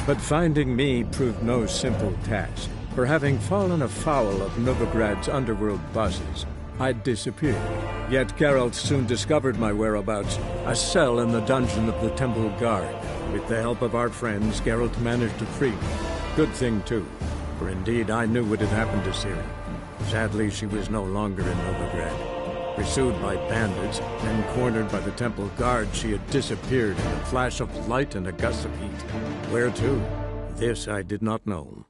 But finding me proved no simple task, for having fallen afoul of Novigrad's underworld bosses, I'd disappeared. Yet Geralt soon discovered my whereabouts, a cell in the dungeon of the Temple Guard. With the help of our friends, Geralt managed to free me. Good thing, too, for indeed I knew what had happened to Ciri. Sadly, she was no longer in Novigrad. Pursued by bandits, then cornered by the Temple Guard, she had disappeared in a flash of light and a gust of heat. Where to? This I did not know.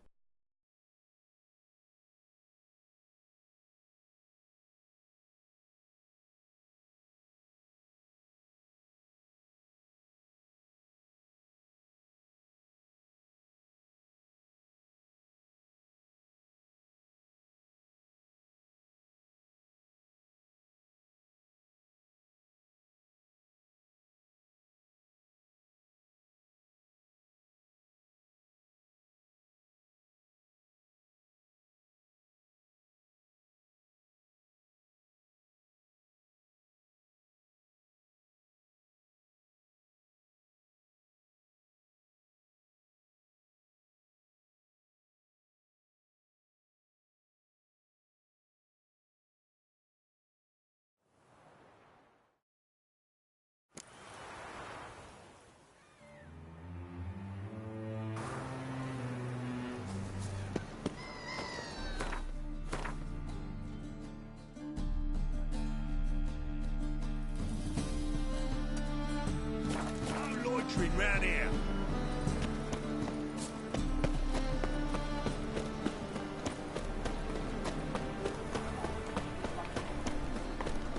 Round here.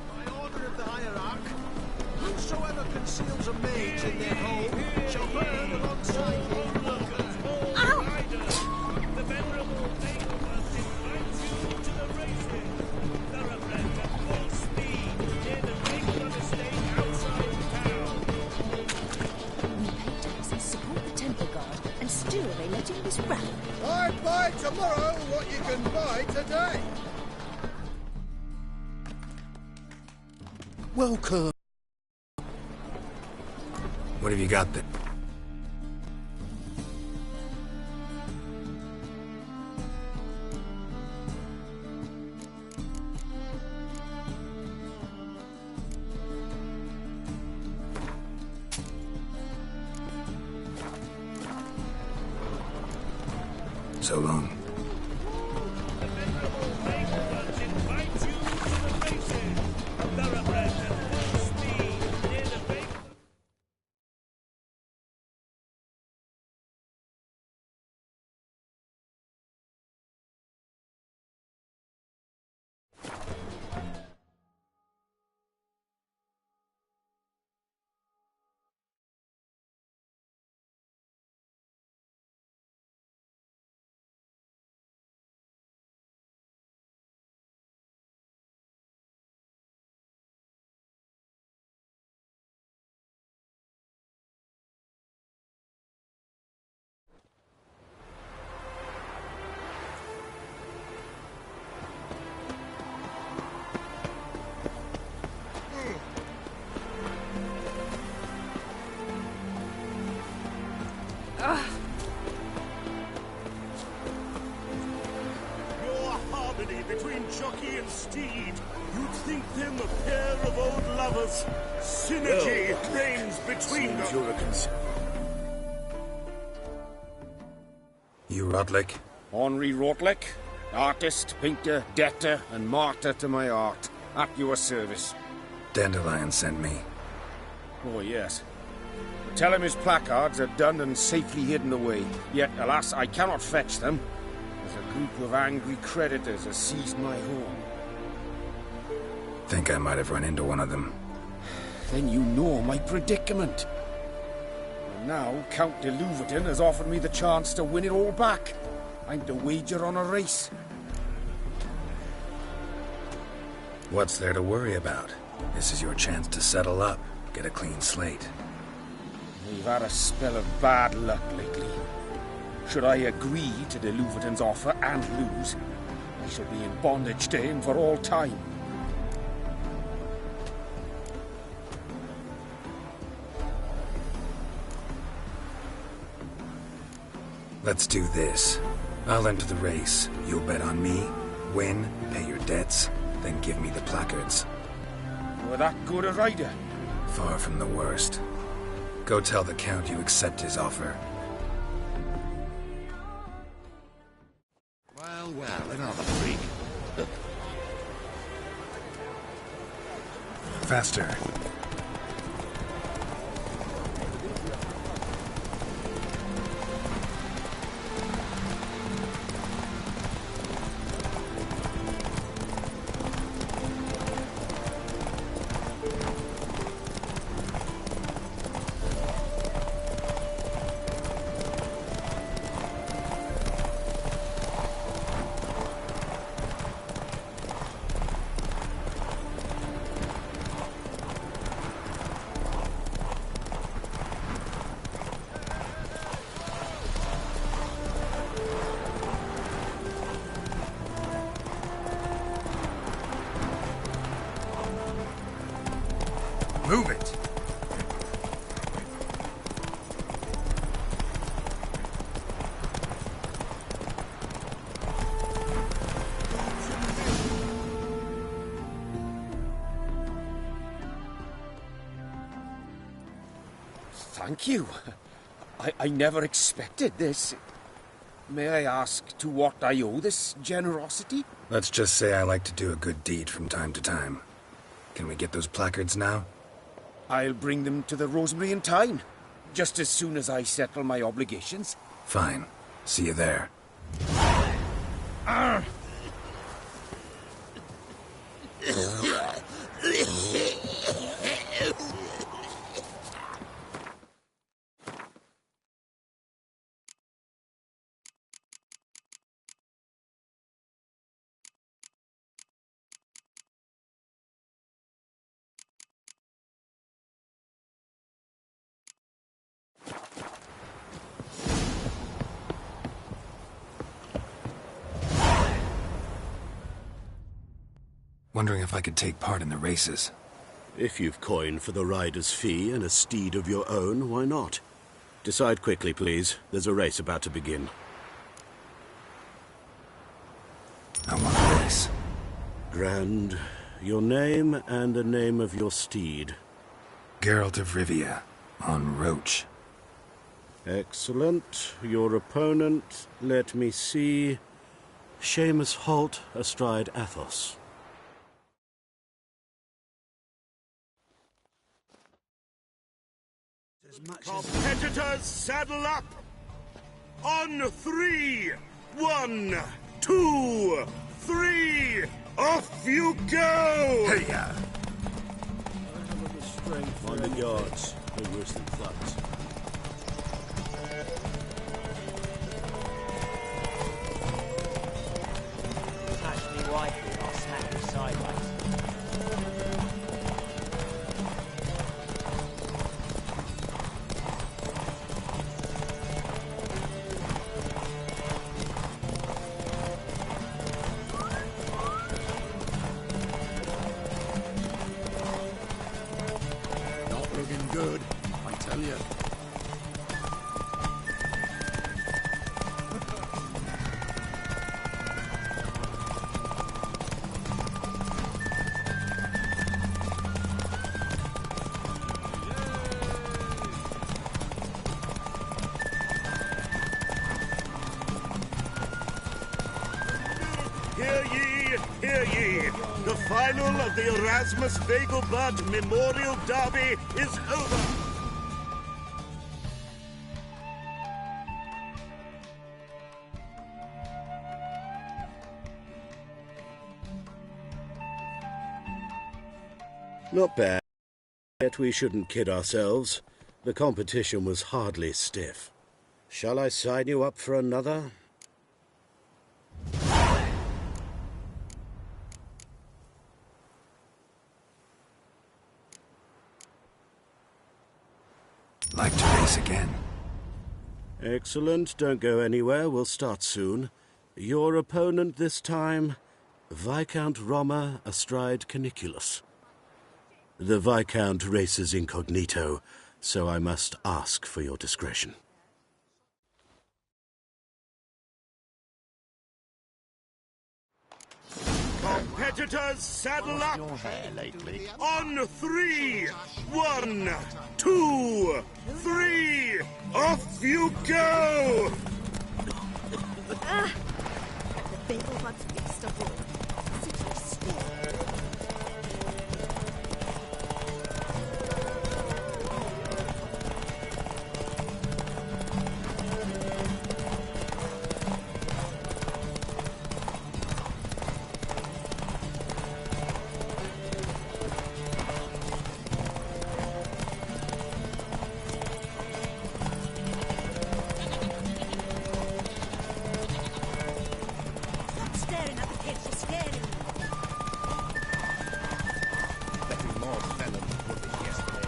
By order of the hierarch, whosoever conceals a mage in their home shall burn alongside him. The venerable Dagobah invites you to the races. Thoroughbreds at full speed near the big rubber stake outside town. We pay taxes, support the Temple Guard, and still they let in this rabble. I buy tomorrow what you can buy today. Welcome. What have you got there? So long. The venerable Dagobah invites you to the races. Thoroughbreds at full speed near the big... Your harmony between jockey and steed. You'd think them a pair of old lovers. Synergy reigns between them. You're a concern. You Rotlick? Henri Rotlick, artist, painter, debtor, and martyr to my art. At your service. Dandelion sent me. Oh, yes. Tell him his placards are done and safely hidden away. Yet, alas, I cannot fetch them, as a group of angry creditors has seized my home. Think I might have run into one of them. Then you know my predicament. And now, Count de Louverton has offered me the chance to win it all back. I'm to wager on a race. What's there to worry about? This is your chance to settle up, get a clean slate. We've had a spell of bad luck lately. Should I agree to de Louverton's offer and lose, I shall be in bondage to him for all time. Let's do this. I'll enter the race. You'll bet on me, win, pay your debts, then give me the placards. You're that good a rider? Far from the worst. Go tell the Count you accept his offer. Well, another freak. Faster. Move it! Thank you. I never expected this. May I ask to what I owe this generosity? Let's just say I like to do a good deed from time to time. Can we get those placards now? I'll bring them to the Rosemary in time, just as soon as I settle my obligations. Fine. See you there. Wondering if I could take part in the races. If you've coin for the rider's fee and a steed of your own, why not? Decide quickly, please. There's a race about to begin. I want a race. Grand. Your name and the name of your steed. Geralt of Rivia, on Roach. Excellent. Your opponent, let me see. Seamus Holt, astride Athos. Competitors, saddle up! On 3! 1, 2, 3! Off you go! Hey-ya! On the guards. No worse than thugs. Smash me rifle and I'll smack you sideways. Not looking good, I tell you. Hear ye, hear ye! The final of the Erasmus Vegelbud Memorial Derby is over! Not bad. Yet we shouldn't kid ourselves. The competition was hardly stiff. Shall I sign you up for another? Like to race again. Excellent. Don't go anywhere. We'll start soon. Your opponent this time, Viscount Roma astride Caniculus. The Viscount races incognito, so I must ask for your discretion. Competitors, saddle Lost up! your hair lately. On 3! 1, 2, 3! Off you go! The bagel buds fixed a ball. City still. Stop staring at the kids, you're scaring me. There'll be more felons whooping yesterday.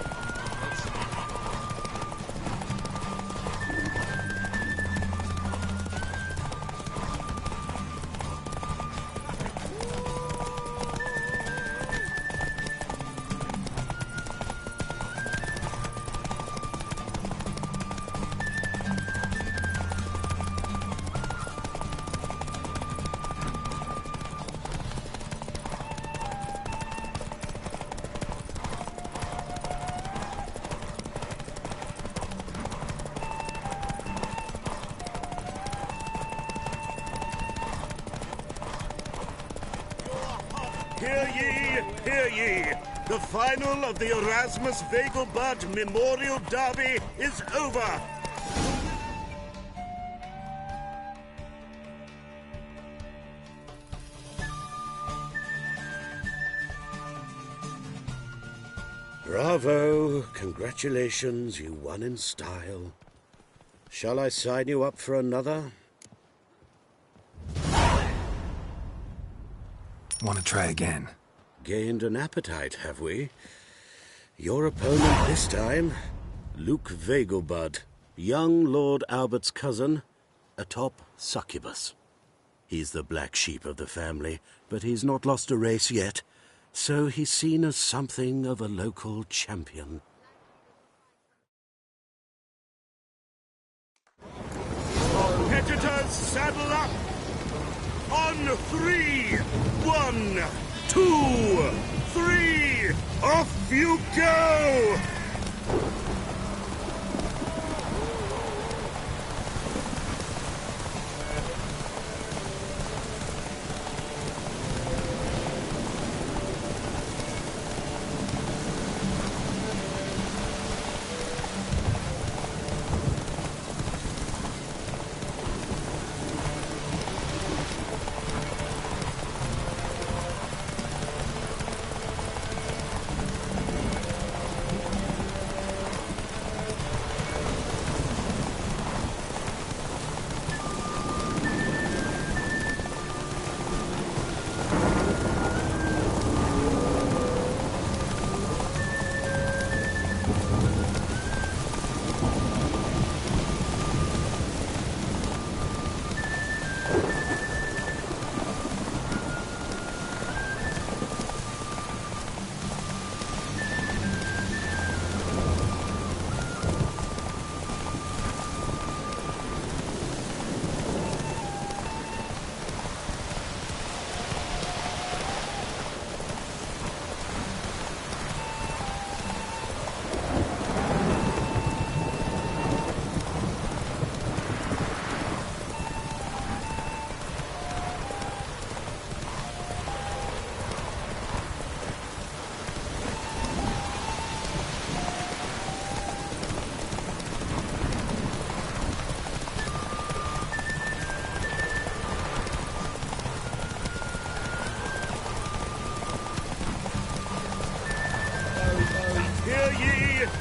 Hear ye, hear ye! The final of the Erasmus Vegelbud Memorial Derby is over! Bravo! Congratulations, you won in style. Shall I sign you up for another? Want to try again? Gained an appetite, have we? Your opponent this time, Luke Vegelbud, young Lord Albert's cousin, atop succubus. He's the black sheep of the family, but he's not lost a race yet, so he's seen as something of a local champion. Competitors, saddle up! On 3! 1, 2, 3! Off you go!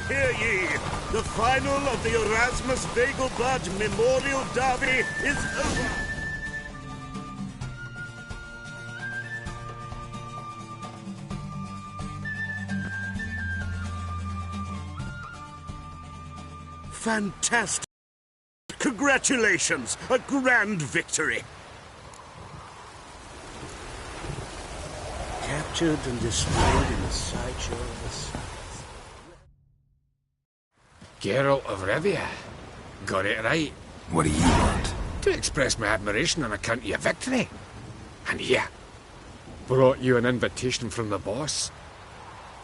Hear ye! The final of the Erasmus Vegelbud Memorial Derby is over! Fantastic! Congratulations! A grand victory! Captured and displayed in the sideshow of the South. Geralt of Rivia. Got it right. What do you want? To express my admiration on account of your victory. And here, brought you an invitation from the boss.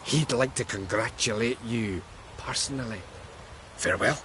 He'd like to congratulate you personally. Farewell.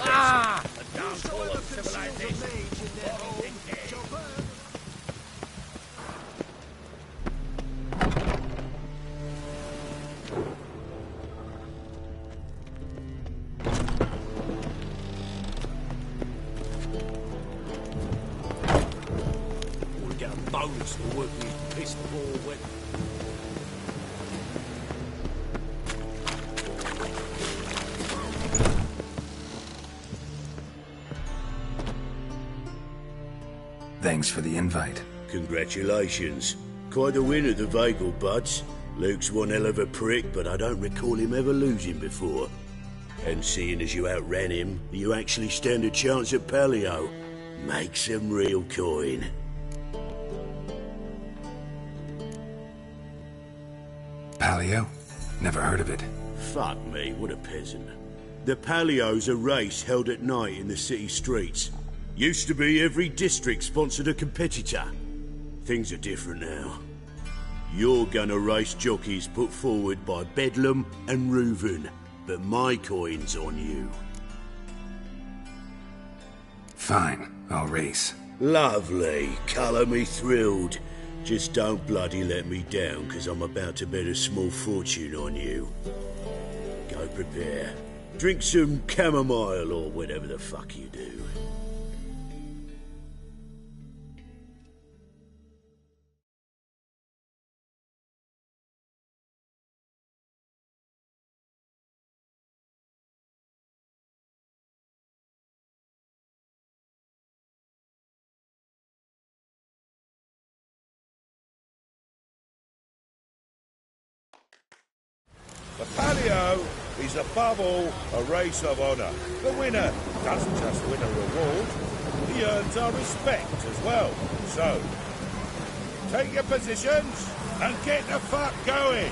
Ah! The downfall of civilization. We get a bonus for working his piss poor wet. Thanks for the invite. Congratulations. Quite a win at the Vagel Buds. Luke's one hell of a prick, but I don't recall him ever losing before. And seeing as you outran him, you actually stand a chance at Paleo. Make some real coin. Paleo? Never heard of it. Fuck me, what a peasant. The Paleo's a race held at night in the city streets. Used to be every district sponsored a competitor. Things are different now. You're gonna race jockeys put forward by Bedlam and Reuven, but my coin's on you. Fine, I'll race. Lovely, colour me thrilled. Just don't bloody let me down, 'cause I'm about to bet a small fortune on you. Go prepare. Drink some chamomile or whatever the fuck you do. The Paleo is above all a race of honour. The winner doesn't just win a reward, he earns our respect as well. So, take your positions and get the fuck going!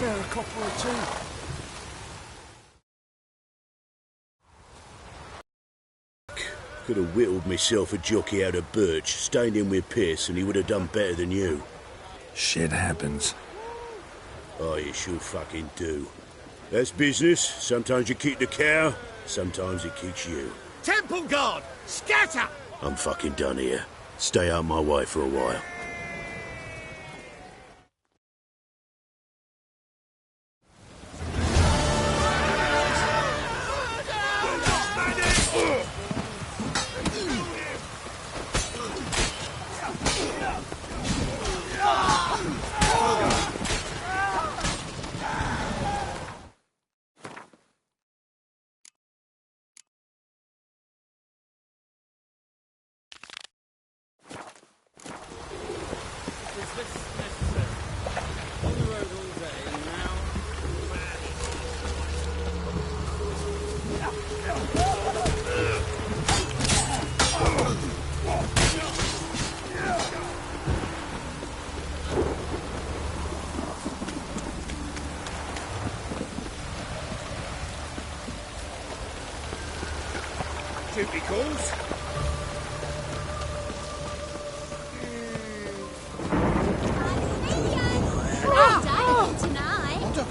Spare a copper or two. Could have whittled myself a jockey out of birch, stayed in with Pierce, and he would have done better than you. Shit happens. Oh, you sure fucking do. That's business. Sometimes you keep the cow, sometimes it keeps you. Temple Guard! Scatter! I'm fucking done here. Stay out my way for a while. Duty calls.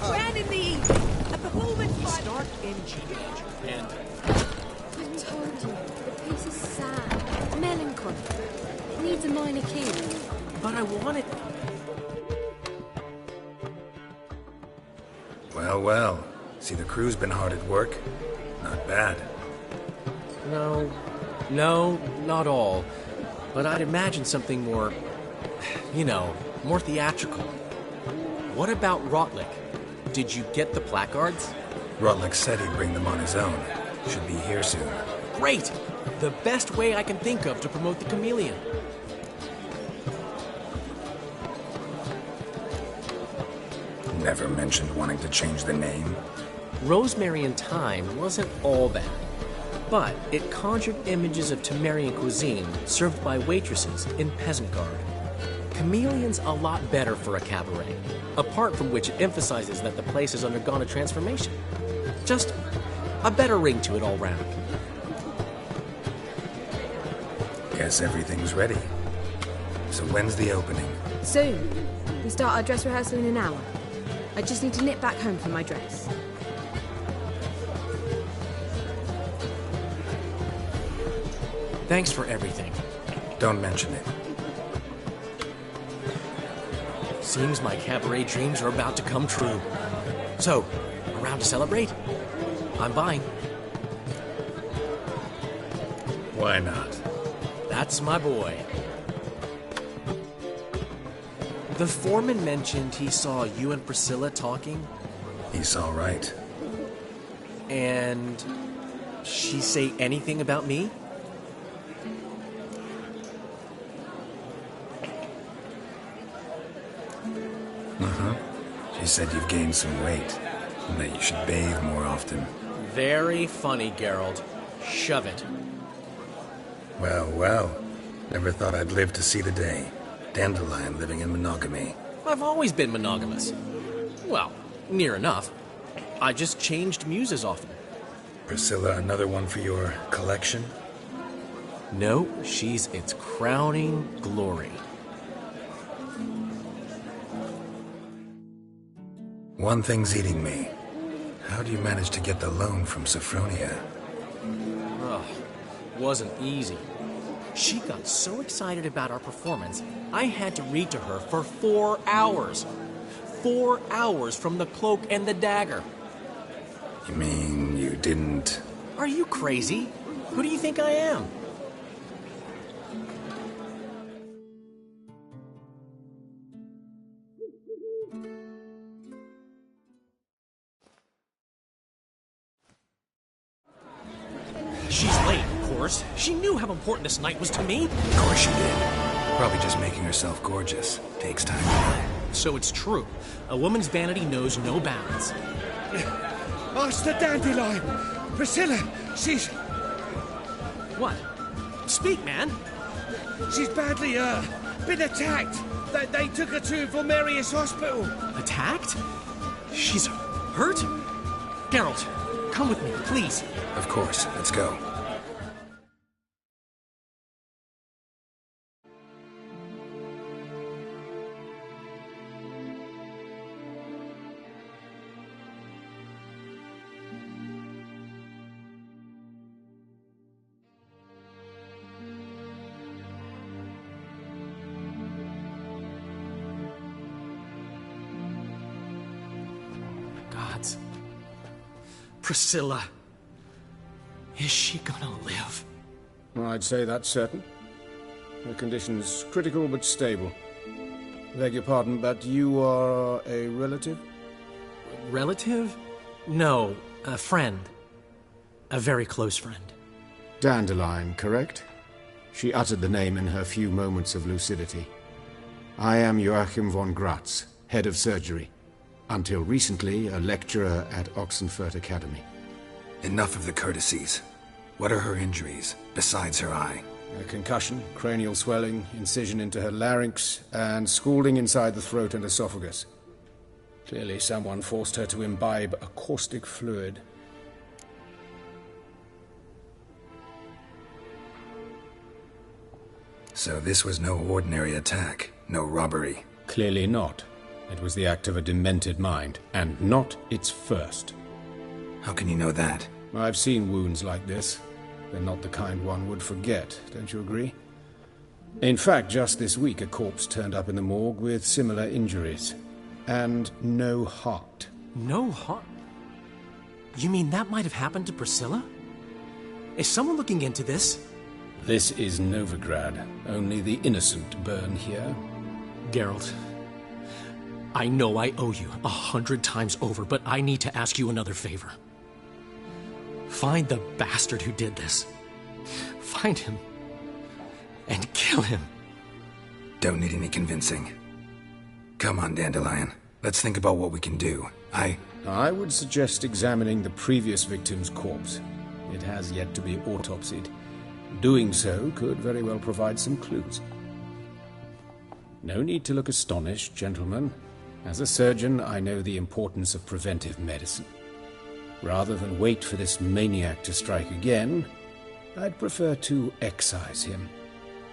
Grand in the evening. A performance by... Start MGH and I told you, the piece is sad, melancholy. It needs a minor key. but I wanted. Well, well. See, the crew's been hard at work. Not bad. No, not all. But I'd imagine something more, more theatrical. What about Rotlick? Did you get the placards? Rotlick said he'd bring them on his own. Should be here soon. Great! The best way I can think of to promote the chameleon. Never mentioned wanting to change the name. Rosemary and Thyme wasn't all bad, but it conjured images of Temerian cuisine served by waitresses in peasant garb. Chameleon's a lot better for a cabaret, apart from which it emphasizes that the place has undergone a transformation. Just a better ring to it all round. Guess everything's ready. So when's the opening? Soon. We start our dress rehearsal in an hour. I just need to nip back home for my dress. Thanks for everything. Don't mention it. Seems my cabaret dreams are about to come true. So, around to celebrate? I'm buying. Why not? That's my boy. The foreman mentioned he saw you and Priscilla talking. He's all right. And she say anything about me? She said you've gained some weight, and that you should bathe more often. Very funny, Geralt. Shove it. Well, well. Never thought I'd live to see the day. Dandelion living in monogamy. I've always been monogamous. Well, near enough. I just changed muses often. Priscilla, another one for your collection? No, she's its crowning glory. One thing's eating me. How do you manage to get the loan from Sophronia? Ugh, wasn't easy. She got so excited about our performance, I had to read to her for 4 hours. 4 hours from the cloak and the dagger. You mean you didn't... Are you crazy? Who do you think I am? She's late, of course. She knew how important this night was to me. Of course she did. Probably just making herself gorgeous. Takes time. So it's true. A woman's vanity knows no bounds. Ask the dandelion! Priscilla, she's... What? Speak, man. She's badly, been attacked. They took her to Vulmerius Hospital. Attacked? She's hurt? Geralt, come with me, please. Of course. Let's go. Gods. Priscilla. Is she gonna live? I'd say that's certain. Her condition's critical but stable. Beg your pardon, but you are a relative? Relative? No, a friend. A very close friend. Dandelion, correct? She uttered the name in her few moments of lucidity. I am Joachim von Gratz, head of surgery. Until recently, a lecturer at Oxenfurt Academy. Enough of the courtesies. What are her injuries, besides her eye? A concussion, cranial swelling, incision into her larynx, and scalding inside the throat and esophagus. Clearly someone forced her to imbibe a caustic fluid. So this was no ordinary attack, no robbery. Clearly not. It was the act of a demented mind, and not its first. How can you know that? I've seen wounds like this. They're not the kind one would forget, don't you agree? In fact, just this week a corpse turned up in the morgue with similar injuries. And no heart. No heart? You mean that might have happened to Priscilla? Is someone looking into this? This is Novigrad. Only the innocent burn here. Geralt, I know I owe you 100 times over, but I need to ask you another favor. Find the bastard who did this. Find him. And kill him. Don't need any convincing. Come on, Dandelion. Let's think about what we can do. I would suggest examining the previous victim's corpse. It has yet to be autopsied. Doing so could very well provide some clues. No need to look astonished, gentlemen. As a surgeon, I know the importance of preventive medicine. Rather than wait for this maniac to strike again, I'd prefer to excise him.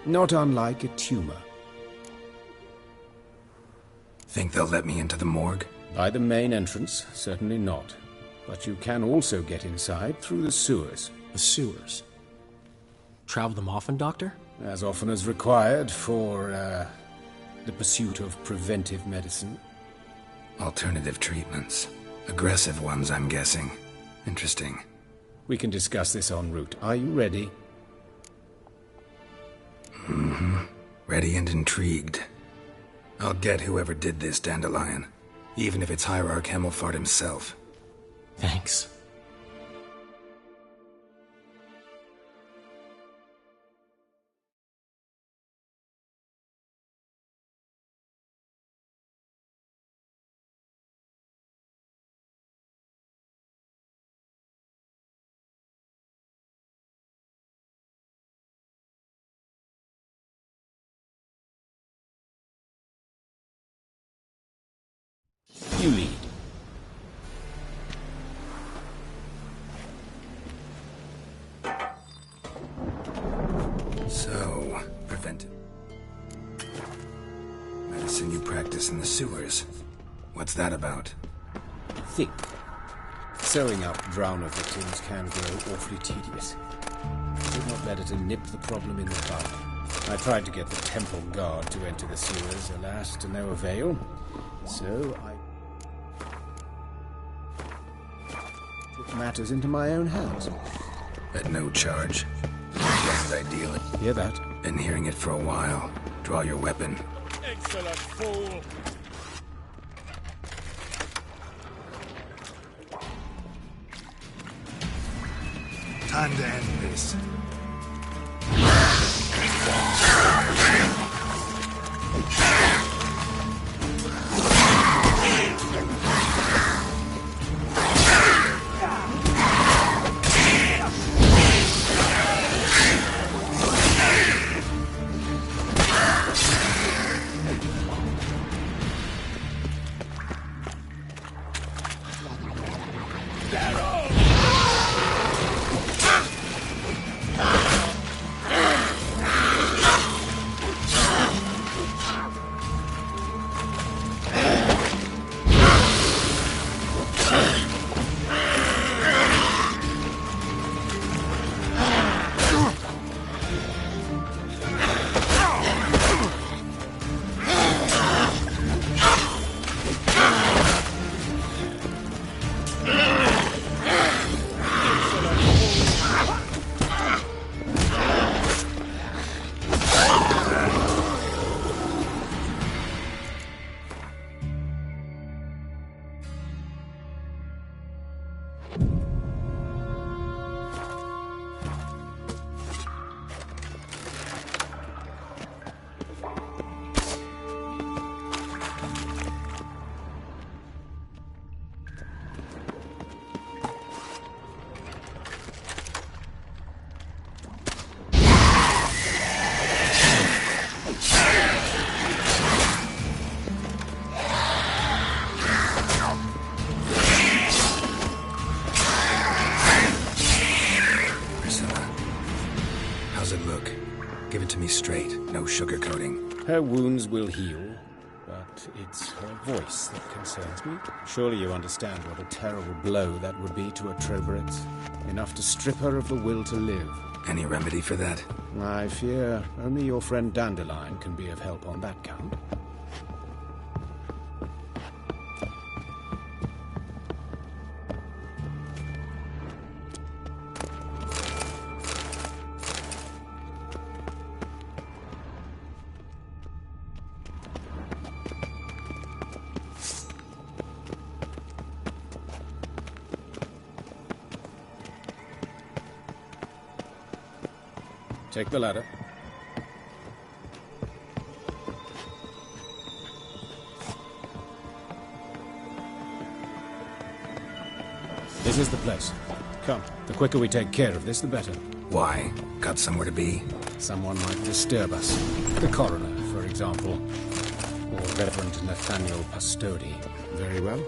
Not unlike a tumor. Think they'll let me into the morgue? By the main entrance, certainly not. But you can also get inside through the sewers. The sewers? Travel them often, Doctor? As often as required for, the pursuit of preventive medicine. Alternative treatments. Aggressive ones, I'm guessing. Interesting. We can discuss this en route. Are you ready? Mm-hmm. Ready and intrigued. I'll get whoever did this, Dandelion. Even if it's Hierarch Hemelfart himself. Thanks. You lead. So, preventive medicine you practice in the sewers. What's that about? think. Sewing up drowner victims can grow awfully tedious. Is it not better to nip the problem in the bud? I tried to get the temple guard to enter the sewers, alas, to no avail. So I took matters into my own hands. At no charge. Wasn't ideal. Hear that? Been hearing it for a while. Draw your weapon. Excellent fool! Time to end this. Give it to me straight, no sugarcoating. Her wounds will heal, but it's her voice that concerns me. Surely you understand what a terrible blow that would be to a Troberet. Enough to strip her of the will to live. Any remedy for that? I fear only your friend Dandelion can be of help on that count. Take the ladder. This is the place. Come, the quicker we take care of this, the better. Why? Got somewhere to be? Someone might disturb us. The coroner, for example. Or Reverend Nathaniel Pastodi. Very well.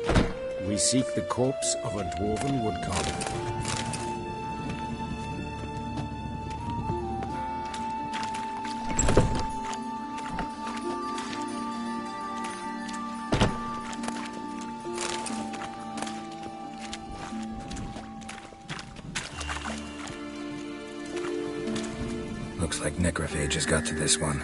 We seek the corpse of a dwarven woodcarver. Looks like necrophages got to this one.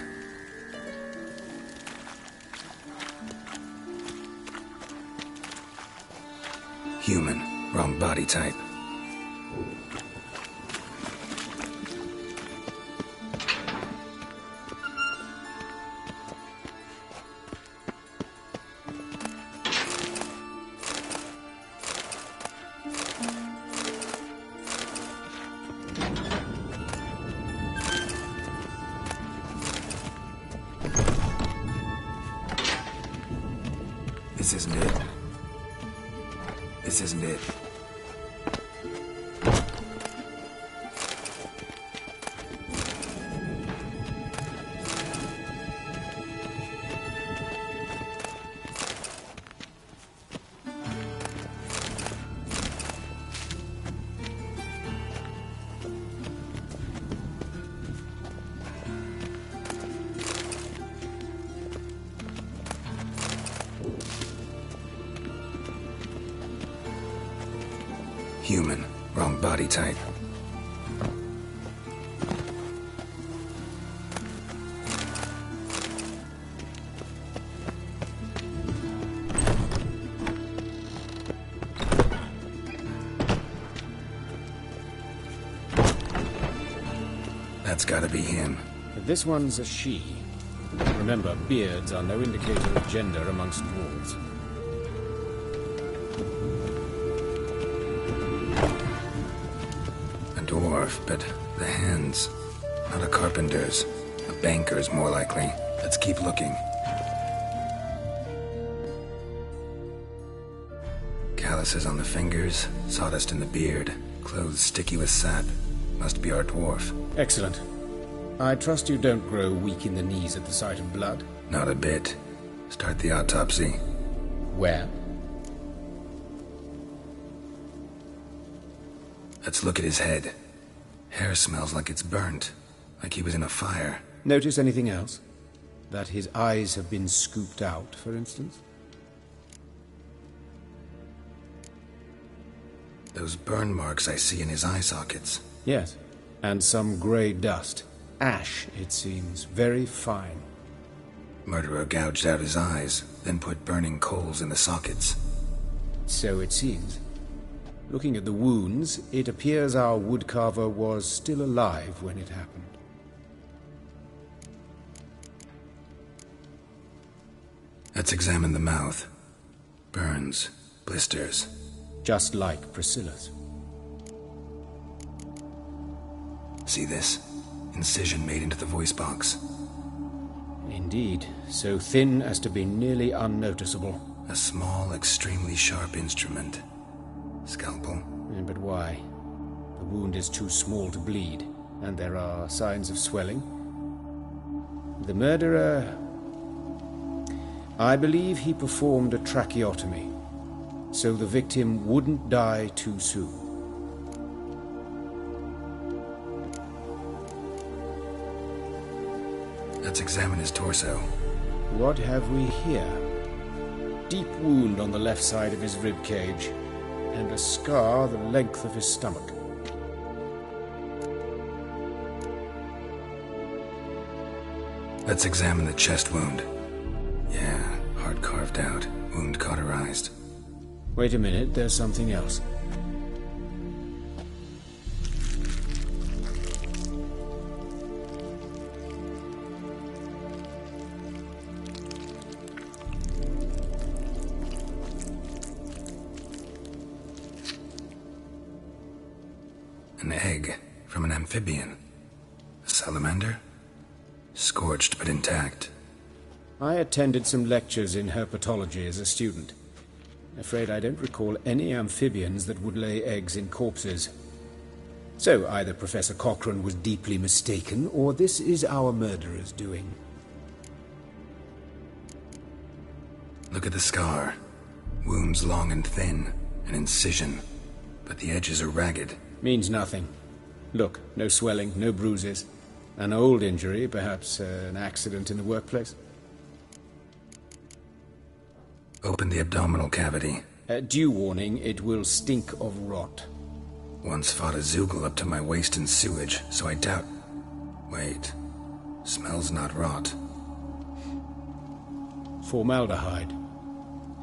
Human. Wrong body type. This isn't it. This isn't it. Human. Wrong body type. That's gotta be him. This one's a she. Remember, beards are no indicator of gender amongst dwarves. A dwarf, but the hands. Not a carpenter's. A banker's, more likely. Let's keep looking. Calluses on the fingers, sawdust in the beard, clothes sticky with sap. Must be our dwarf. Excellent. I trust you don't grow weak in the knees at the sight of blood. Not a bit. Start the autopsy. Where? Let's look at his head. Hair smells like it's burnt. Like he was in a fire. Notice anything else? That his eyes have been scooped out, for instance? Those burn marks I see in his eye sockets. Yes. And some grey dust. Ash, it seems. Very fine. Murderer gouged out his eyes, then put burning coals in the sockets. So it seems. Looking at the wounds, it appears our woodcarver was still alive when it happened. Let's examine the mouth. Burns, blisters. Just like Priscilla's. See this? Incision made into the voice box. Indeed, so thin as to be nearly unnoticeable. A small, extremely sharp instrument. Scalpel. But why? The wound is too small to bleed, and there are signs of swelling. The murderer... I believe he performed a tracheotomy, so the victim wouldn't die too soon. Let's examine his torso. What have we here? Deep wound on the left side of his rib cage, and a scar the length of his stomach. Let's examine the chest wound. Yeah, heart carved out, wound cauterized. Wait a minute, there's something else. An egg from an amphibian. A salamander? Scorched but intact. I attended some lectures in herpetology as a student. Afraid I don't recall any amphibians that would lay eggs in corpses. So either Professor Cochrane was deeply mistaken, or this is our murderer's doing. Look at the scar. Wounds long and thin. An incision. But the edges are ragged. Means nothing. Look, no swelling, no bruises. An old injury, perhaps an accident in the workplace. Open the abdominal cavity. Due warning, it will stink of rot. Once fought a Zoogle up to my waist in sewage, so I doubt... Wait. Smells not rot. Formaldehyde.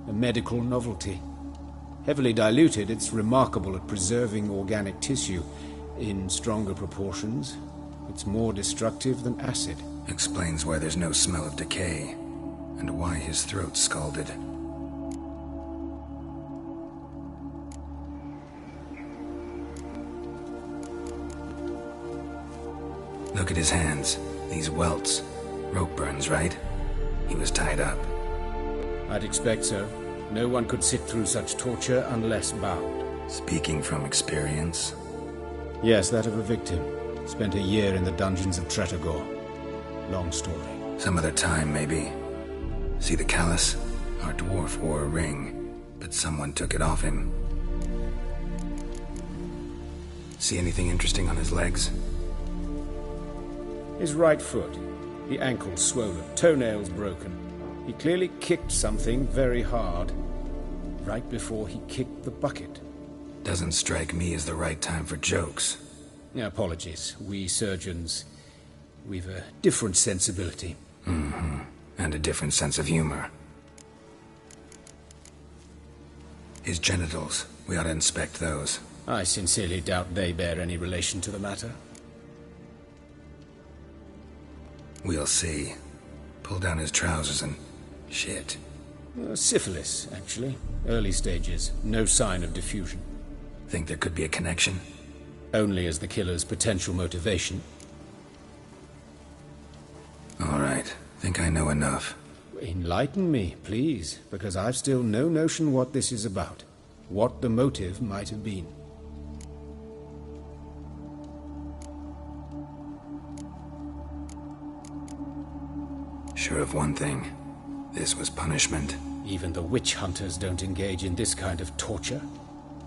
A medical novelty. Heavily diluted, it's remarkable at preserving organic tissue. In stronger proportions, it's more destructive than acid. Explains why there's no smell of decay, and why his throat's scalded. Look at his hands. These welts. Rope burns, right? He was tied up. I'd expect so. No one could sit through such torture unless bound. Speaking from experience? Yes, that of a victim. Spent a year in the dungeons of Tretogor. Long story. Some other time, maybe. See the callus? Our dwarf wore a ring, but someone took it off him. See anything interesting on his legs? His right foot. The ankle swollen, toenails broken. He clearly kicked something very hard. Right before he kicked the bucket. Doesn't strike me as the right time for jokes. Apologies. We surgeons, we've a different sensibility. Mm-hmm. And a different sense of humor. His genitals. We ought to inspect those. I sincerely doubt they bear any relation to the matter. We'll see. Pull down his trousers and... shit. Syphilis, actually. Early stages. No sign of diffusion. Think there could be a connection? Only as the killer's potential motivation. All right. Think I know enough. Enlighten me, please, because I've still no notion what this is about. What the motive might have been. Sure of one thing. This was punishment. Even the witch hunters don't engage in this kind of torture.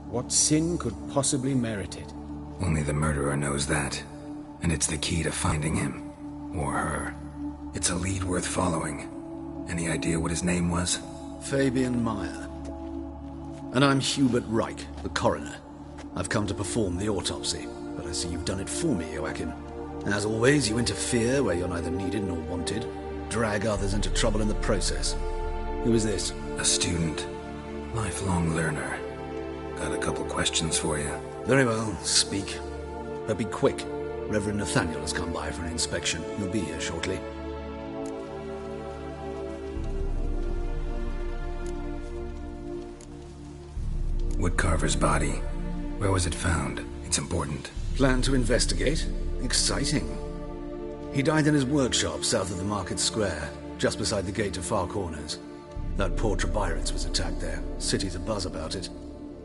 What sin could possibly merit it? Only the murderer knows that. And it's the key to finding him. Or her. It's a lead worth following. Any idea what his name was? Fabian Meyer. And I'm Hubert Reich, the coroner. I've come to perform the autopsy, but I see you've done it for me, Joachim. As always, you interfere where you're neither needed nor wanted. Drag others into trouble in the process. Who is this? A student. Lifelong learner. Got a couple questions for you. Very well, speak. But be quick. Reverend Nathaniel has come by for an inspection. He'll be here shortly. Woodcarver's body. Where was it found? It's important. Plan to investigate? Exciting. He died in his workshop south of the Market Square, just beside the gate to Far Corners. That poor Trebyran's was attacked there. City's abuzz about it.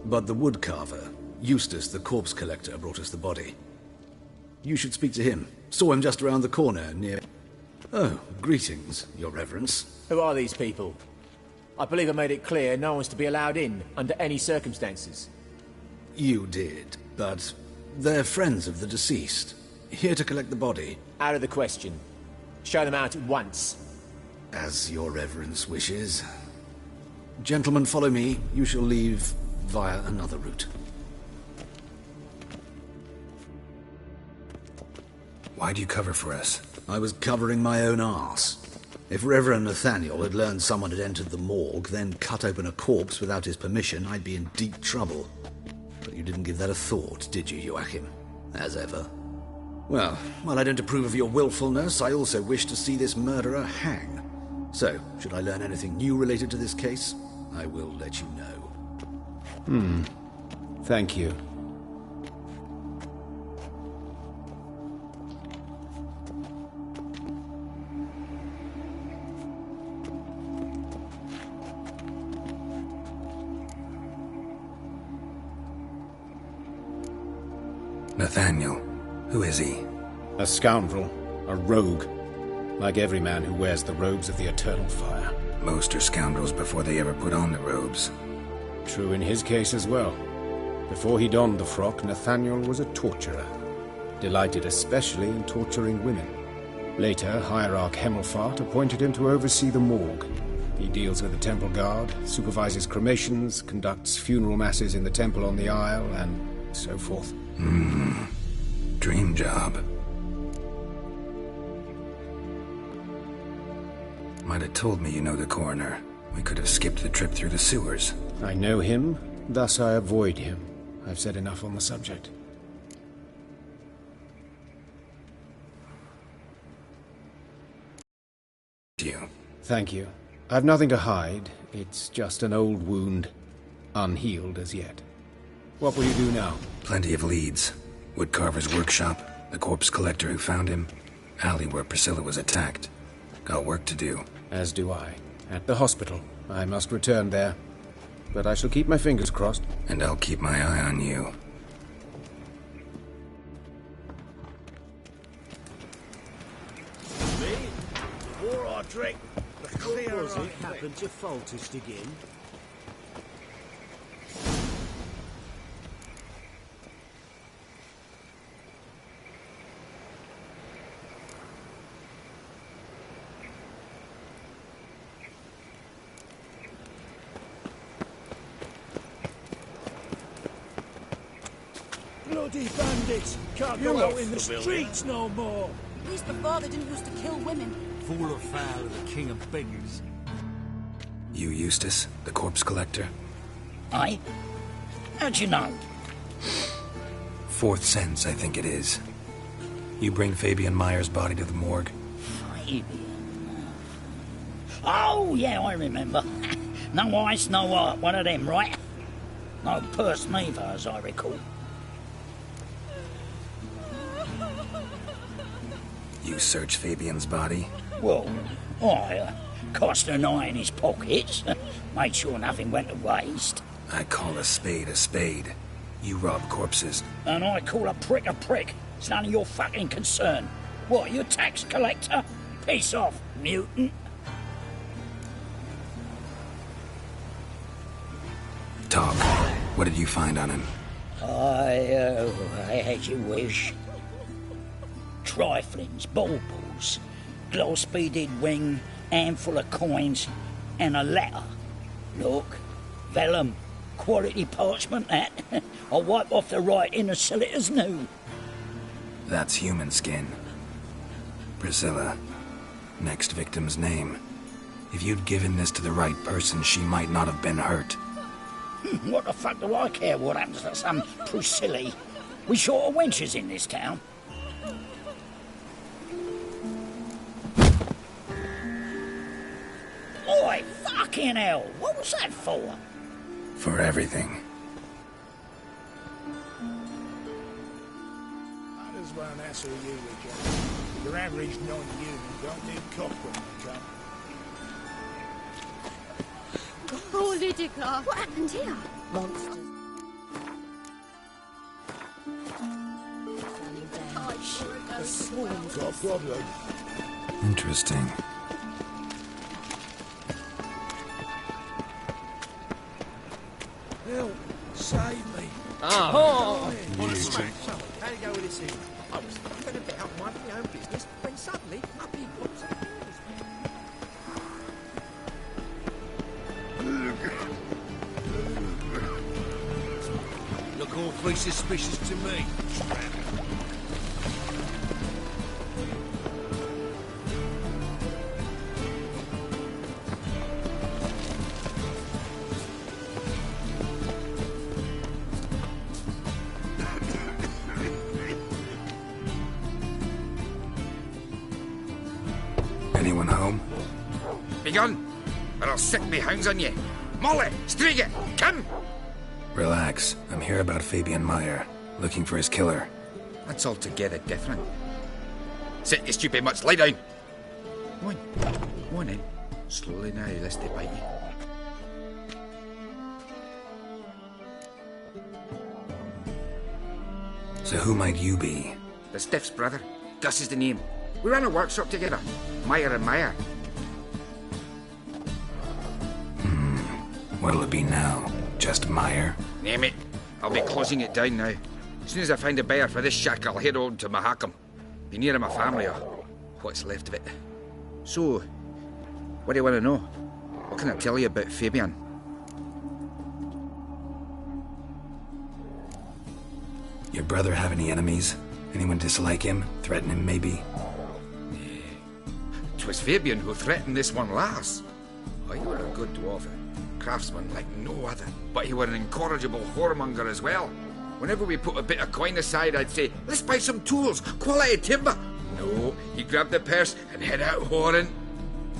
But the woodcarver, Eustace the corpse collector, brought us the body. You should speak to him. Saw him just around the corner near... Oh, greetings, your reverence. Who are these people? I believe I made it clear no one's to be allowed in, under any circumstances. You did, but they're friends of the deceased. Here to collect the body. Out of the question. Show them out at once. As your reverence wishes. Gentlemen, follow me. You shall leave via another route. Why'd you cover for us? I was covering my own arse. If Reverend Nathaniel had learned someone had entered the morgue, then cut open a corpse without his permission, I'd be in deep trouble. But you didn't give that a thought, did you, Joachim? As ever. Well, while I don't approve of your willfulness, I also wish to see this murderer hang. So, should I learn anything new related to this case, I will let you know. Thank you. Nathaniel. Who is he? A scoundrel. A rogue. Like every man who wears the robes of the Eternal Fire. Most are scoundrels before they ever put on the robes. True in his case as well. Before he donned the frock, Nathaniel was a torturer. Delighted especially in torturing women. Later, Hierarch Hemmelfart appointed him to oversee the morgue. He deals with the temple guard, supervises cremations, conducts funeral masses in the temple on the Isle, and so forth. Dream job. Might have told me you know the coroner. We could have skipped the trip through the sewers. I know him, thus I avoid him. I've said enough on the subject. You. Thank you. I've nothing to hide. It's just an old wound, unhealed as yet. What will you do now? Plenty of leads. Woodcarver's workshop, the corpse collector who found him, alley where Priscilla was attacked. Got work to do. As do I. At the hospital. I must return there. But I shall keep my fingers crossed. And I'll keep my eye on you. Me? Before I drink, the clearer Was I it think. happened to Faltist again? bloody bandits! Can't go out in the streets no more! At least before they didn't used to kill women. Fool or foul of the king of beggars. You Eustace, the corpse collector? Aye? How'd you know? Fourth sense, I think it is. You bring Fabian Meyer's body to the morgue? Fabian? Oh, yeah, I remember. No ice, no art, one of them, right? No purse neither, as I recall. You search Fabian's body? Well, I cast an eye in his pockets, made sure nothing went to waste. I call a spade a spade. You rob corpses. And I call a prick a prick. It's none of your fucking concern. What, you a tax collector? Piss off, mutant. Talk. What did you find on him? I had you wish. Triflings, baubles, gloss-beaded ring, handful of coins, and a letter. Look, vellum, quality parchment that. I'll wipe off the writing and sell it as new. That's human skin. Priscilla. Next victim's name. If you'd given this to the right person, she might not have been hurt. What the fuck do I care what happens to some Priscilla? We short of wenches in this town. Oi, fucking hell! What was that for? For everything. Might as well answer you, Richard. Your average non-human don't need cock when they come. Oh, Lydica! What happened here? Monsters. Got a problem. Interesting. Help! Save me! Oh! What a smack! How do you go with this here? I was thinking about minding my own business when suddenly up he pops. Look awfully suspicious to me. Anyone home? Begun, or I'll set me hounds on ye. Molly, Striga, come! Relax. I'm here about Fabian Meyer, looking for his killer. That's altogether different. Sit, you stupid mutts, lie down. Go on then. Slowly now, lest they bite you. So who might you be? The Stiff's brother. Gus is the name. We ran a workshop together. Meyer and Meyer. What'll it be now? Just Meyer? Name it. I'll be closing it down now. As soon as I find a buyer for this shack, I'll head on to Mahakam. Be near my family, or what's left of it. So, what do you want to know? What can I tell you about Fabian? Your brother have any enemies? Anyone dislike him? Threaten him, maybe? 'Twas Fabian who threatened this one last. Oh, you were a good dwarf, craftsman like no other. But he were an incorrigible whoremonger as well. Whenever we put a bit of coin aside, I'd say, let's buy some tools, quality timber. No, he grabbed the purse and head out whoring.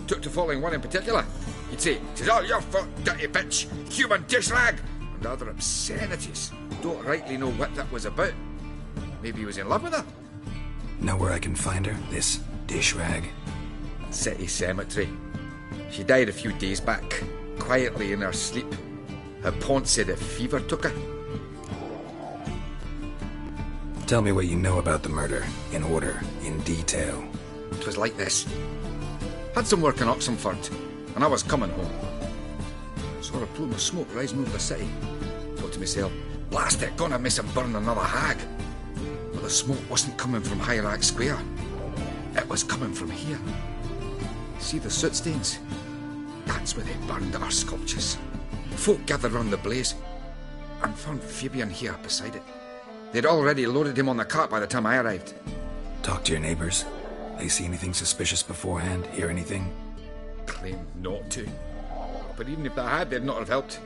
Took to following one in particular. He'd say, "'Tis all your fault, dirty bitch, human dish rag," and other obscenities. Don't rightly know what that was about. Maybe he was in love with her. Know where I can find her, this dish rag? City Cemetery. She died a few days back, quietly in her sleep. Her pont said a fever took her. Tell me what you know about the murder, in order, in detail. 'Twas like this. Had some work in Oxenford, and I was coming home. Saw a plume of smoke rising over the city. Thought to myself, blast it, gonna miss and burn another hag. But the smoke wasn't coming from Hierarch Square. It was coming from here. See the soot stains? That's where they burned our sculptures. Folk gathered round the blaze and found Fabian here beside it. They'd already loaded him on the cart by the time I arrived. Talk to your neighbors. They see anything suspicious beforehand? Hear anything? Claimed not to. But even if they had, they'd not have helped.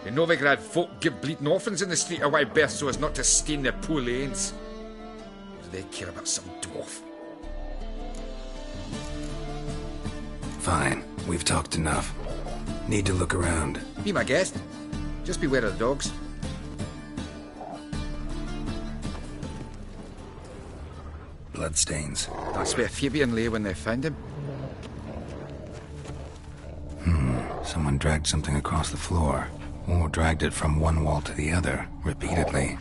In Novigrad, folk give bleating orphans in the street a wide berth so as not to stain their poor lanes. What do they care about some dwarf? Fine. We've talked enough. Need to look around. Be my guest. Just beware of the dogs. Bloodstains. That's where Fabian lay when they found him. Someone dragged something across the floor. Or dragged it from one wall to the other, repeatedly.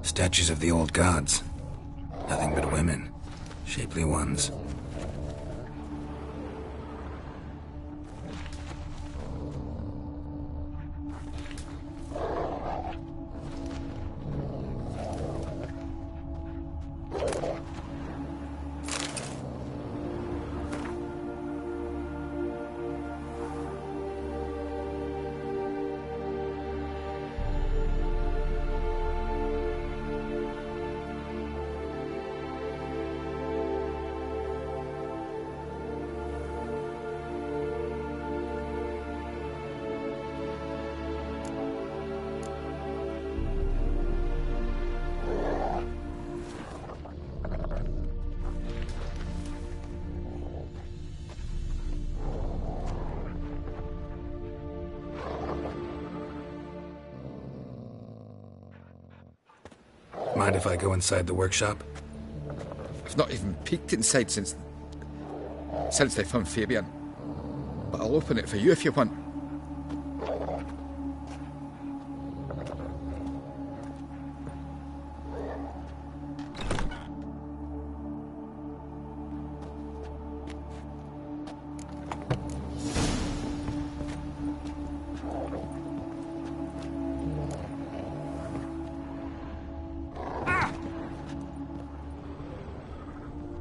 Statues of the old gods. Nothing but women. Shapely ones. Mind if I go inside the workshop? I've not even peeked inside since they found Fabian. But I'll open it for you if you want.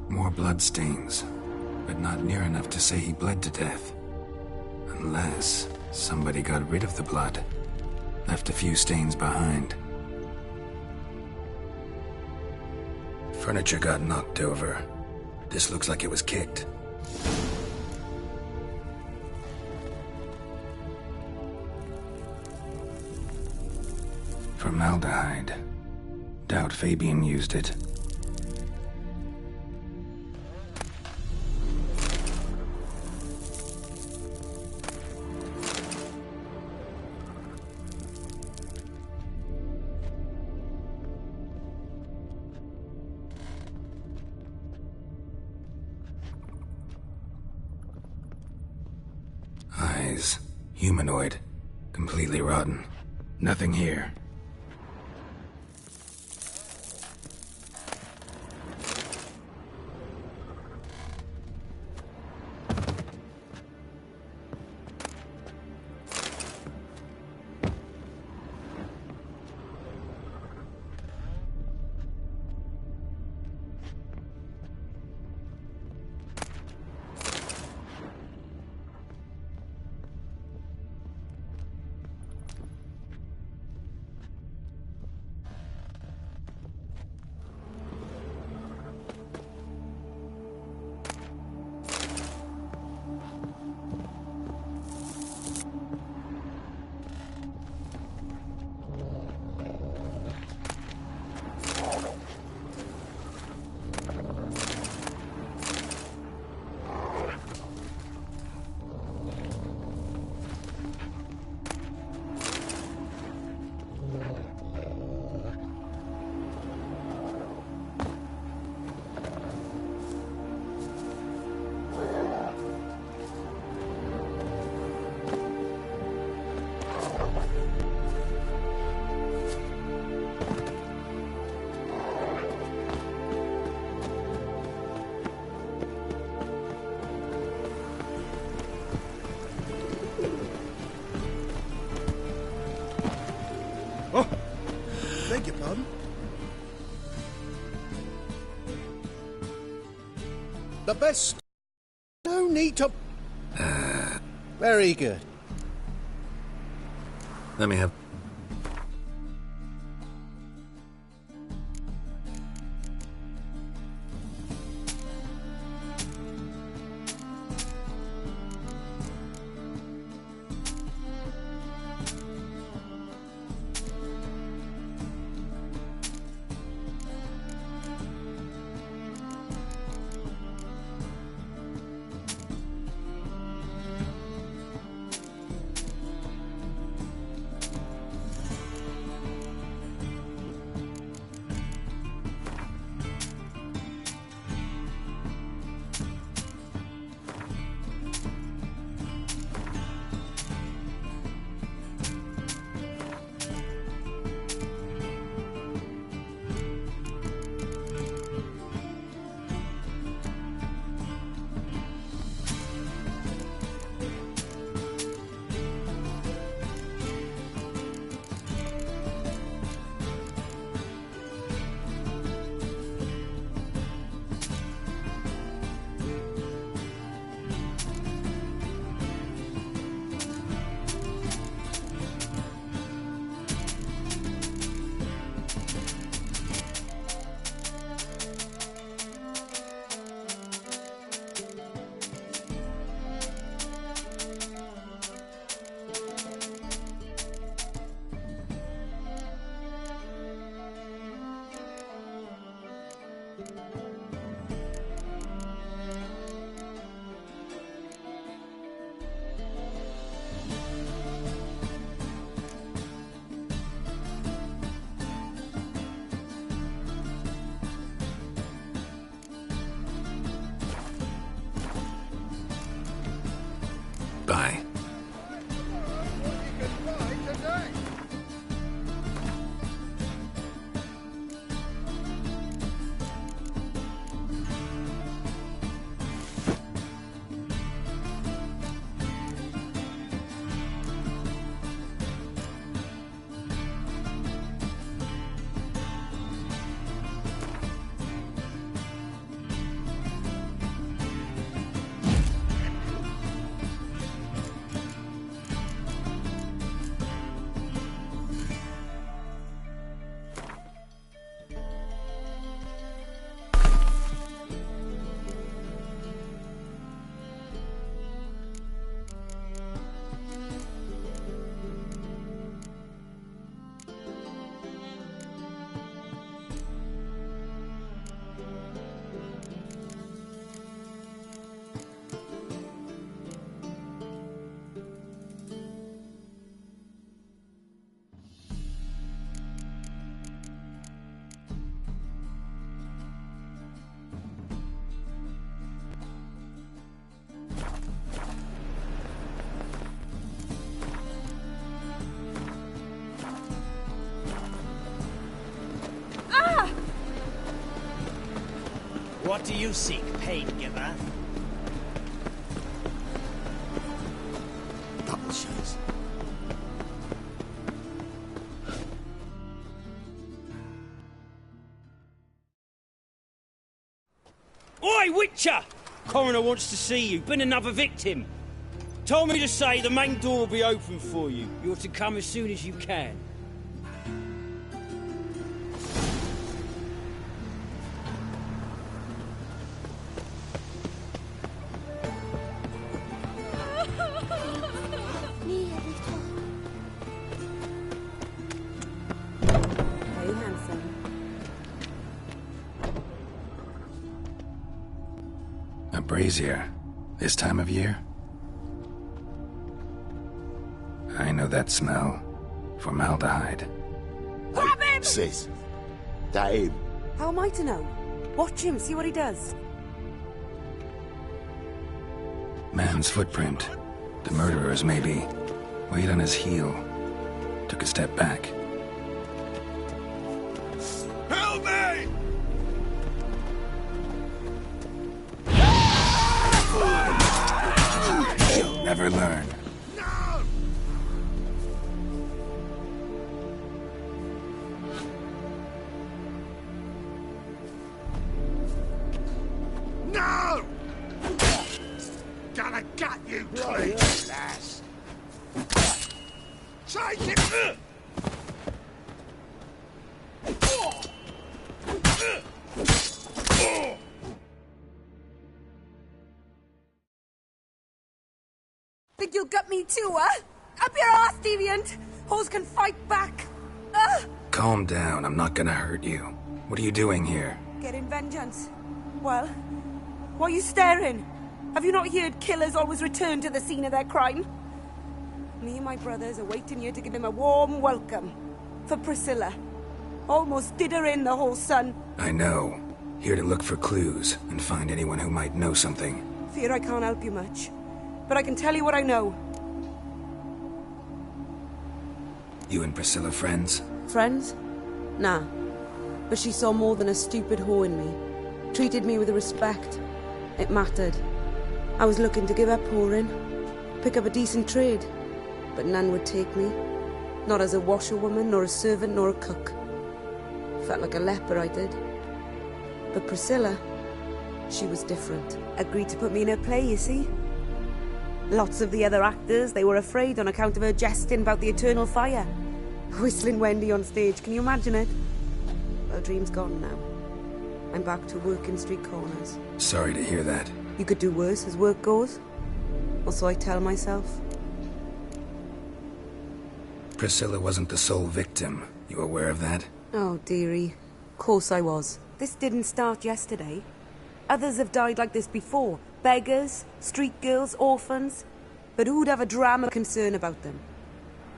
More bloodstains, but not near enough to say he bled to death. Unless somebody got rid of the blood, left a few stains behind. Furniture got knocked over. This looks like it was kicked. Formaldehyde. Doubt Fabian used it. Eyes. Humanoid. Completely rotten. Nothing here. Beg your pardon? The best. No need to. Very good. Let me have... What do you seek, pain giver? Publishers. Oi, Witcher! Coroner wants to see you. Been another victim. Told me to say the main door will be open for you. You're to come as soon as you can. Are you handsome? A brazier. This time of year? I know that smell. Formaldehyde. Grab him! Sis. That him. How am I to know? Watch him, see what he does. Man's footprint. The murderer's maybe. Weight on his heel. Took a step back. Help me! You'll never learn. No! Gonna gut you, clean lass. Take it! Think you'll gut me too, huh? Up your ass, deviant! Hoes can fight back! Calm down, I'm not gonna hurt you. What are you doing here? Getting vengeance. Well, why are you staring? Have you not heard killers always return to the scene of their crime? Me and my brothers are waiting here to give him a warm welcome. For Priscilla. Almost did her in, the whole son. I know. Here to look for clues and find anyone who might know something. Fear I can't help you much. But I can tell you what I know. You and Priscilla friends? Friends? Nah. But she saw more than a stupid whore in me. Treated me with respect. It mattered. I was looking to give her pouring. Pick up a decent trade. But none would take me. Not as a washerwoman, nor a servant, nor a cook. Felt like a leper, I did. But Priscilla, she was different. Agreed to put me in her play, you see? Lots of the other actors, they were afraid on account of her jesting about the eternal fire. Whistling Wendy on stage, can you imagine it? Well, dream's gone now. I'm back to working street corners. Sorry to hear that. You could do worse as work goes. Or so I tell myself. Priscilla wasn't the sole victim. You aware of that? Oh, dearie. Course I was. This didn't start yesterday. Others have died like this before. Beggars, street girls, orphans. But who'd have a drama concern about them?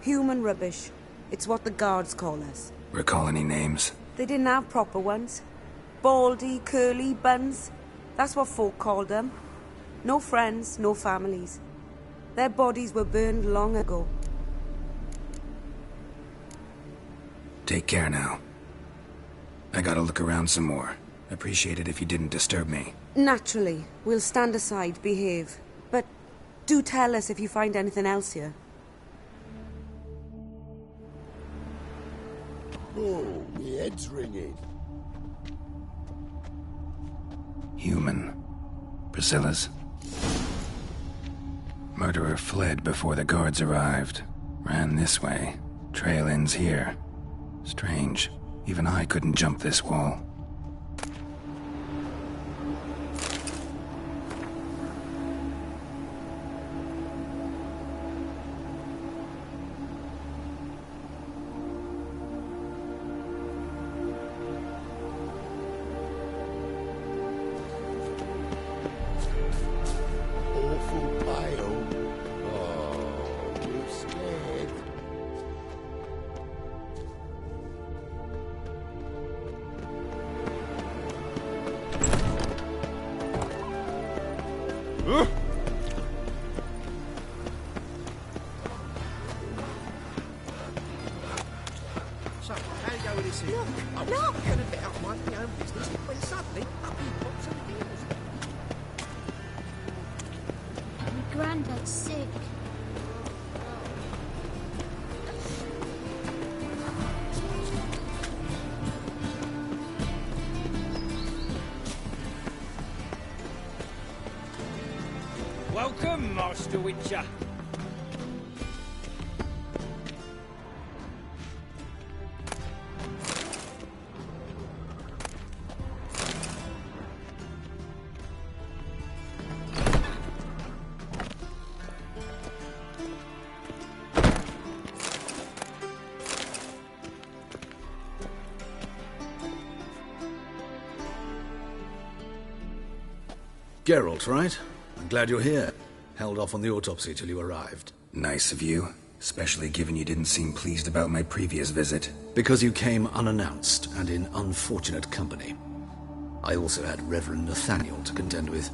Human rubbish. It's what the guards call us. Recall any names? They didn't have proper ones. Baldy, curly, buns. That's what folk called them. No friends, no families. Their bodies were burned long ago. Take care now. I gotta look around some more. Appreciate it if you didn't disturb me. Naturally. We'll stand aside, behave. But do tell us if you find anything else here. Oh, my head's ringing. Human. Priscilla's. Murderer fled before the guards arrived. Ran this way. Trail ends here. Strange. Even I couldn't jump this wall. Awful pale. Oh, you're scared. how it is here. I was looking about minding my own business when suddenly up he pops and heals. My granddad's sick. Welcome, Master Witcher. Geralt, right? I'm glad you're here. Held off on the autopsy till you arrived. Nice of you, especially given you didn't seem pleased about my previous visit. Because you came unannounced and in unfortunate company. I also had Reverend Nathaniel to contend with.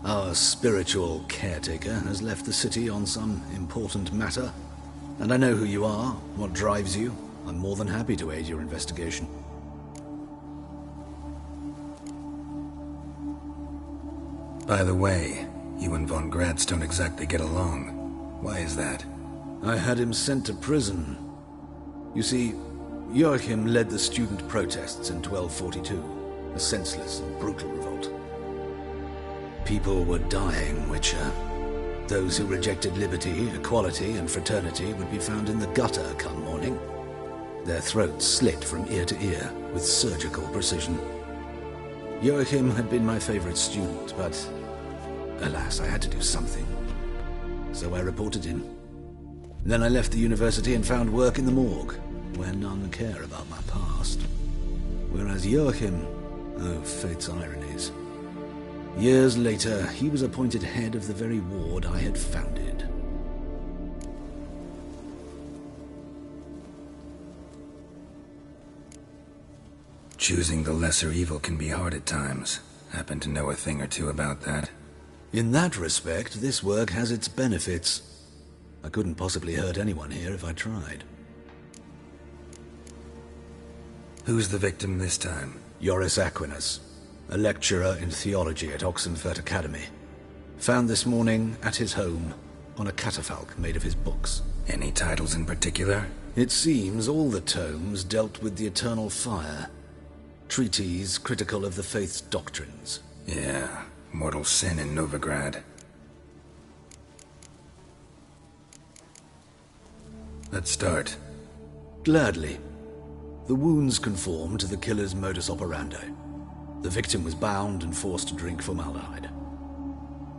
Our spiritual caretaker has left the city on some important matter. And I know who you are, what drives you. I'm more than happy to aid your investigation. By the way, you and von Gratz don't exactly get along. Why is that? I had him sent to prison. You see, Joachim led the student protests in 1242, a senseless and brutal revolt. People were dying, Witcher. Those who rejected liberty, equality, and fraternity would be found in the gutter come morning. Their throats slit from ear to ear with surgical precision. Joachim had been my favorite student, but alas, I had to do something. So I reported him. Then I left the university and found work in the morgue, where none care about my past. Whereas Joachim, oh, fate's ironies. Years later, he was appointed head of the very ward I had founded. Choosing the lesser evil can be hard at times. Happen to know a thing or two about that. In that respect, this work has its benefits. I couldn't possibly hurt anyone here if I tried. Who's the victim this time? Joris Aquinas, a lecturer in theology at Oxenfurt Academy. Found this morning at his home on a catafalque made of his books. Any titles in particular? It seems all the tomes dealt with the eternal fire. Treatises critical of the faith's doctrines. Yeah, mortal sin in Novigrad. Let's start. Gladly. The wounds conform to the killer's modus operandi. The victim was bound and forced to drink formaldehyde.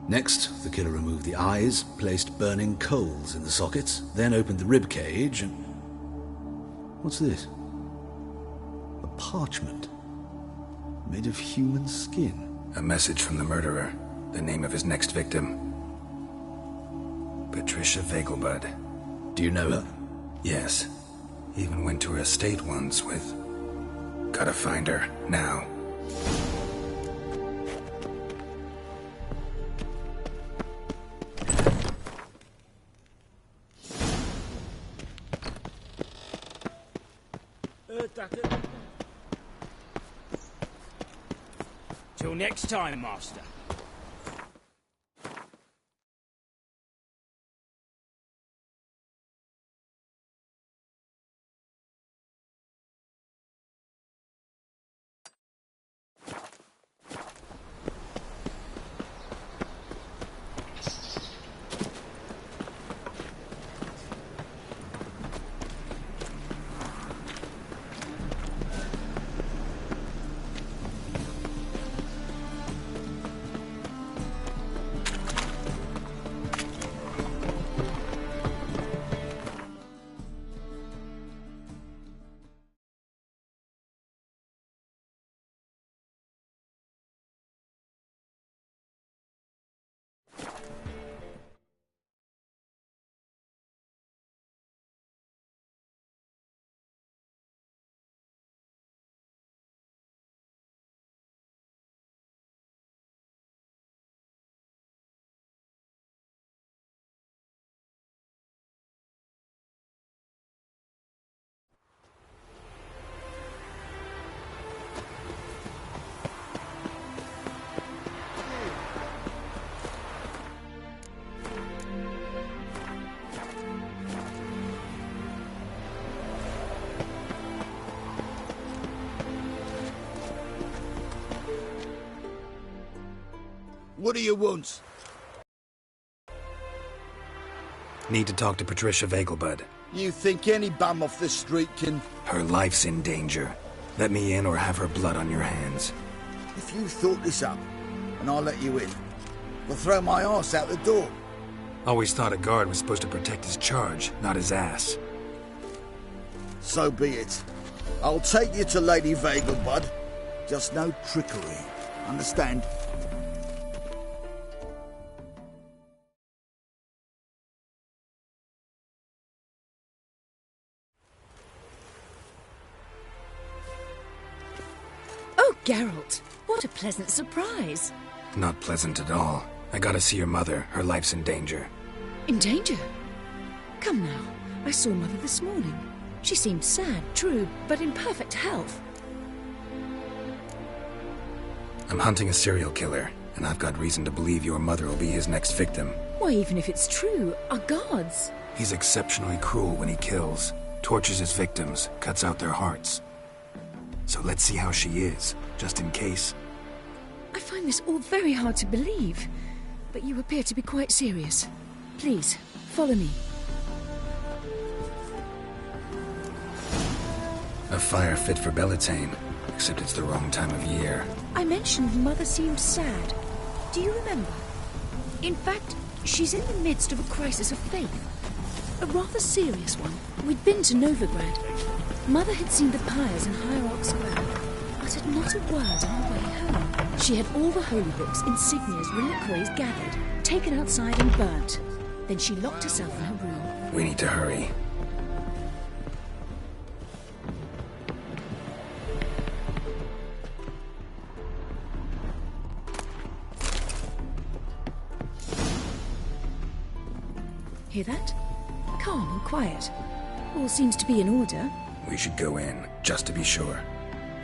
Next, the killer removed the eyes, placed burning coals in the sockets, then opened the rib cage and... What's this? A parchment. Made of human skin. A message from the murderer. The name of his next victim. Patricia Vegelbud. Do you know her? Yes. Even went to her estate once with... Gotta find her, now. Till next time, Master. What do you want? Need to talk to Patricia Vegelbud. You think any bum off the street can... Her life's in danger. Let me in or have her blood on your hands. If you thought this up, and I'll let you in, I'll throw my arse out the door. Always thought a guard was supposed to protect his charge, not his ass. So be it. I'll take you to Lady Vegelbud. Just no trickery. Understand? Oh, Geralt, what a pleasant surprise. Not pleasant at all. I gotta see your mother. Her life's in danger. In danger? Come now, I saw Mother this morning. She seemed sad, true, but in perfect health. I'm hunting a serial killer, and I've got reason to believe your mother will be his next victim. Why, even if it's true, our gods. He's exceptionally cruel when he kills, tortures his victims, cuts out their hearts. So let's see how she is, just in case. I find this all very hard to believe, but you appear to be quite serious. Please, follow me. A fire fit for Bellatane, except it's the wrong time of year. I mentioned Mother seemed sad. Do you remember? In fact, she's in the midst of a crisis of faith. A rather serious one. We'd been to Novigrad. Mother had seen the pyres in Hierarch Square, uttered not a word on her way home. She had all the holy books, insignias, reliquaries gathered, taken outside and burnt. Then she locked herself in her room. We need to hurry. Hear that? Calm and quiet. All seems to be in order. We should go in, just to be sure.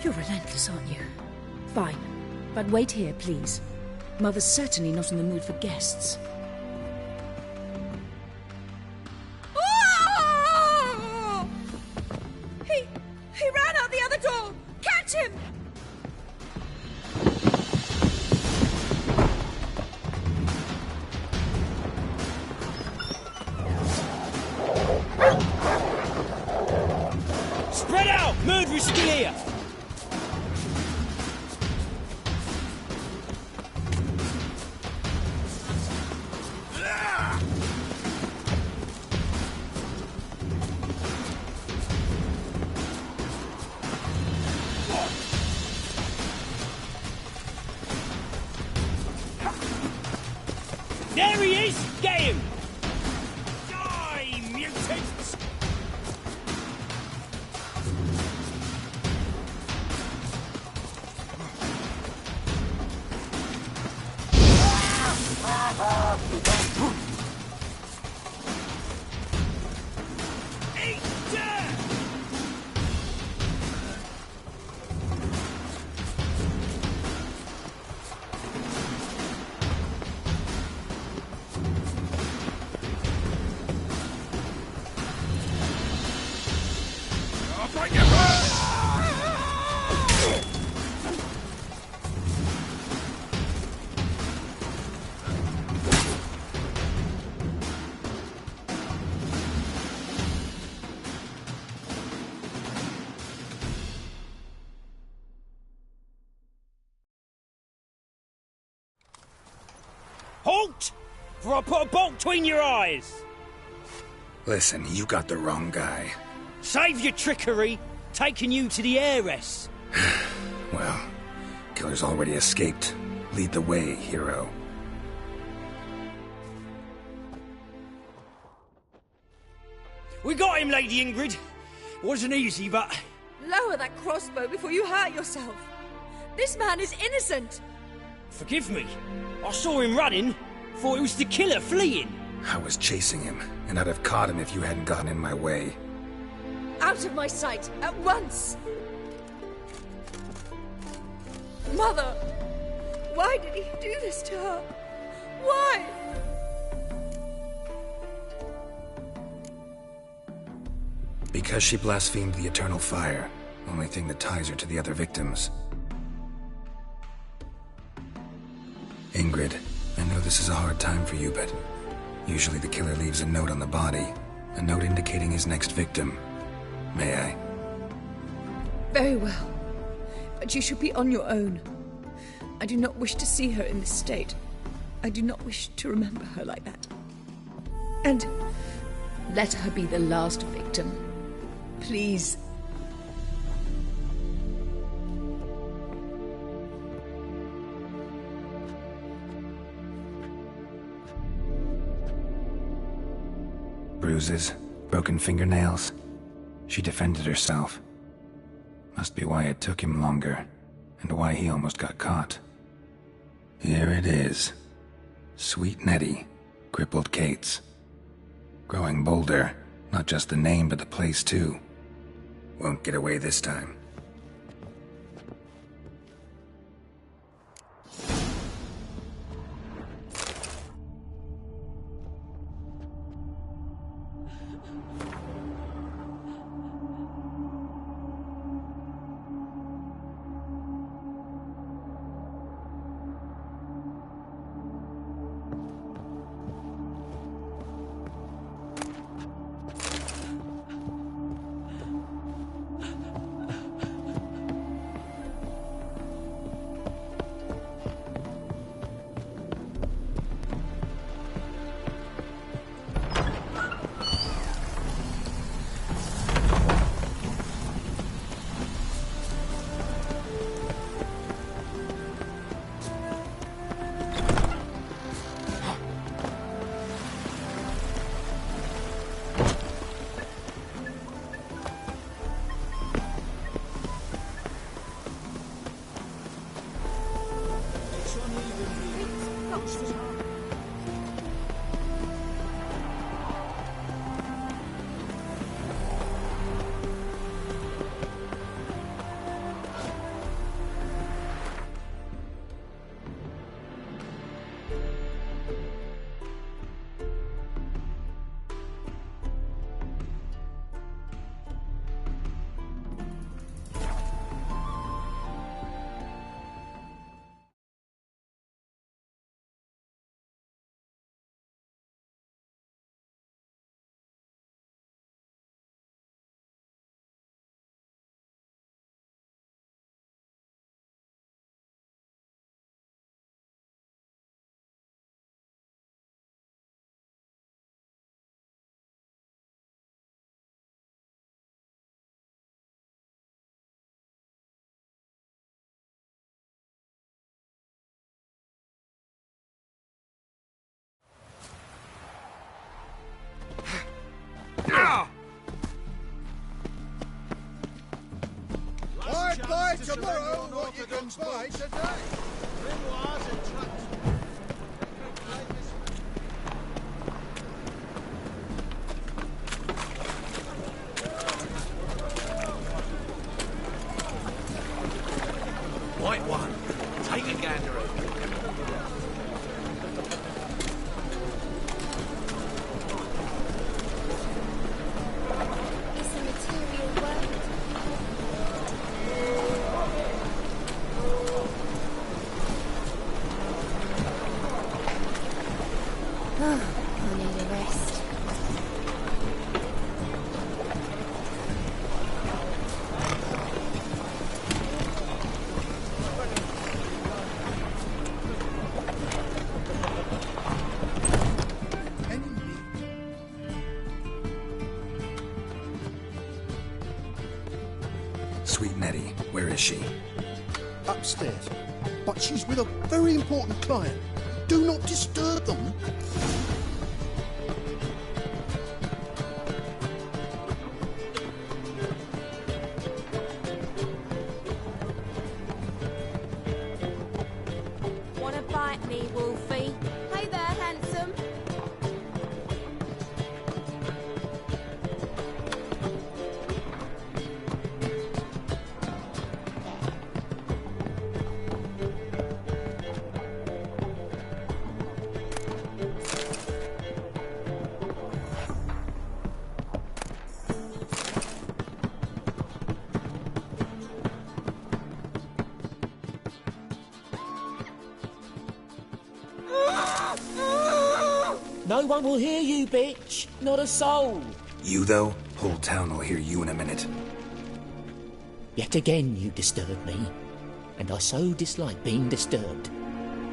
You're relentless, aren't you? Fine. But wait here, please. Mother's certainly not in the mood for guests. Oh! He ran out the other door! Catch him! Spread out! Murderer's still here! There he is! Get him! Die, mutants! Halt! For I put a bolt between your eyes! Listen, you got the wrong guy. Save your trickery, taking you to the heiress. Well, killer's already escaped. Lead the way, hero. We got him, Lady Ingrid. Wasn't easy, but... Lower that crossbow before you hurt yourself. This man is innocent. Forgive me. I saw him running. Thought it was the killer fleeing. I was chasing him, and I'd have caught him if you hadn't gotten in my way. Out of my sight, at once! Mother! Why did he do this to her? Why? Because she blasphemed the eternal fire. Only thing that ties her to the other victims. Ingrid, this is a hard time for you, but usually the killer leaves a note on the body, a note indicating his next victim. May I? Very well. But you should be on your own. I do not wish to see her in this state. I do not wish to remember her like that. And let her be the last victim. Please. Bruises, broken fingernails. She defended herself. Must be why it took him longer, and why he almost got caught. Here it is. Sweet Nettie, crippled Kate's. Growing bolder, not just the name but the place too. Won't get away this time. Buy tomorrow what you can buy today. Grimoires and trucks. White one. Take a gander at it. Is the material worth it? I need a rest. Sweet Nettie, where is she? Upstairs. But she's with a very important client. Do not disturb them. Wanna bite me, Wolfie? Hey there, handsome. No one will hear you, bitch. Not a soul. You, though? Whole town will hear you in a minute. Yet again you disturb me, and I so dislike being disturbed.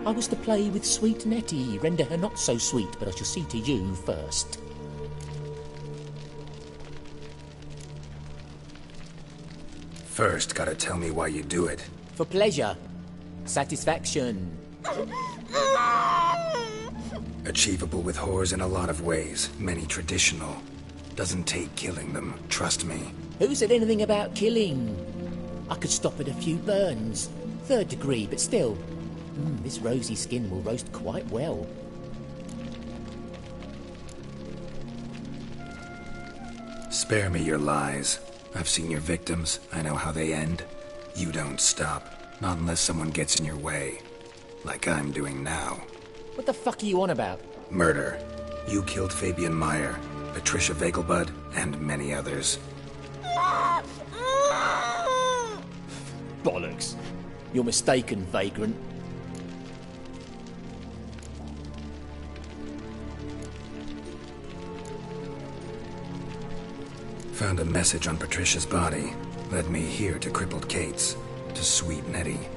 I was to play with sweet Nettie, render her not so sweet, but I shall see to you first. First, gotta tell me why you do it. For pleasure. Satisfaction. Achievable with whores in a lot of ways, many traditional. Doesn't take killing them, trust me. Who said anything about killing? I could stop at a few burns. 3rd degree, but still. This rosy skin will roast quite well. Spare me your lies. I've seen your victims. I know how they end. You don't stop. Not unless someone gets in your way. Like I'm doing now. What the fuck are you on about? Murder. You killed Fabian Meyer, Patricia Vegelbud, and many others. Bollocks. You're mistaken, vagrant. Found a message on Patricia's body. Led me here to crippled Kate's. To sweet Nettie.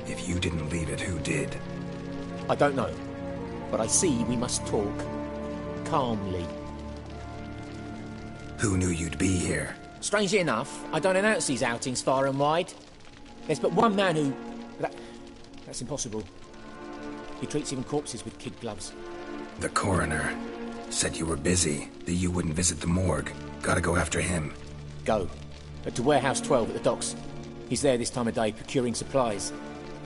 If you didn't leave it, who did? I don't know. But I see we must talk. Calmly. Who knew you'd be here? Strangely enough, I don't announce these outings far and wide. There's but one man who... That's impossible. He treats even corpses with kid gloves. The coroner. Said you were busy, that you wouldn't visit the morgue. Gotta go after him. Go. To Warehouse 12 at the docks. He's there this time of day, procuring supplies.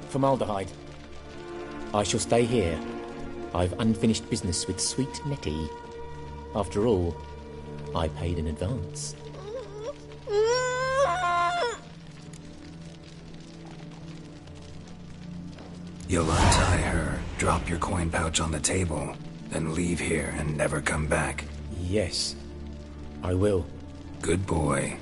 Formaldehyde. I shall stay here. I've unfinished business with sweet Nettie. After all, I paid in advance. You'll untie her, drop your coin pouch on the table, then leave here and never come back. Yes, I will. Good boy.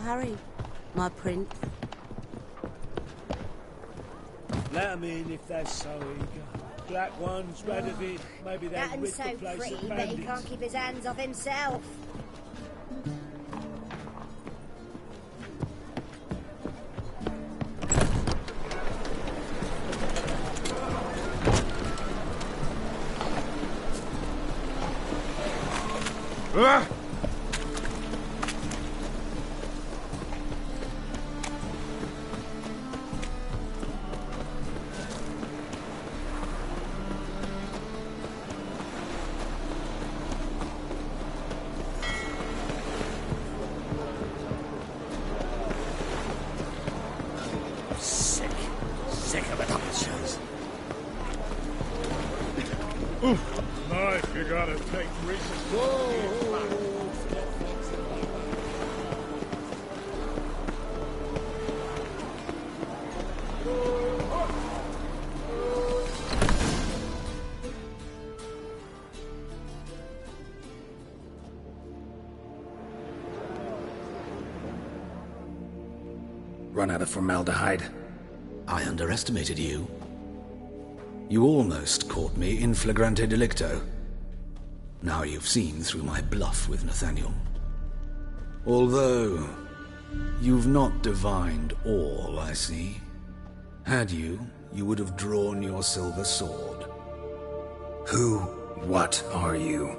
Harry, my prince. Let 'em in if they're so eager. Black ones, red of it, maybe they'll That rid so the place pretty, of but he bandits. can't keep his hands off himself. Sick of it, officers. Mike, you gotta take recent. Run out of formaldehyde. I underestimated you. You almost caught me in flagrante delicto. Now you've seen through my bluff with Nathaniel. Although, you've not divined all, I see. Had you, you would have drawn your silver sword. Who, what are you?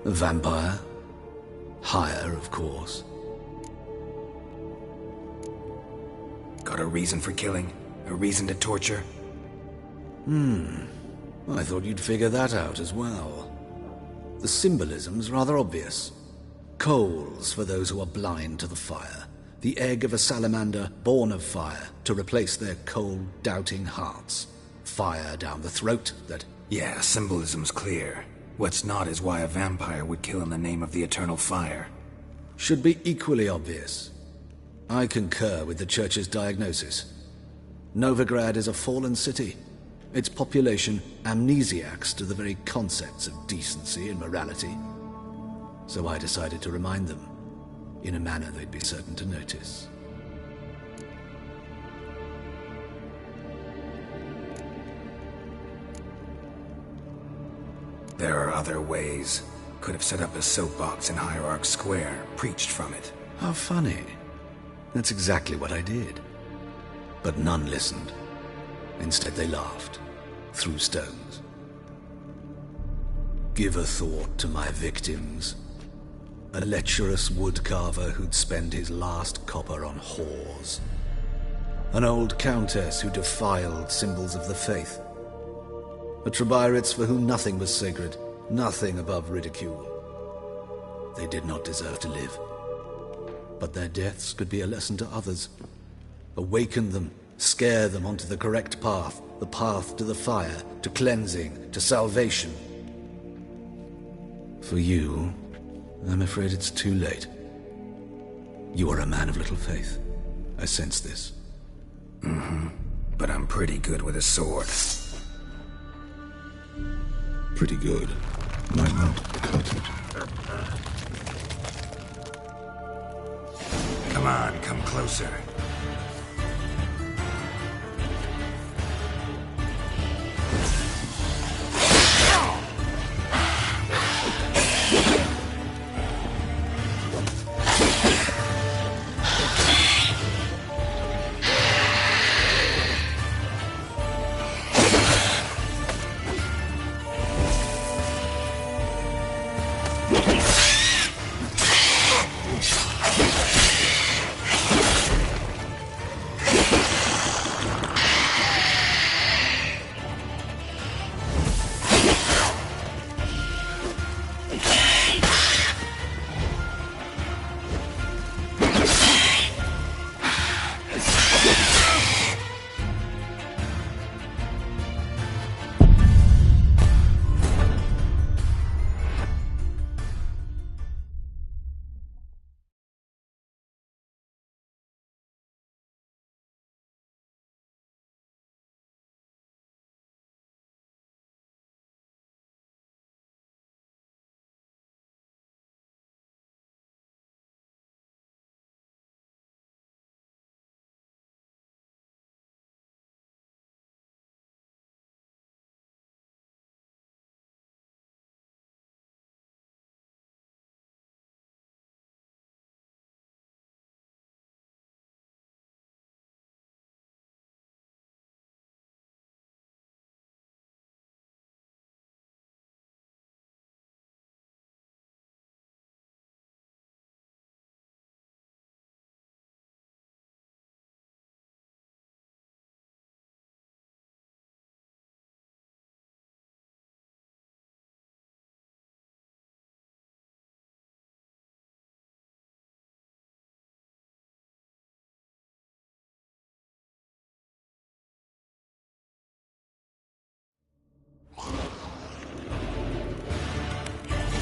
A vampire. Higher, of course. Got a reason for killing? A reason to torture? I thought you'd figure that out as well. The symbolism's rather obvious. Coals for those who are blind to the fire. The egg of a salamander born of fire to replace their cold, doubting hearts. Fire down the throat that... Yeah, symbolism's clear. What's not is why a vampire would kill in the name of the eternal fire. Should be equally obvious. I concur with the Church's diagnosis. Novigrad is a fallen city. Its population amnesiacs to the very concepts of decency and morality. So I decided to remind them, in a manner they'd be certain to notice. There are other ways. Could have set up a soapbox in Hierarch Square, preached from it. How funny. That's exactly what I did. But none listened. Instead they laughed, threw stones. Give a thought to my victims. A lecherous woodcarver who'd spend his last copper on whores. An old countess who defiled symbols of the faith. A Trebyritz for whom nothing was sacred, nothing above ridicule. They did not deserve to live. But their deaths could be a lesson to others. Awaken them, scare them onto the correct path, the path to the fire, to cleansing, to salvation. For you, I'm afraid it's too late. You are a man of little faith. I sense this. Mm-hmm. But I'm pretty good with a sword. Pretty good. Might not cut it. Come on, come closer.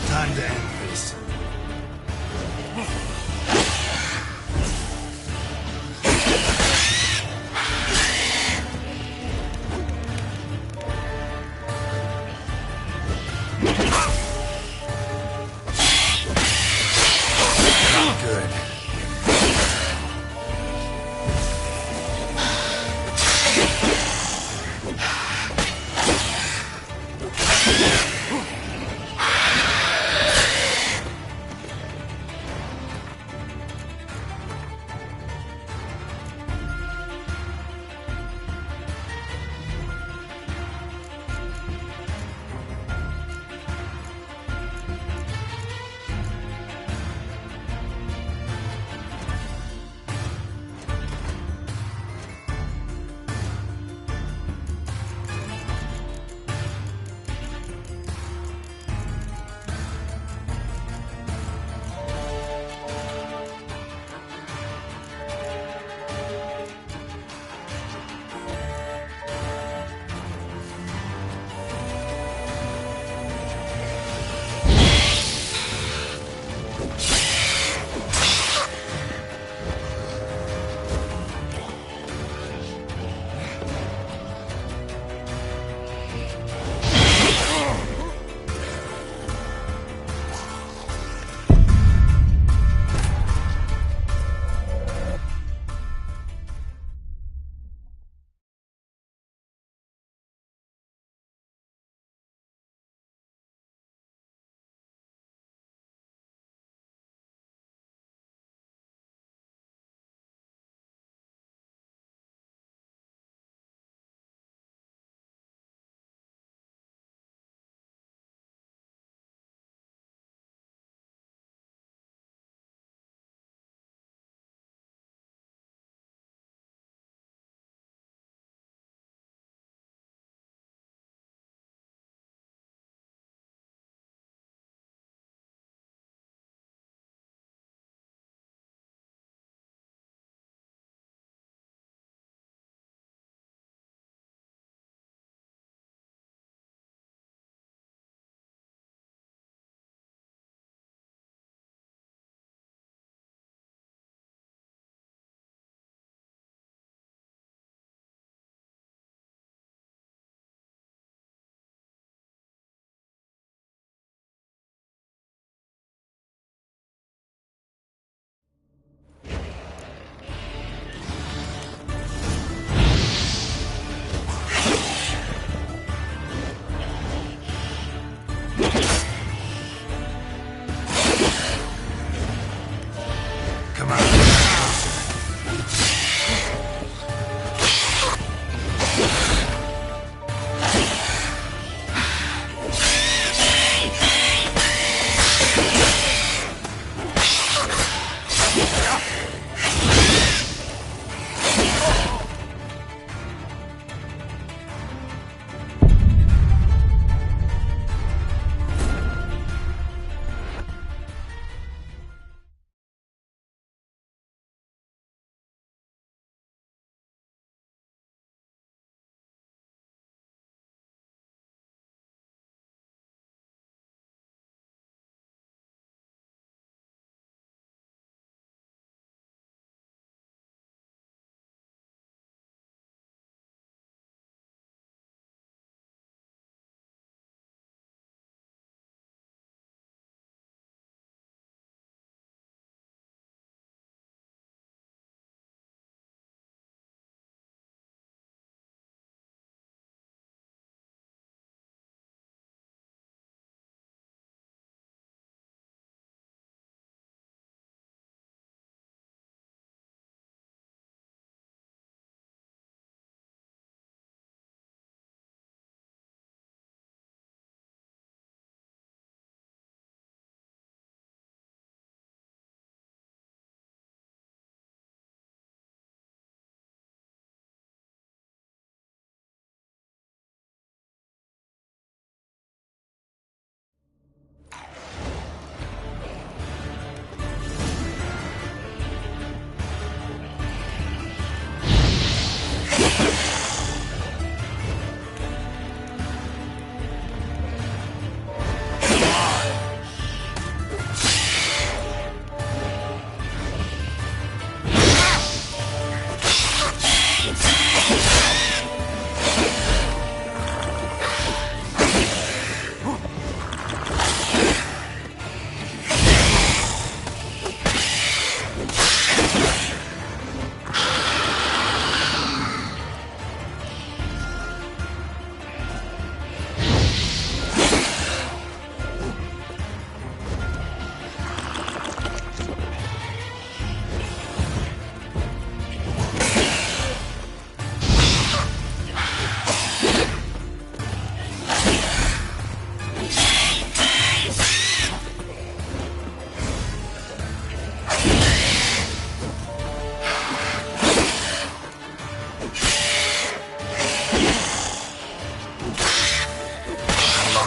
Time to end this. Not good.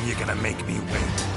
long you gonna make me wait?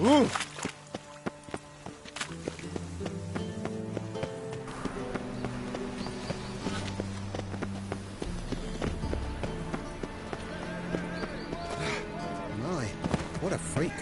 My, what a freak.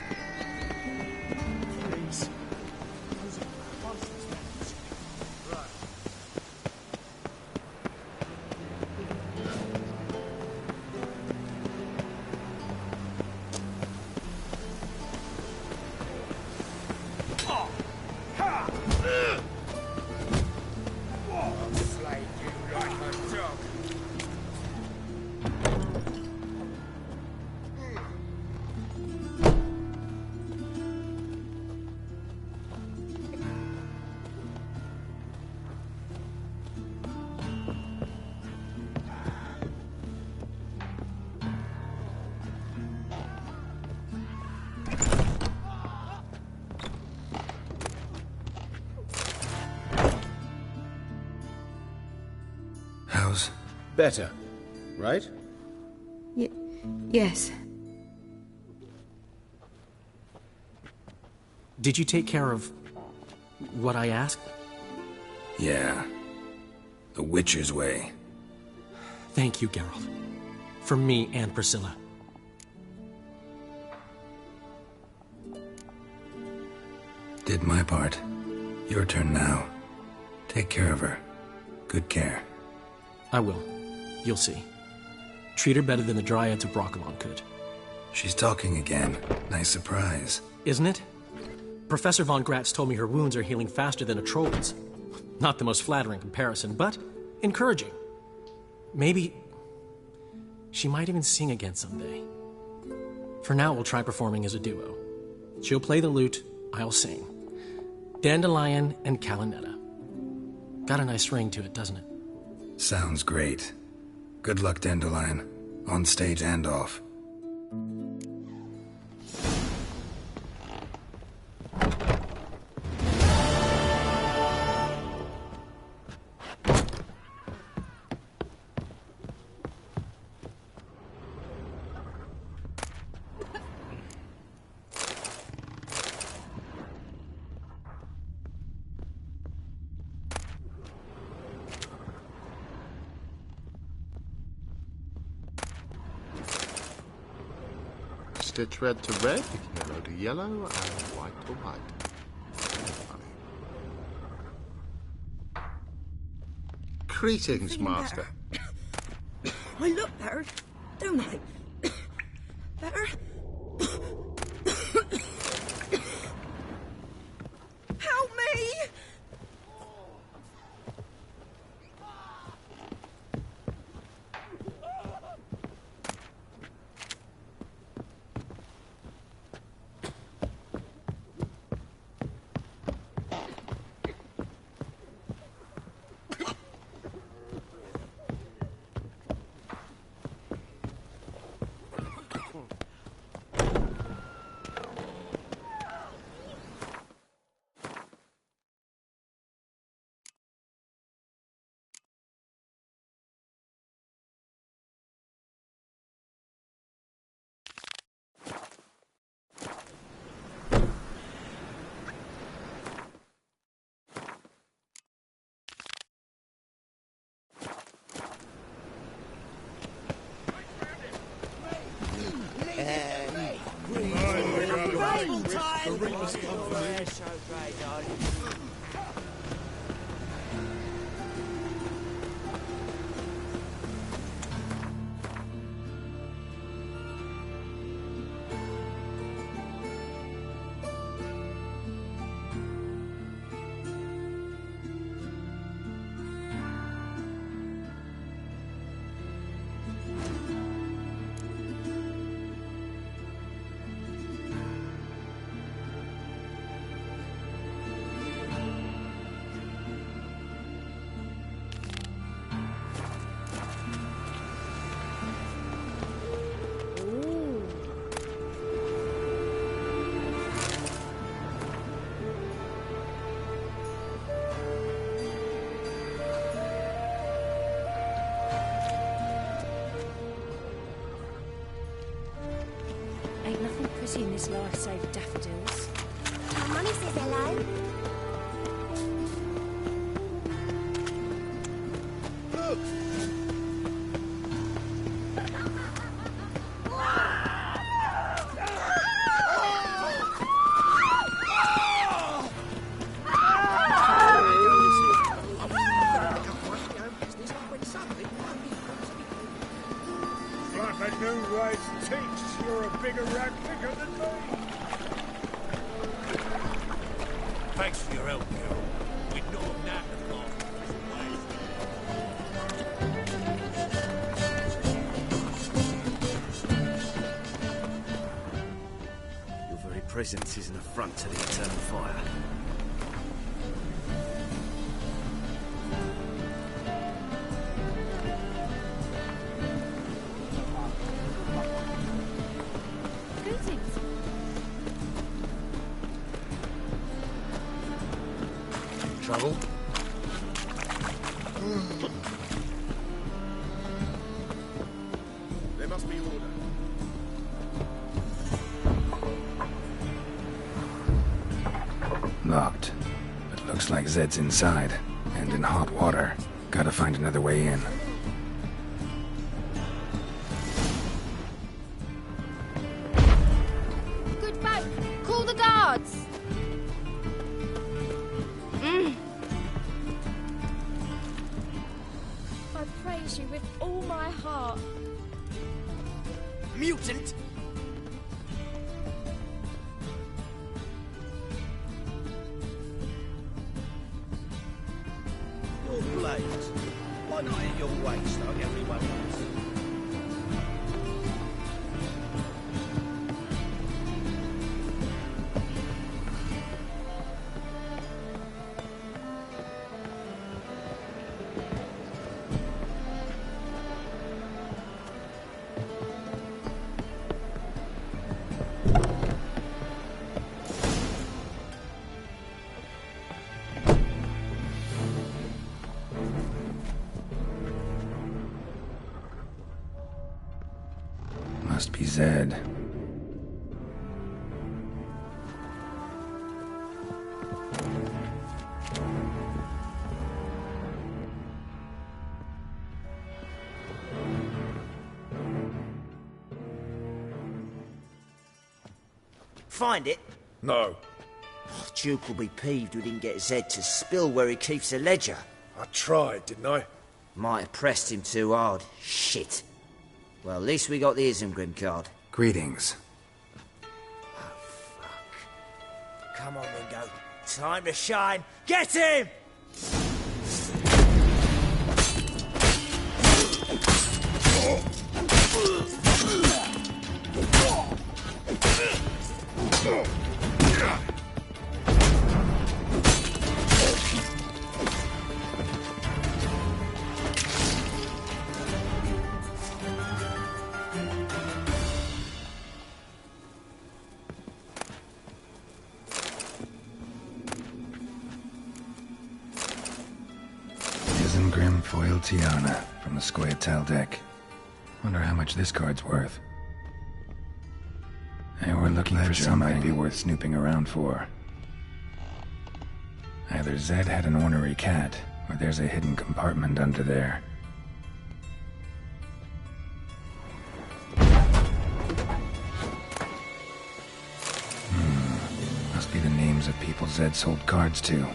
How's... Better, right? Yes. Did you take care of what I asked? Yeah. The Witcher's way. Thank you, Geralt. For me and Priscilla. Did my part. Your turn now. Take care of her. Good care. I will. You'll see. Treat her better than the Dryads of Broccolon could. She's talking again. Nice surprise. Isn't it? Professor von Gratz told me her wounds are healing faster than a troll's. Not the most flattering comparison, but encouraging. Maybe she might even sing again someday. For now, we'll try performing as a duo. She'll play the lute, I'll sing. Dandelion and Calinetta. Got a nice ring to it, doesn't it? Sounds great. Good luck, Dandelion. On stage and off. Stitch red to red, yellow to yellow, and white to white. Greetings, Master. I look better, don't I? Better? Help me! beauty in this life save daffodils. My mummy says hello. Look! Like a new race teach, you're a bigger rat picker than me. Thanks for your help, Carol. We'd not have known the lot. Your very presence is an affront to the eternal fire. Greetings. Trouble? There must be order. Locked. But looks like Zed's inside. And in hot water. Gotta find another way in. Good boat. Call the guards. I praise you with all my heart. Mutant! Your blades. Why not at your waist like everyone else? Must be Zed. Find it? No. Oh, Duke will be peeved we didn't get Zed to spill where he keeps the ledger. I tried, didn't I? Might have pressed him too hard. Shit. Well, at least we got the Isengrim card. Greetings. Come on, Ringo. Time to shine. Get him! Isengrim foil Tiana from the Scoia'tael deck. Wonder how much this card's worth. Hey, we're looking for something might be worth snooping around for. Either Zed had an ornery cat, or there's a hidden compartment under there. Must be the names of people Zed sold cards to.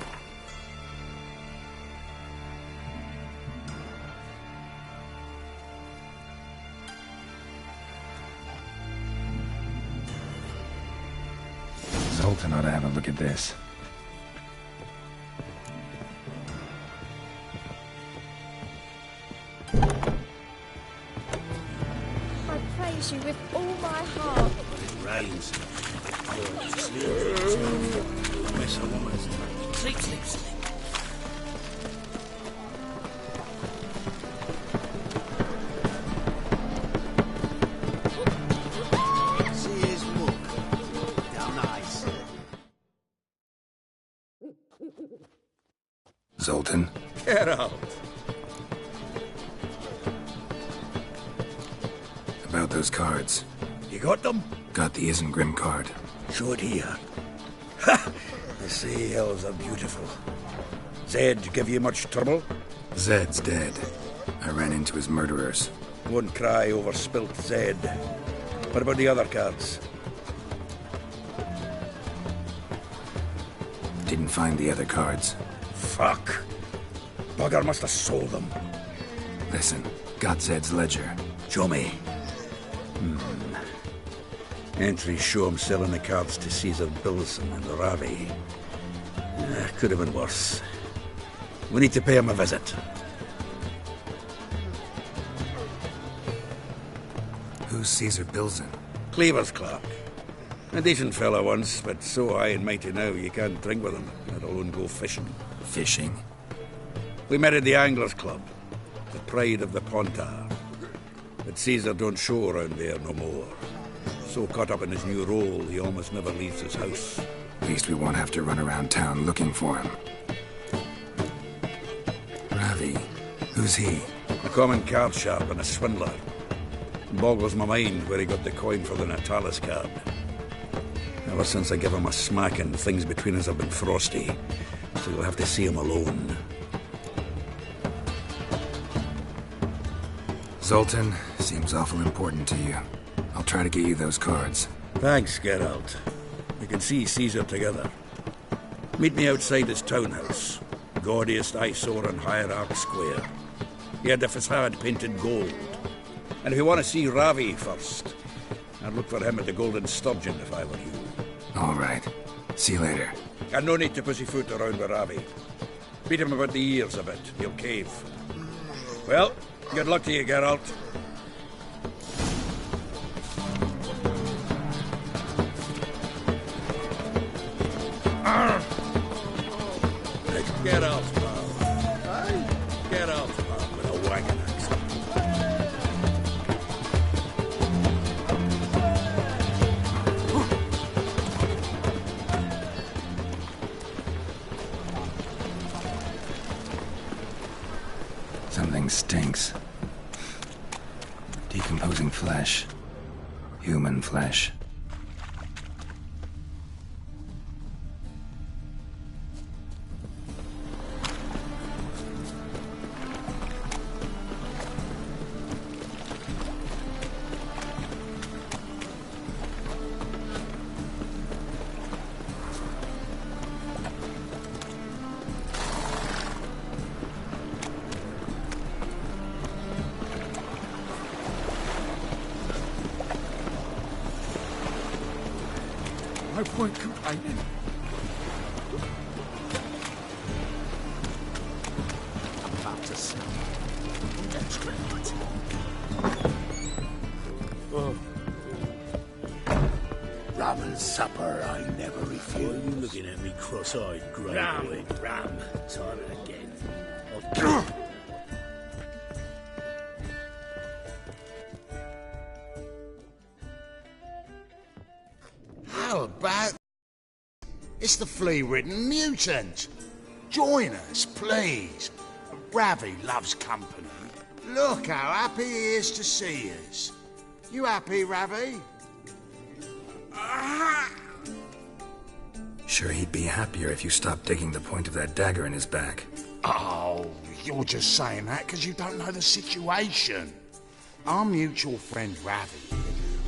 Zoltan ought to have a look at this. I praise you with all my heart. It rains. Oh, sleep. Mess of woman's sleep, sleep, sleep. See his look. How nice. Zoltan? Get out! About those cards. You got them? Got the Isengrim card. Show it here. Ha! The sea hills are beautiful. Zed give you much trouble? Zed's dead. I ran into his murderers. Won't cry over spilt Zed. What about the other cards? Didn't find the other cards. Fuck. Bugger must have sold them. Listen, got Zed's ledger. Show me. Entries show him selling the cards to Caesar Bilson and Ravi. Could have been worse. We need to pay him a visit. Who's Caesar Bilson? Cleaver's clerk. A decent fella once, but so high and mighty now you can't drink with him, let alone go fishing. Fishing? We met at the Anglers Club, the pride of the Pontar. But Caesar don't show around there no more. So caught up in his new role, he almost never leaves his house. At least we won't have to run around town looking for him. Ravi, who's he? A common card sharp and a swindler. Boggles my mind where he got the coin for the Natalis card. Ever since I gave him a smacking, things between us have been frosty. So you'll have to see him alone. Zoltan, seems awful important to you. I'll try to get you those cards. Thanks, Geralt. We can see Caesar together. Meet me outside his townhouse. Gaudiest eyesore on Hierarch Square. He had the facade painted gold. And if you want to see Ravi first, I'd look for him at the Golden Sturgeon if I were you. All right. See you later. And no need to pussyfoot around with Ravi. Beat him about the ears a bit. He'll cave. Well, good luck to you, Geralt. Get out, pal. Get out, pal, with a wagon accent. Something stinks. Decomposing flesh. Human flesh. No point complaining. I'm about to snap. That's great. Rum and supper I never refuse. Why are you looking at me cross-eyed, grey boy? Rum. Time it again. How about... It's the flea-ridden mutant. Join us, please. Ravi loves company. Look how happy he is to see us. You happy, Ravi? Sure, he'd be happier if you stopped digging the point of that dagger in his back. Oh, you're just saying that because you don't know the situation. Our mutual friend Ravi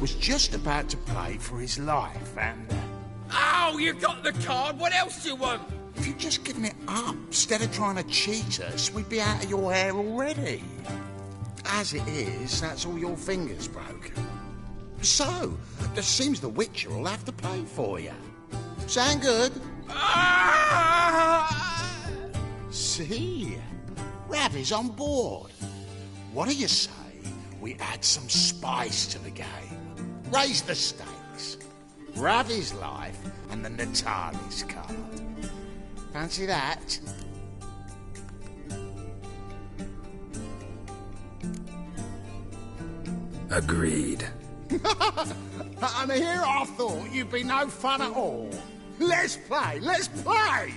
was just about to pay for his life, and... Oh, you got the card! What else do you want? If you'd just given it up, instead of trying to cheat us, we'd be out of your hair already. As it is, that's all your fingers broken. So, it seems the Witcher will have to pay for you. Sound good? See? Ravi's on board. What do you say we add some spice to the game? Raise the stakes. Ravi's life and the Natalis card. Fancy that? Agreed. And here I thought you'd be no fun at all. Let's play, let's play!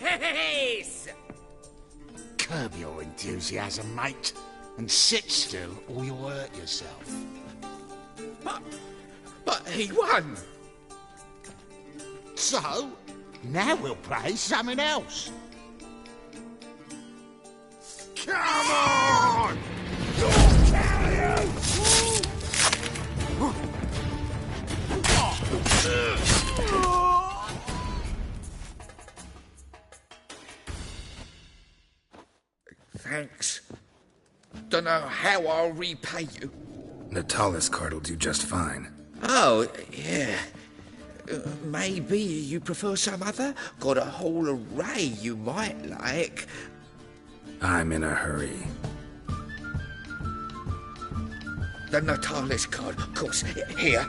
Yes! Curb your enthusiasm, mate, and sit still or you'll hurt yourself. But he won! So, now we'll play something else. Come on! Thanks. Dunno how I'll repay you. Natalis card will do just fine. Oh, yeah. Maybe you prefer some other? Got a whole array you might like. I'm in a hurry. The Natalis card, of course. Here.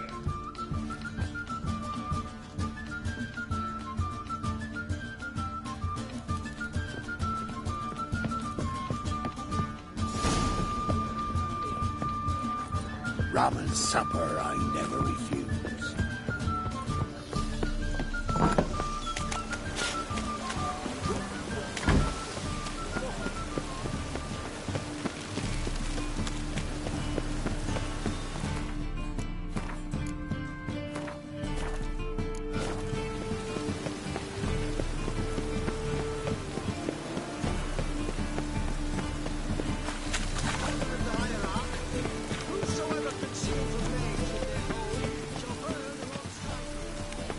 Rum and supper I never refuse.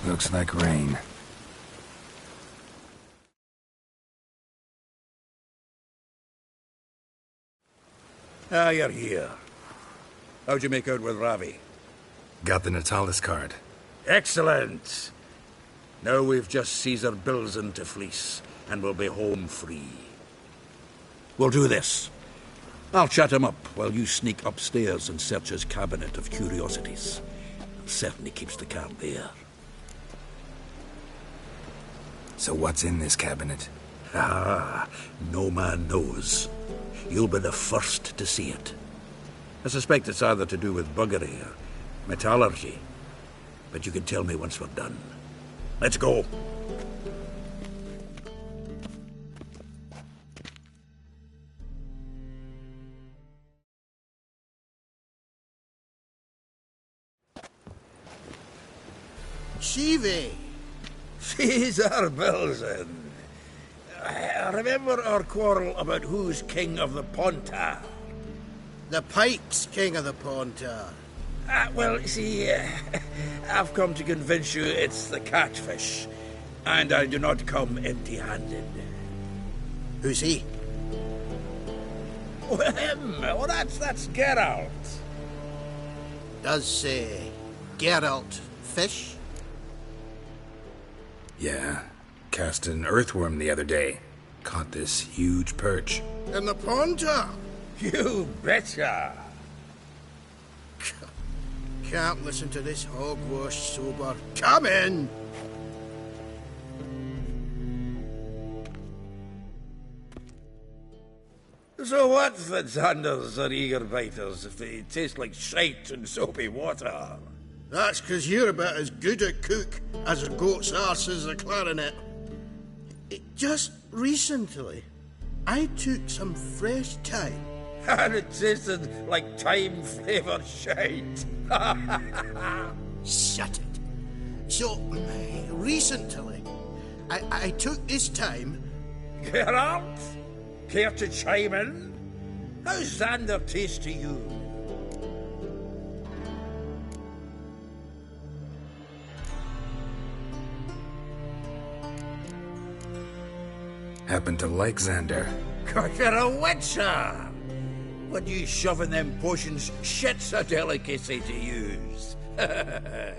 Looks like rain. Ah, you're here. How'd you make out with Ravi? Got the Natalis card. Excellent! Now we've just Caesar Bilzen to fleece, and we'll be home free. We'll do this. I'll chat him up while you sneak upstairs and search his cabinet of curiosities. Certainly keeps the card there. So what's in this cabinet? Ah, no man knows. You'll be the first to see it. I suspect it's either to do with buggery or metallurgy. But you can tell me once we're done. Let's go. Shivi! Caesar Bilzen. Remember our quarrel about who's king of the Pontar? The Pike's king of the Pontar. Well, you see, I've come to convince you it's the catfish. And I do not come empty-handed. Who's he? Well, him. Well, that's Geralt. Does Geralt fish? Yeah. Cast an earthworm the other day. Caught this huge perch. In the Pontar? You betcha. Can't listen to this hogwash sober. Come in! So what's the Xanders or eager biters if they taste like shite and soapy water? That's 'cause you're about as good a cook as a goat's arse is a clarinet. Just recently, I took some fresh thyme. And it tasted like thyme-flavoured shite. Shut it. So, recently, I took this thyme. Geralt? Care to chime in? How's Xander taste to you? Happen to like Xander. 'Cause you're a witcher! When you shoving them potions, shit's a delicacy to use. A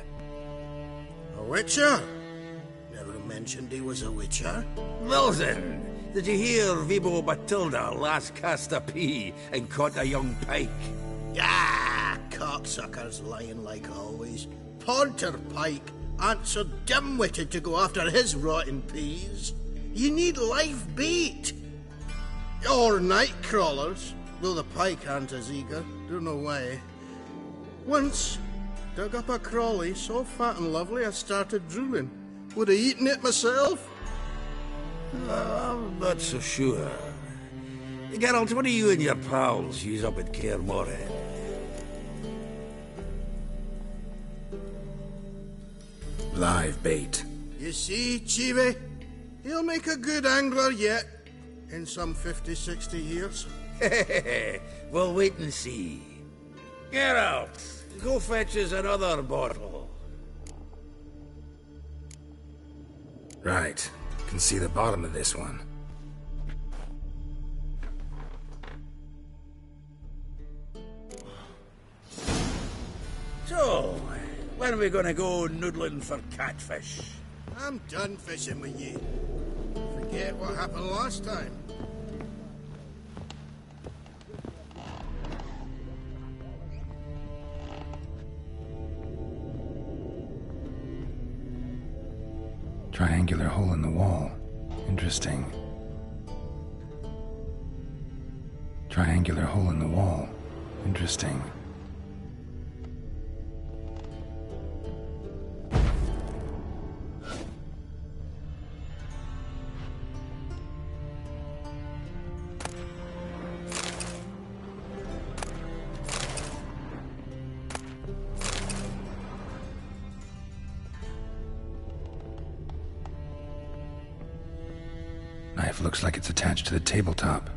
witcher? Never mentioned he was a witcher. Wilson, did you hear Vibo Batilda last cast a pea and caught a young pike? Ah, cocksuckers lying like always. Pontar Pike aren't so dim-witted to go after his rotten peas. You need live bait. Or night crawlers, though the pike aren't as eager. Don't know why. Once, dug up a crawly so fat and lovely I started drooling. Would have eaten it myself. I'm not so sure. Geralt, what do you and your pals use up at Kaer Morhen? Live bait. You see, Chibi? He'll make a good angler yet. In some 50, 60 years. We'll wait and see. Geralt, go fetch us another bottle. Right. Can see the bottom of this one. So, when are we gonna go noodling for catfish? I'm done fishing with you. Forget what happened last time. Triangular hole in the wall. Interesting. Triangular hole in the wall. Interesting. Knife looks like it's attached to the tabletop.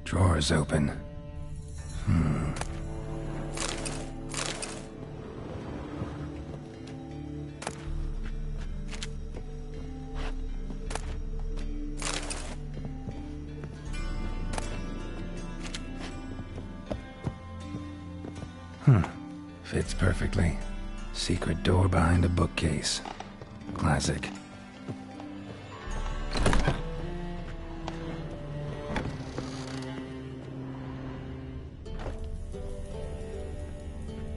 Drawer's open. Fits perfectly. Secret door behind a bookcase. Classic.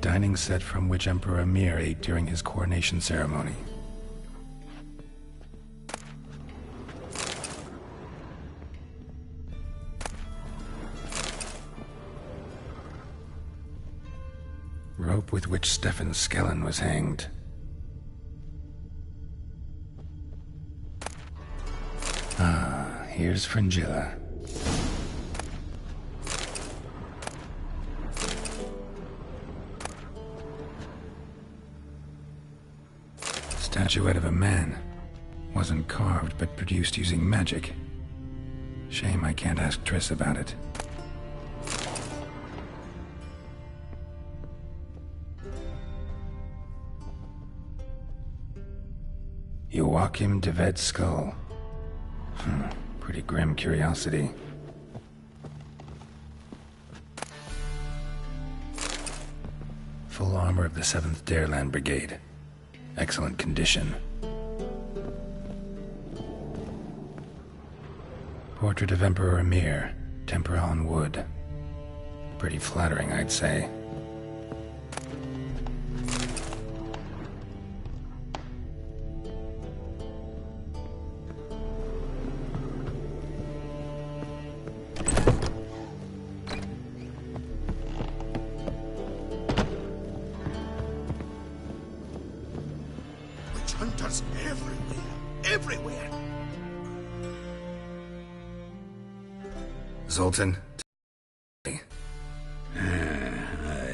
Dining set from which Emperor Emir ate during his coronation ceremony. Rope with which Stefan Skellen was hanged. Ah, here's Fringilla. Statuette of a man. Wasn't carved, but produced using magic. Shame I can't ask Triss about it. Joachim de Ved's skull. Pretty grim curiosity. Full armor of the 7th Dareland Brigade. Excellent condition. Portrait of Emperor Emir. Tempera on wood. Pretty flattering, I'd say. Hunters everywhere. Everywhere. Zoltan? I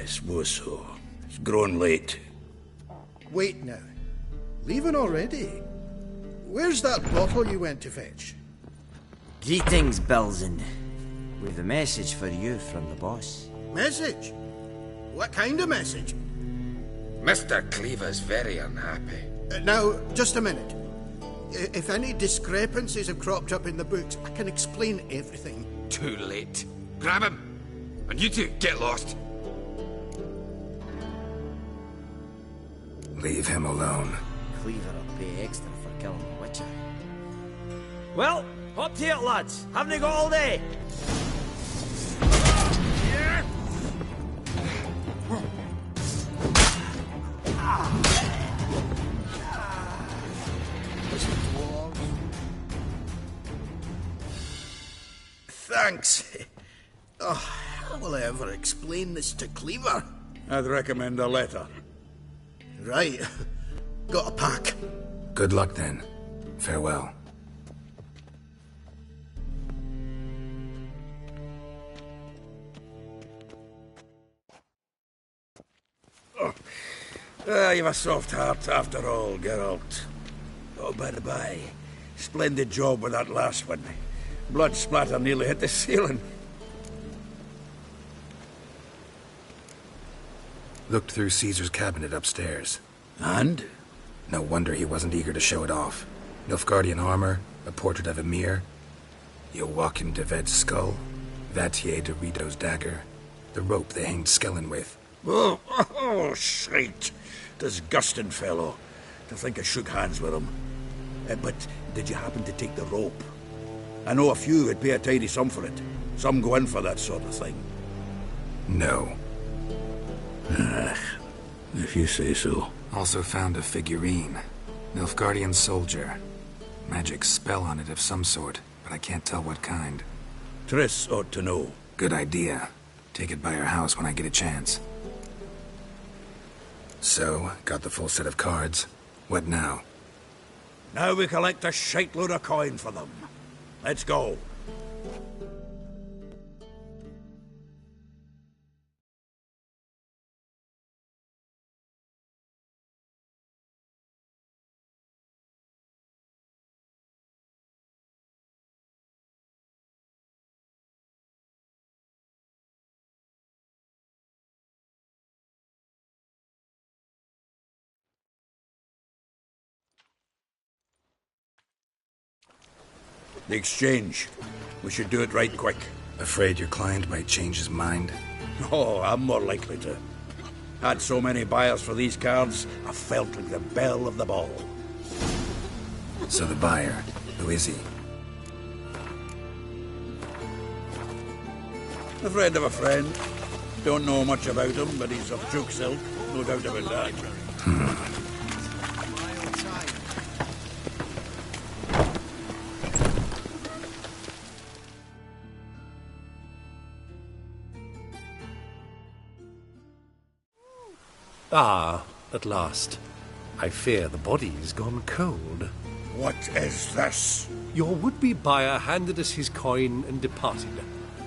suppose so. It's grown late. Wait now. Leaving already? Where's that bottle you went to fetch? Greetings, Belzen. We've a message for you from the boss. Message? What kind of message? Mr. Cleaver's very unhappy. Now, just a minute. If any discrepancies have cropped up in the books, I can explain everything. Too late. Grab him! And you two, get lost. Leave him alone. Cleaver will pay extra for killing the Witcher. Well, up to it, lads. Haven't you got all day? Thanks. Oh, how will I ever explain this to Cleaver? I'd recommend a letter. Right. Got a pack. Good luck then. Farewell. You've a soft heart after all, Geralt. Oh, by the by, splendid job with that last one. Blood splatter nearly hit the ceiling. Looked through Caesar's cabinet upstairs. And? No wonder he wasn't eager to show it off. Nilfgaardian armor, a portrait of Emir, Joachim de Ved's skull, Vatier de Rito's dagger, the rope they hanged Skellen with. Oh, shite. Disgusting fellow. To think I shook hands with him. But did you happen to take the rope? I know a few who'd pay a tidy sum for it. Some go in for that sort of thing. No. If you say so. Also found a figurine. Nilfgaardian soldier. Magic spell on it of some sort, but I can't tell what kind. Triss ought to know. Good idea. Take it by her house when I get a chance. So, got the full set of cards. What now? Now we collect a shiteload of coin for them. Let's go. The exchange. We should do it right quick. Afraid your client might change his mind? Oh, I'm more likely to. Had so many buyers for these cards, I felt like the belle of the ball. So the buyer, who is he? A friend of a friend. Don't know much about him, but he's of Duke silk. No doubt about that. Ah, at last. I fear the body's gone cold. What is this? Your would-be buyer handed us his coin and departed.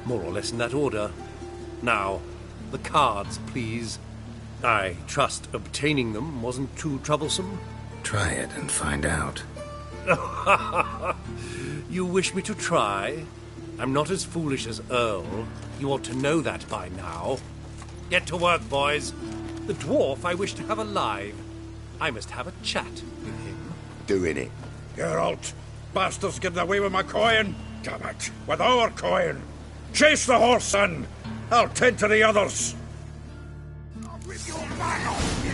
More or less in that order. Now, the cards, please. I trust obtaining them wasn't too troublesome? Try it and find out. You wish me to try? I'm not as foolish as Earl. You ought to know that by now. Get to work, boys. The dwarf I wish to have alive. I must have a chat with him. Doing it. Geralt, bastards getting away with my coin. Damn it, with our coin. Chase the horse, son. I'll tend to the others. I'll rip your back off, you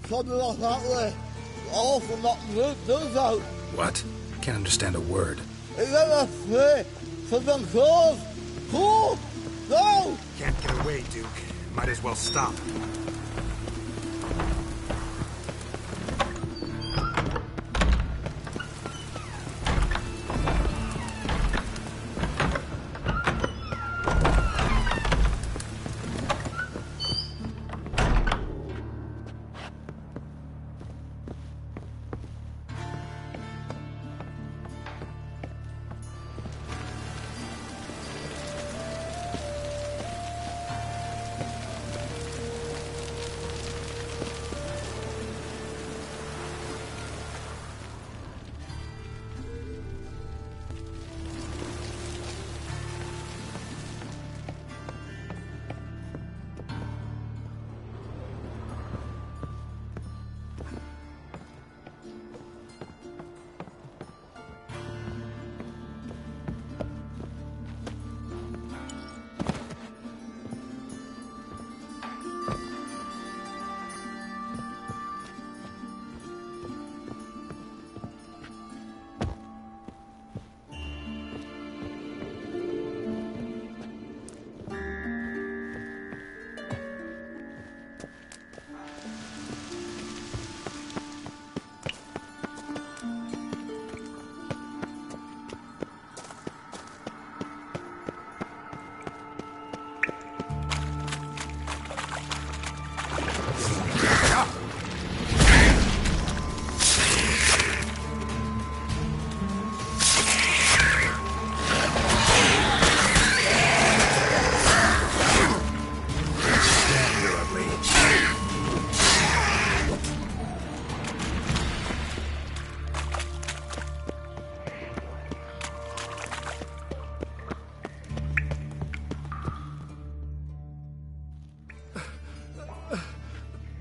Something like that way. All from that root does out. What? Can't understand a word. Is that a free? Something close? Cool? No! Can't get away, Duke. Might as well stop.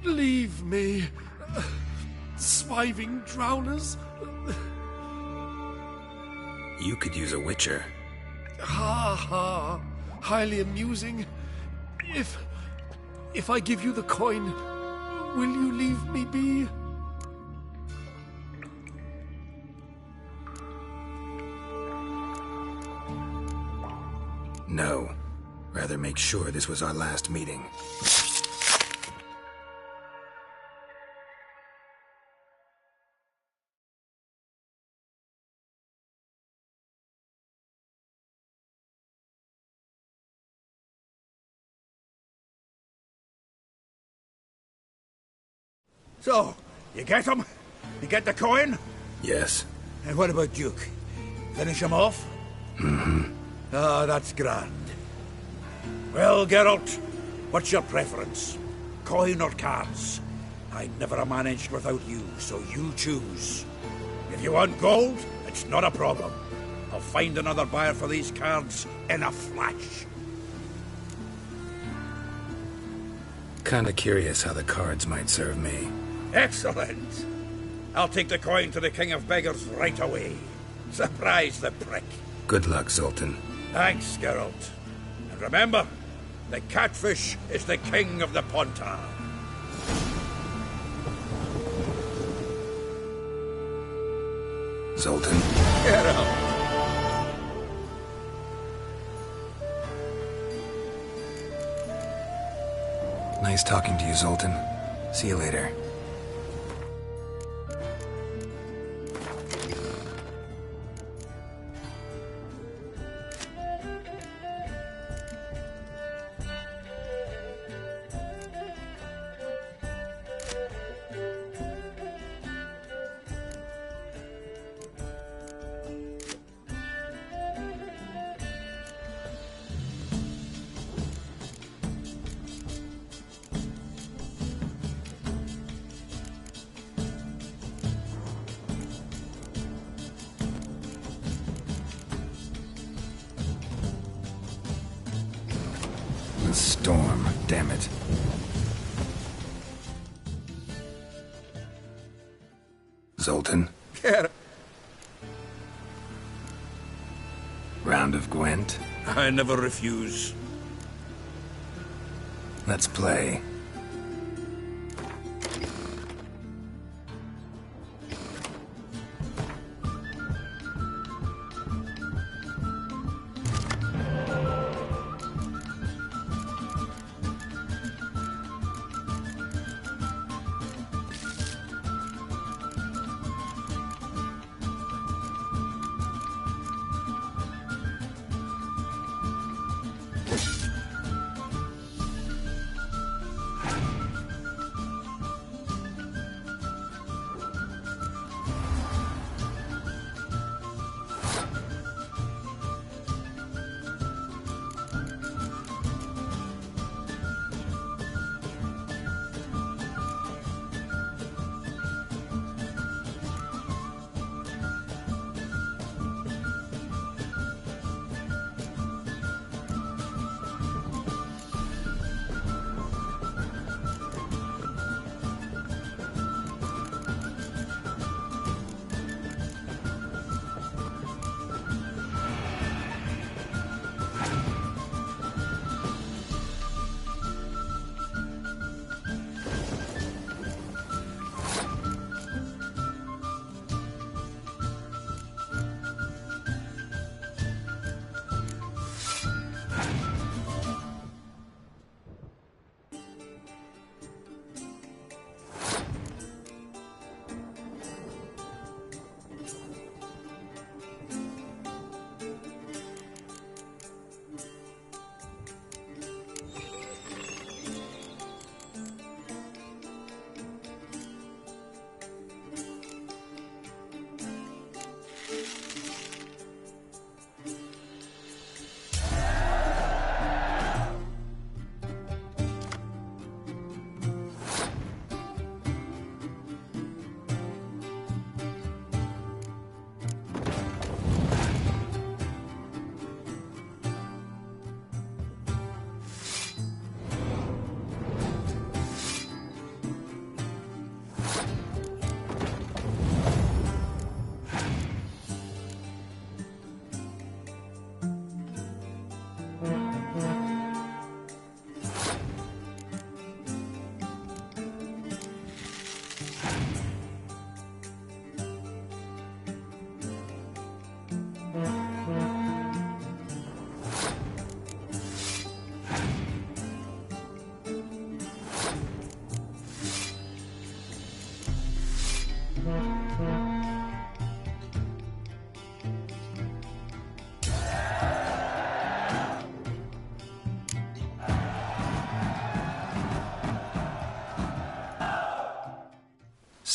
Leave me. Swiving drowners. You could use a witcher. Ha ha. Highly amusing. If I give you the coin, will you leave me be? No. Rather make sure this was our last meeting. So, you get him? You get the coin? Yes. And what about Duke? Finish him off? Mm-hmm. Ah, that's grand. Well, Geralt, what's your preference? Coin or cards? I never managed without you, so you choose. If you want gold, it's not a problem. I'll find another buyer for these cards in a flash. Kinda curious how the cards might serve me. Excellent. I'll take the coin to the King of Beggars right away. Surprise the prick. Good luck, Zoltan. Thanks, Geralt. And remember, the catfish is the king of the Pontar. Zoltan. Geralt. Nice talking to you, Zoltan. See you later. The storm, damn it. Zoltan? Round of Gwent? I never refuse. Let's play.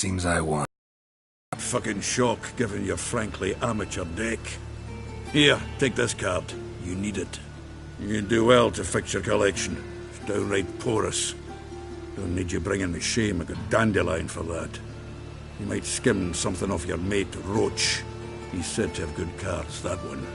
Seems I won. Fucking shock, given your frankly amateur deck. Here, take this card. You need it. You'd do well to fix your collection. It's downright porous. Don't need you bringing me shame a good dandelion for that. You might skim something off your mate, Roach. He's said to have good cards, that one.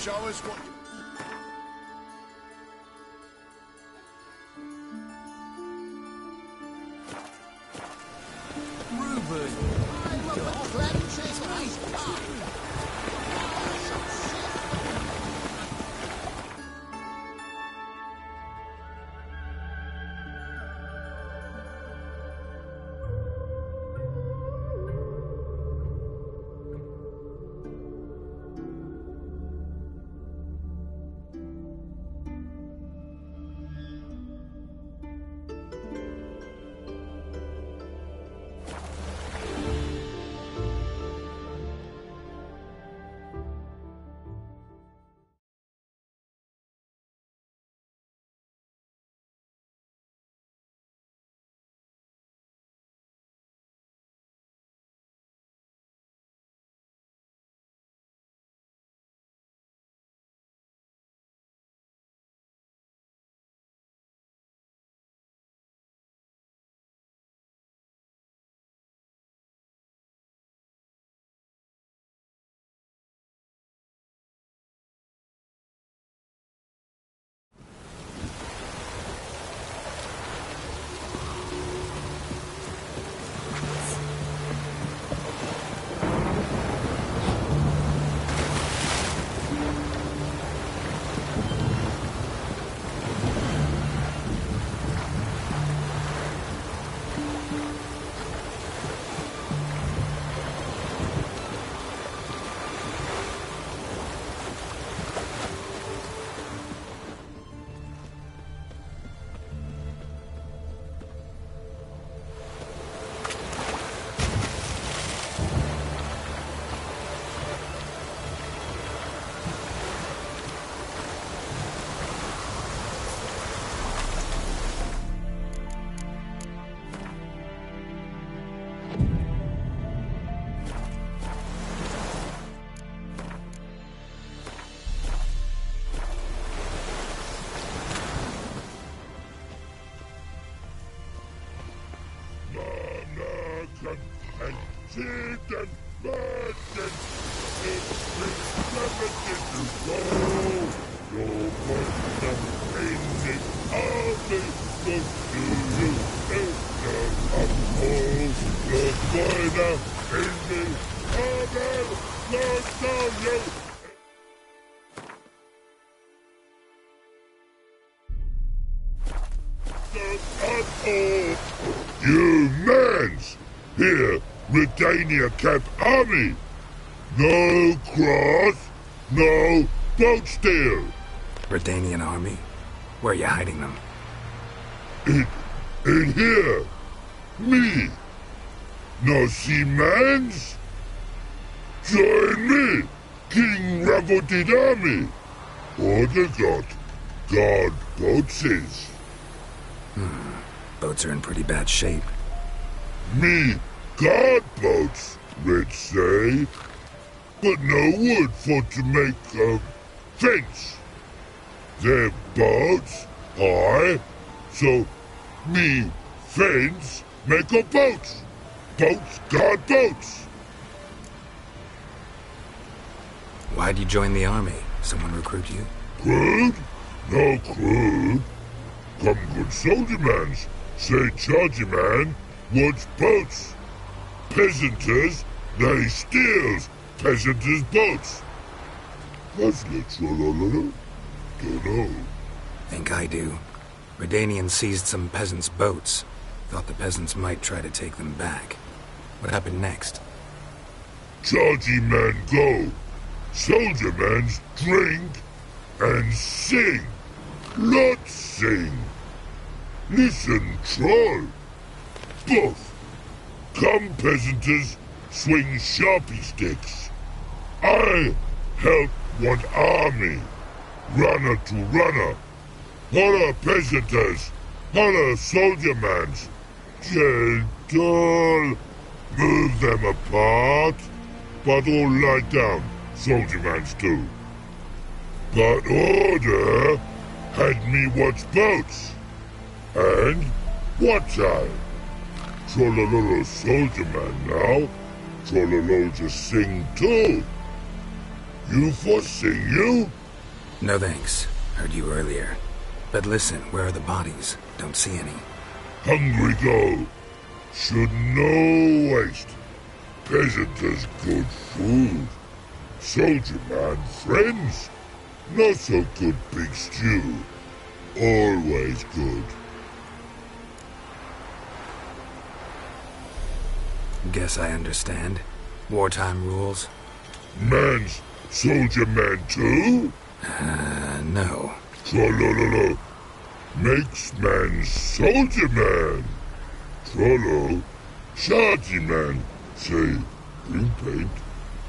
Show us what you... You mans! Here, Redania Camp Army! No cross, no boat steer! Redanian army? Where are you hiding them? In here. Me. No see mans? Join me, King Ravodid army. Order got guard boatses. Boats are in pretty bad shape. Me guard boats, let's say. But no wood for to make a fence. Their boats high, so me fence make a boat. Boats guard boats. Why'd you join the army? Someone recruit you? Crude? No crude. Come good soldier mans. Say chargy man wants boats. Peasanters, they steals peasanters' boats. What's literal? Dunno. Think I do. Redanians seized some peasants' boats. Thought the peasants might try to take them back. What happened next? Chargy man go. Soldier mans drink and sing. Not sing. Listen, troll. Both. Come peasanters swing sharpie sticks. I help one army. Runner to runner. Holla peasanters. Holla soldier mans. Gentle. Move them apart. But all lie down. Soldier mans too. But order had me watch boats. And watch I. Trollololo soldier man now. Trollolo just sing too. You for sing you? No thanks. Heard you earlier. But listen, where are the bodies? Don't see any. Hungry go. Should no waste. Peasanters good food. Soldier man friends. Not so good big stew. Always good. Guess I understand. Wartime rules? Man's soldier man too? No. Trollololo. Makes man soldier man. Trollo. Shardy man. Say, bring paint.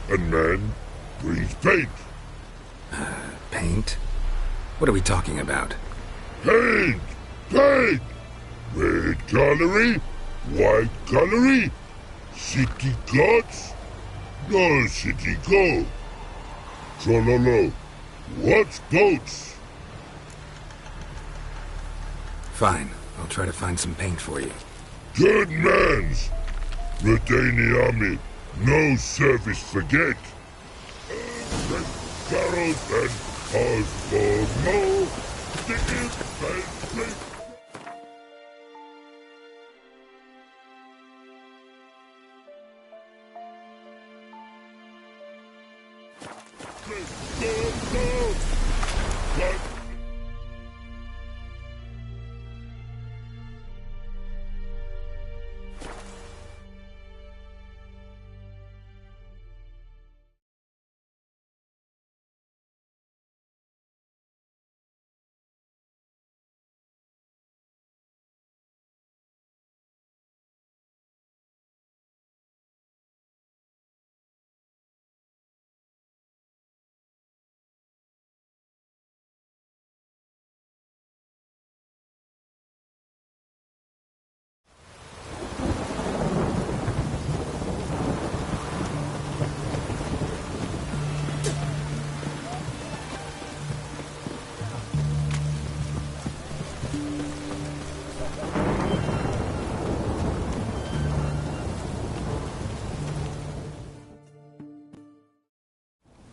And man brings paint. Paint? What are we talking about? Paint! Paint! Red colory, white colory, city gods, no city go. Trollolo, what's boats? Fine. I'll try to find some paint for you. Good mans! Redani army, no service forget. Barrels and cars for no. Stickers and plate.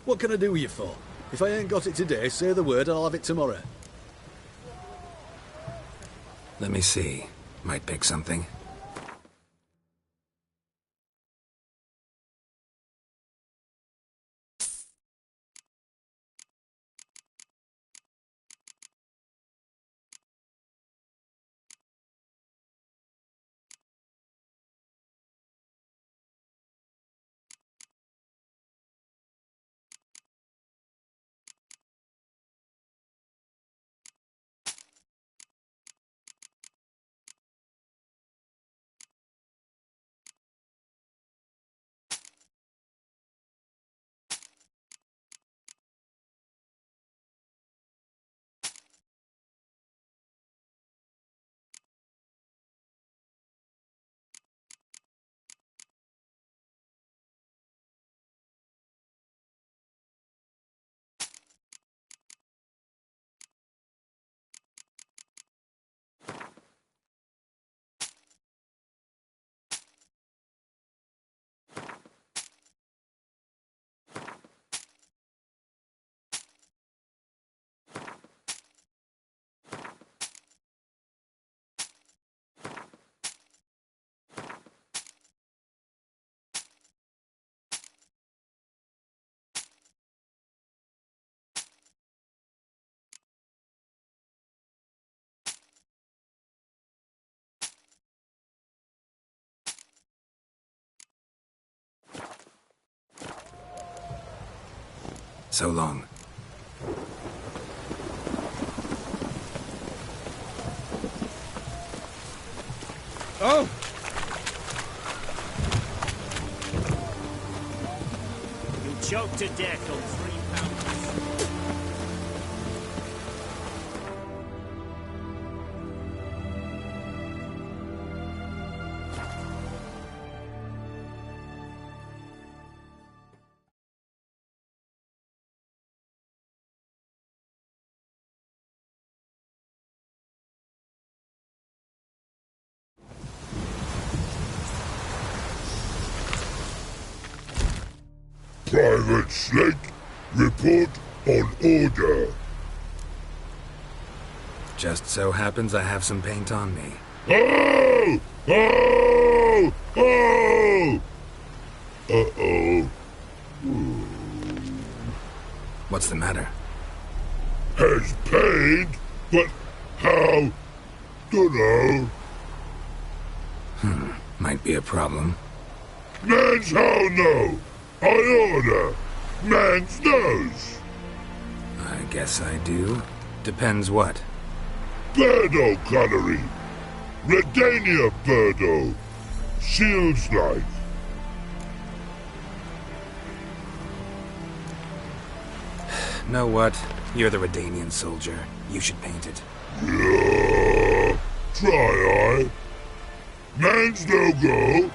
What can I do with you for? If I ain't got it today, say the word and I'll have it tomorrow. Let me see. Might pick something. so long. Oh! You'll choke to death on 3 pounds. Private Snake, report on order. Just so happens I have some paint on me. Oh! Oh! Oh! Uh-oh. What's the matter? Has paint, but how? Dunno. Might be a problem. Man's how no? I order. Man's nose. I guess I do. Depends what. Birdo coloring. Redania Birdo. Shields like. Know what? You're the Redanian soldier. You should paint it. Yeah. Try I. Man's no go.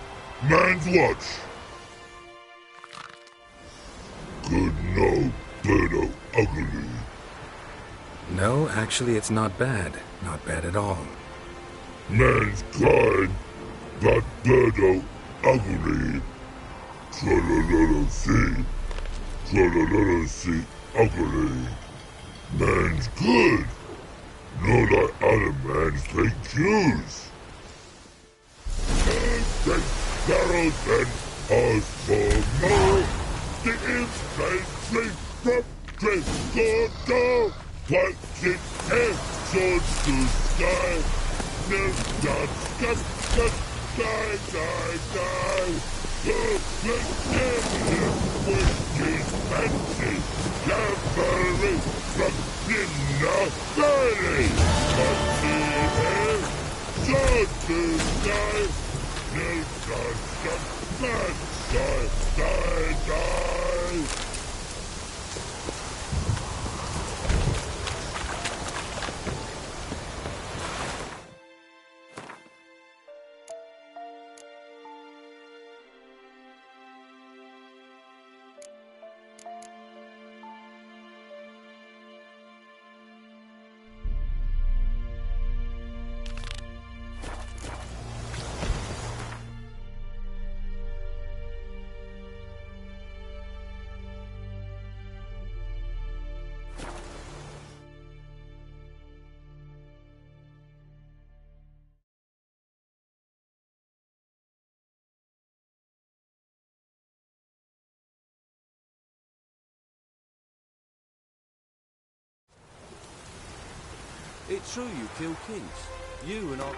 Man's watch. Good no, Birdo ugly. No, actually it's not bad. Not bad at all. Man's kind, but Birdo ugly. Trollololo see. Trollololo see ugly. Man's good. No like other man's take cues. Take barrels and ask for more. The infantry from Trescordo. What's it head swords to sky? No dot sky. Which is fancy. Cavalry from Nimna Valley. What's the air? Sword to sky. No dot sky. It's true you killed kings. You and our...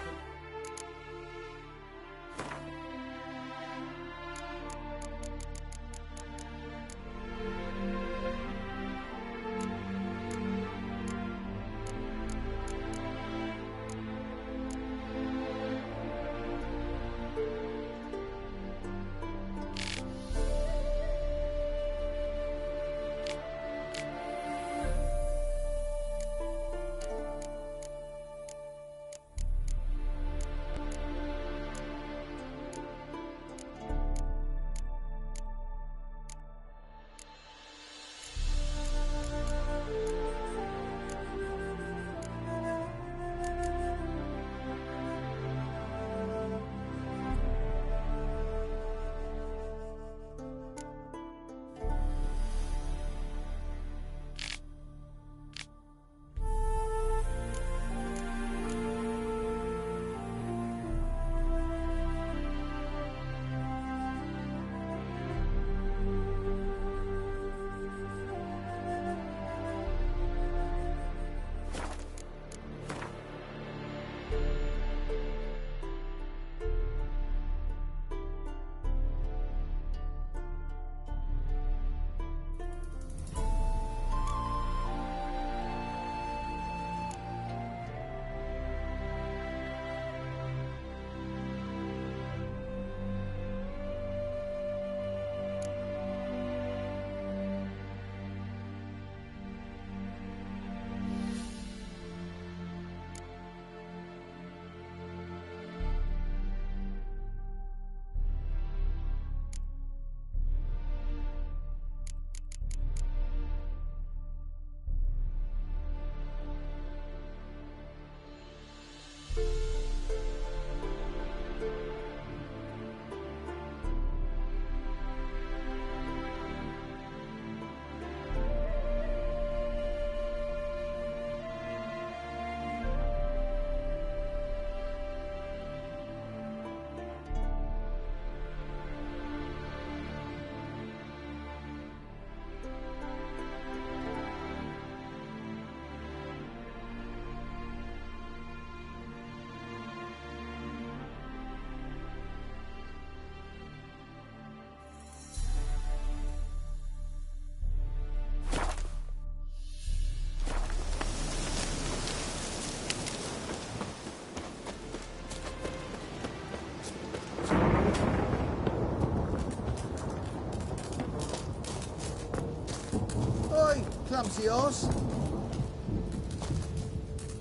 yours?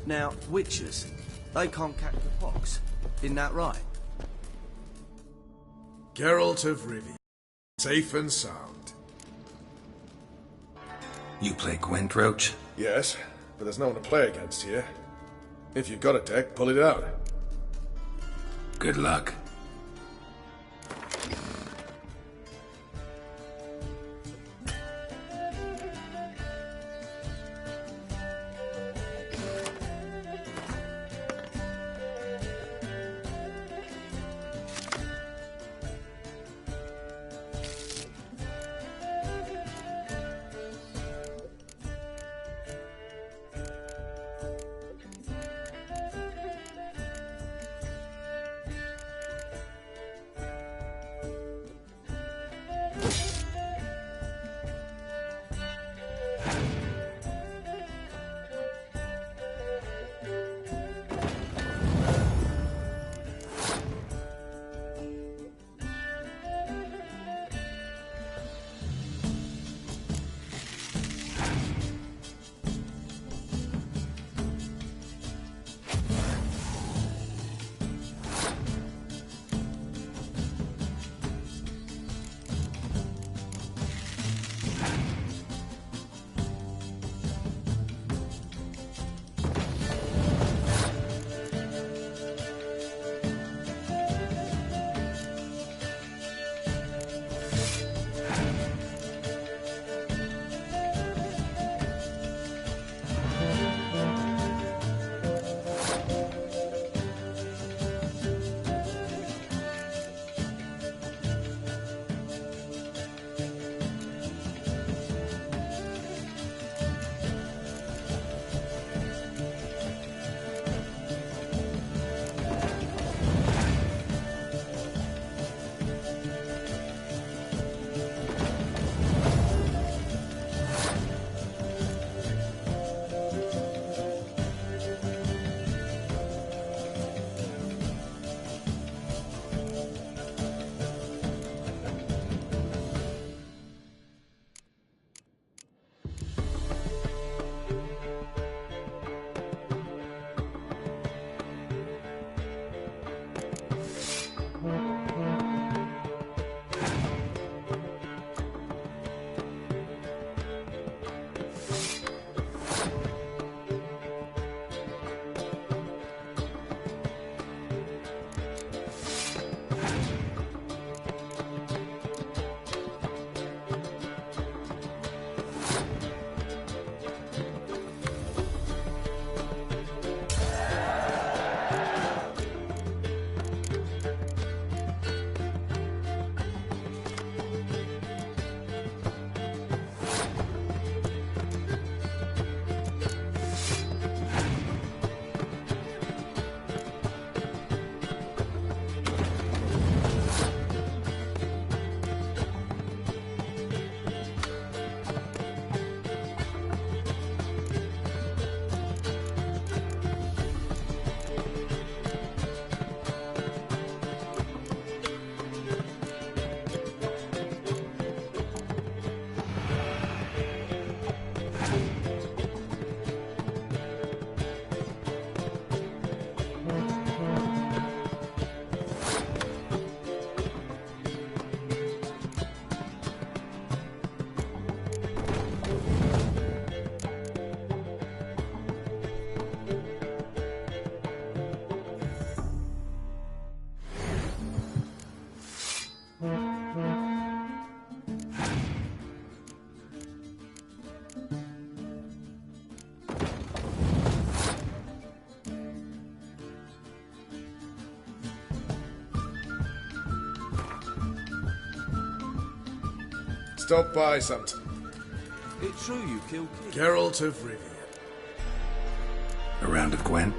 Now, witches, they can't catch the pox. Isn't that right? Geralt of Rivia, safe and sound. You play Gwent, Roach? Yes, but there's no one to play against here. If you've got a deck, pull it out. Good luck. Stop by something. It's true you killed kids. Geralt of Rivia. A round of Gwent?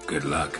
Good luck.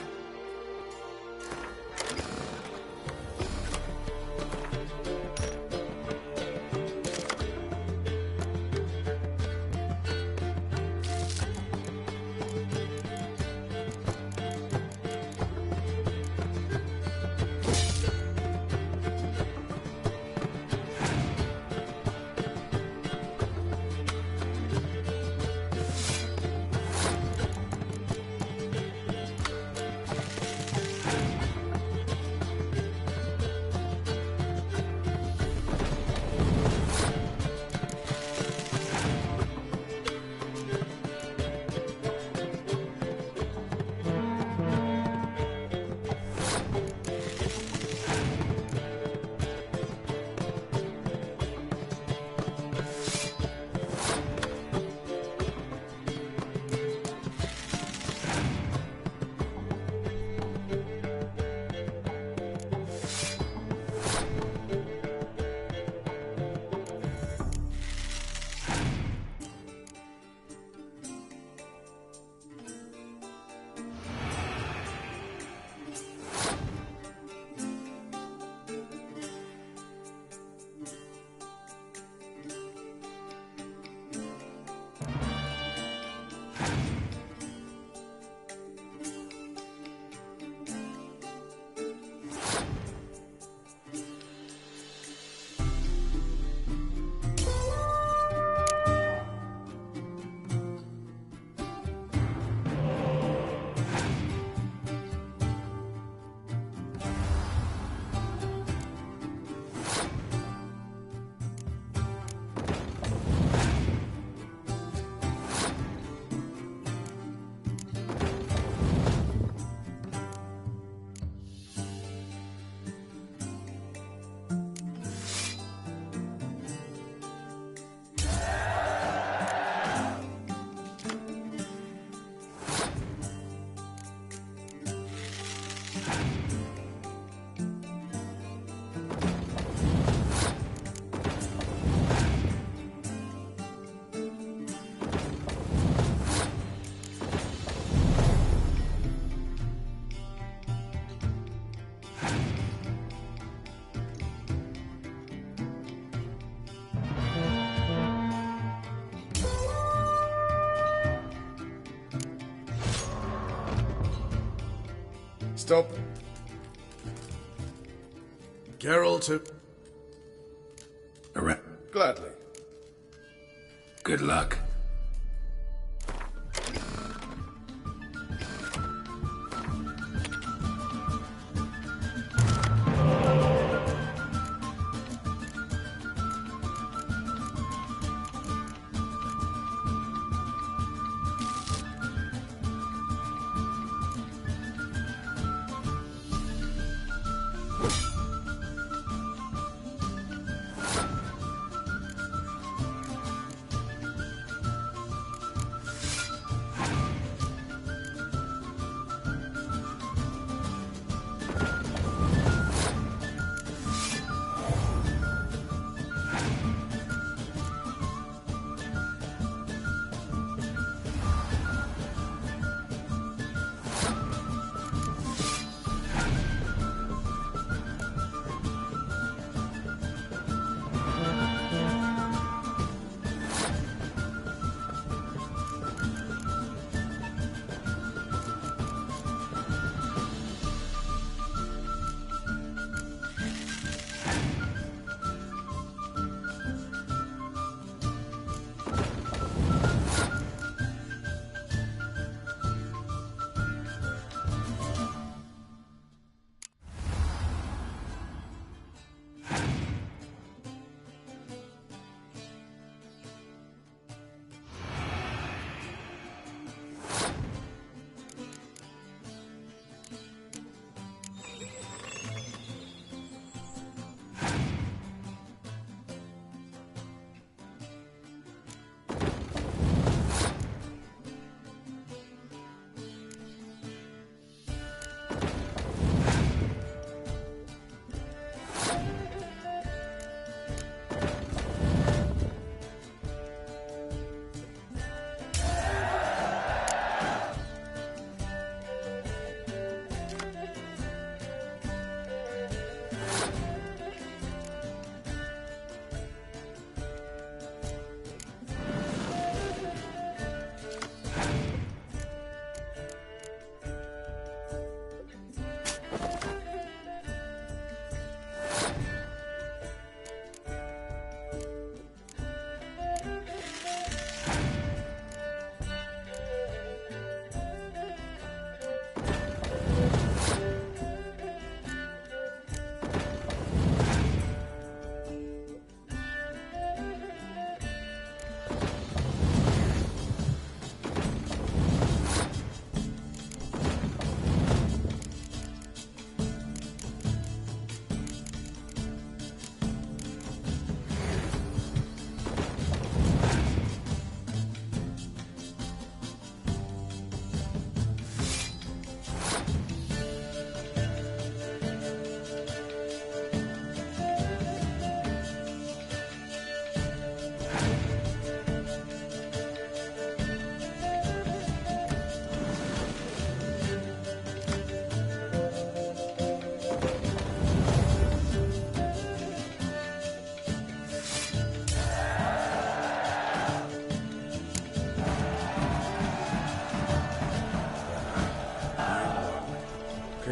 Stop. Geralt, Gladly. Good luck.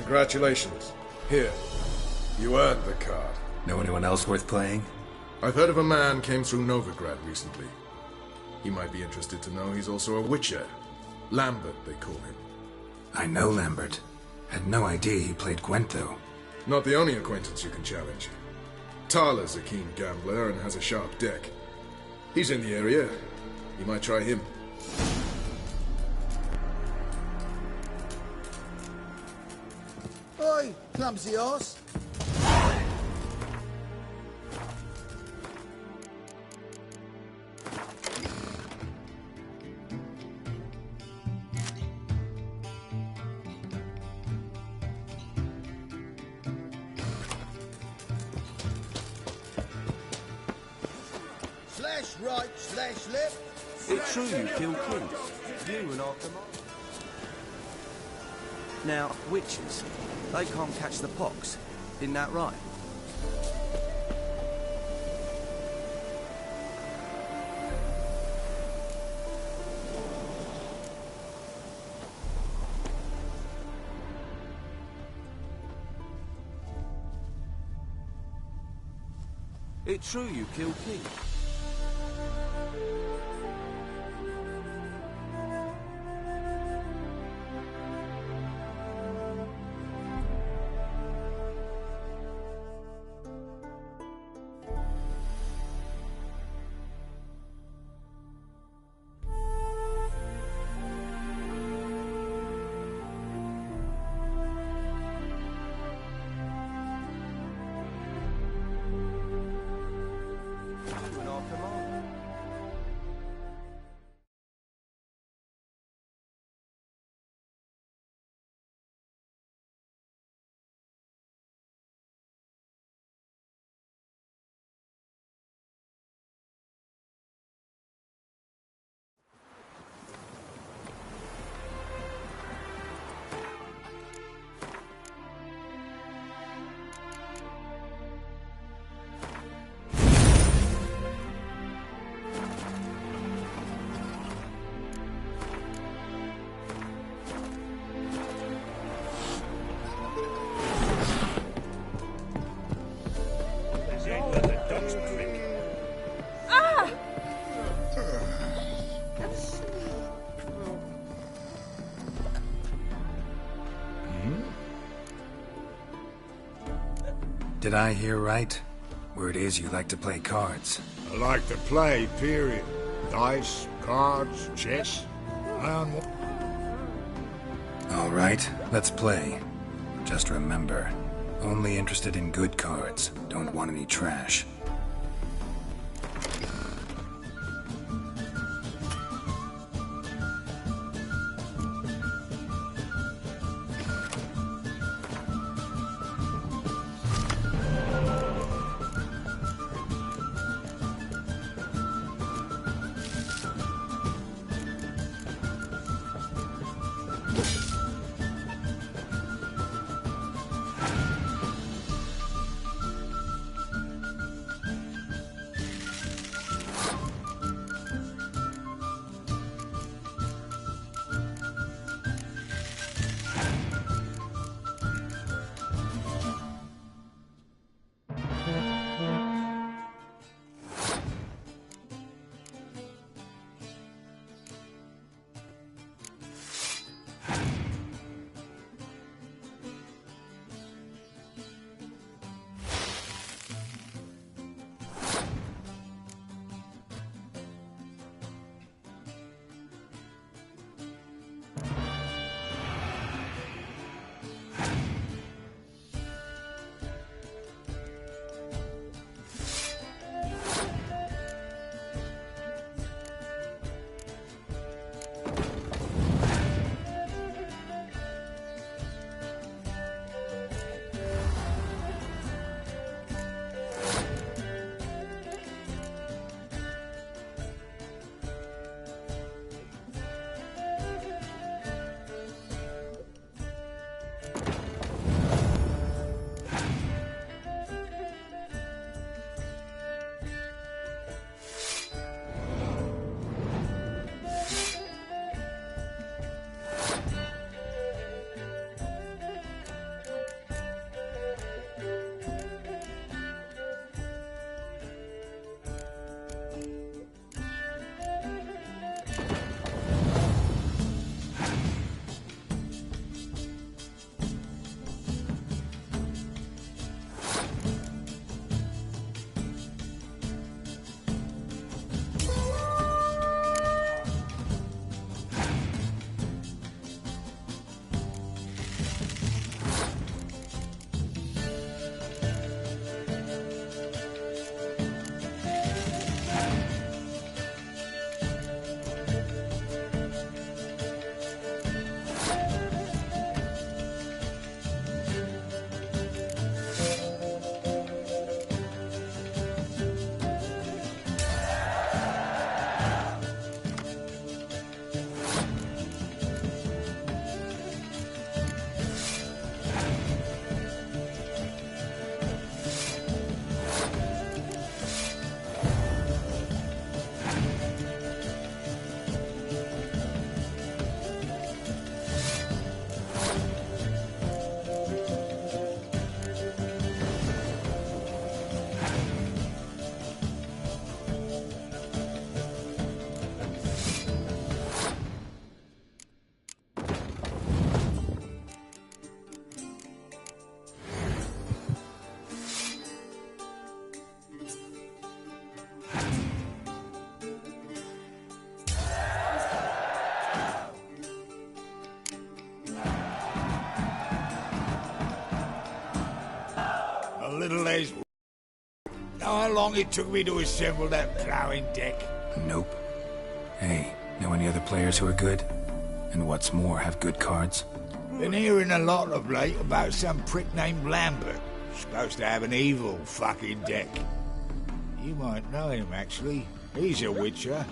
Congratulations. Here. You earned the card. Know anyone else worth playing? I've heard of a man came through Novigrad recently. He might be interested to know he's also a witcher. Lambert, they call him. I know Lambert. Had no idea he played Gwent, though. Not the only acquaintance you can challenge. Tala's a keen gambler and has a sharp deck. He's in the area. You might try him. Oi, clumsy horse. Slash right, slash left. It's true you killed kings. You and after mine. Now, witches, they can't catch the pox. Isn't that right? It's true you killed King. Did I hear right? Word is you like to play cards. I like to play, period. Dice, cards, chess. All right, let's play. Just remember, only interested in good cards. Don't want any trash. how long it took me to assemble that ploughing deck? Nope. Hey, know any other players who are good? And what's more, have good cards? Been hearing a lot of late about some prick named Lambert. Supposed to have an evil fucking deck. You might know him, actually. He's a witcher.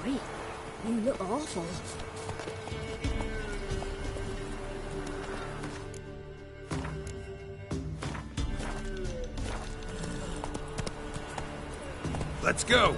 Wait, you look awful. Let's go!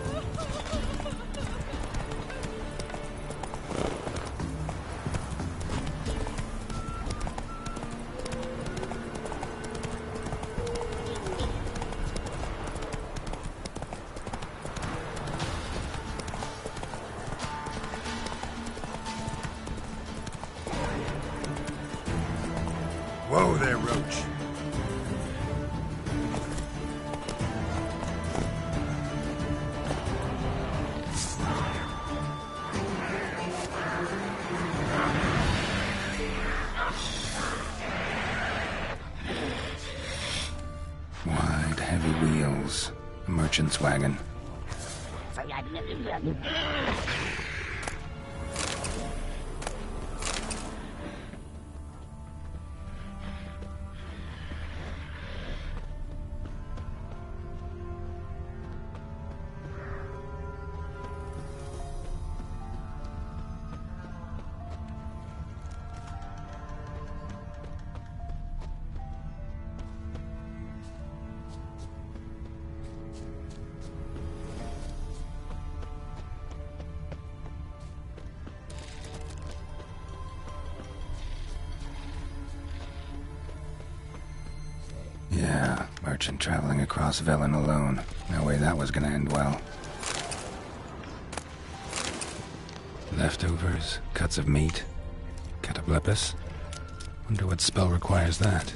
Whoa there, Roach. Wide, heavy wheels. A merchant's wagon. Yeah, merchant traveling across Velen alone. No way that was gonna end well. Leftovers, cuts of meat, cataplepis. Wonder what spell requires that.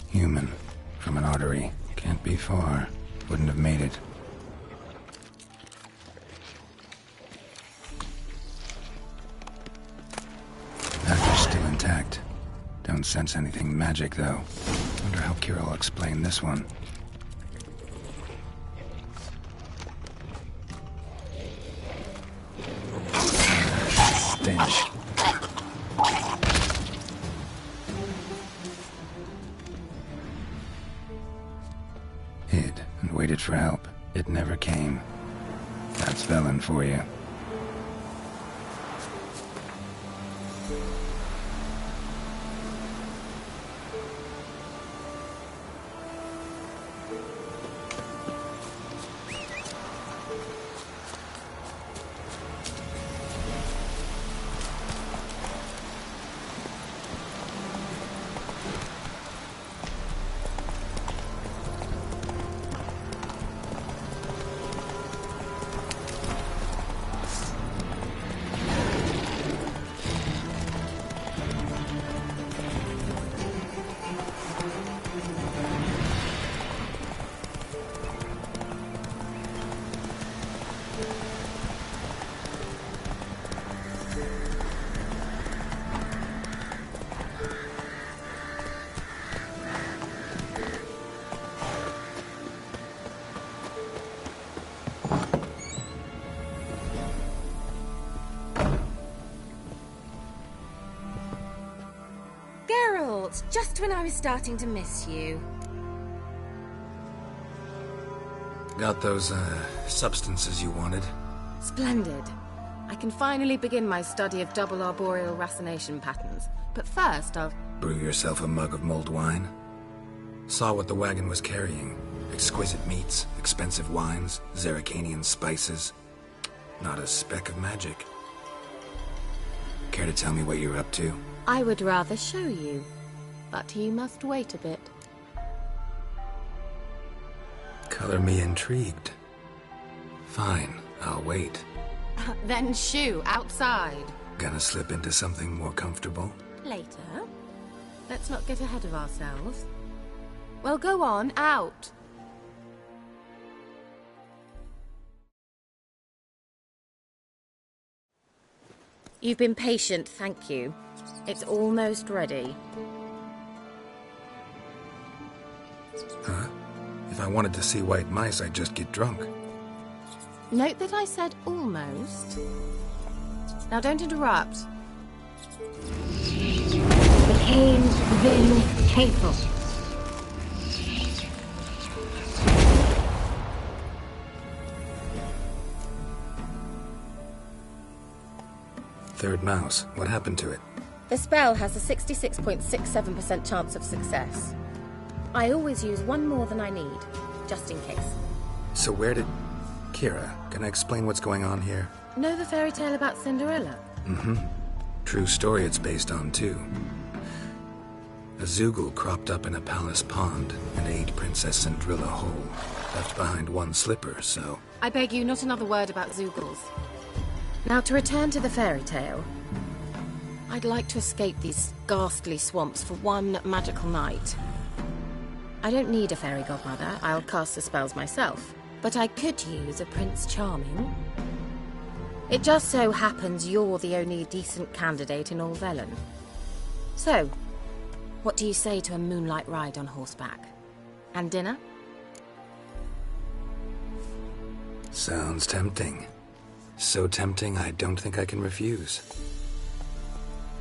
Human, from an artery. Can't be far. Wouldn't have made it. Don't sense anything magic, though. Wonder how Kira will explain this one. Stench. Hid and waited for help. It never came. That's Velen for you. Just when I was starting to miss you. Got those, substances you wanted? Splendid. I can finally begin my study of double arboreal racination patterns. But first, I'll... Brew yourself a mug of mulled wine? Saw what the wagon was carrying. Exquisite meats, expensive wines, Zerrikanian spices. Not a speck of magic. Care to tell me what you're up to? I would rather show you. But you must wait a bit. Color me intrigued. Fine, I'll wait. Then shoo, outside. Gonna slip into something more comfortable? Later. Let's not get ahead of ourselves. Well, go on, out. You've been patient, thank you. It's almost ready. Huh? If I wanted to see white mice, I'd just get drunk. Note that I said almost. Now don't interrupt. The cane's been faithful. Third mouse. What happened to it? The spell has a 66.67% chance of success. I always use one more than I need, just in case. So where did... Kira, can I explain what's going on here? Know the fairy tale about Cinderella? Mm-hmm. True story it's based on, too. A Zoogle cropped up in a palace pond and ate Princess Cinderella whole. Left behind one slipper, so... I beg you, not another word about Zoogles. Now, to return to the fairy tale. I'd like to escape these ghastly swamps for one magical night. I don't need a fairy godmother, I'll cast the spells myself. But I could use a Prince Charming. It just so happens you're the only decent candidate in all Velen. So, what do you say to a moonlight ride on horseback? And dinner? Sounds tempting. So tempting, I don't think I can refuse.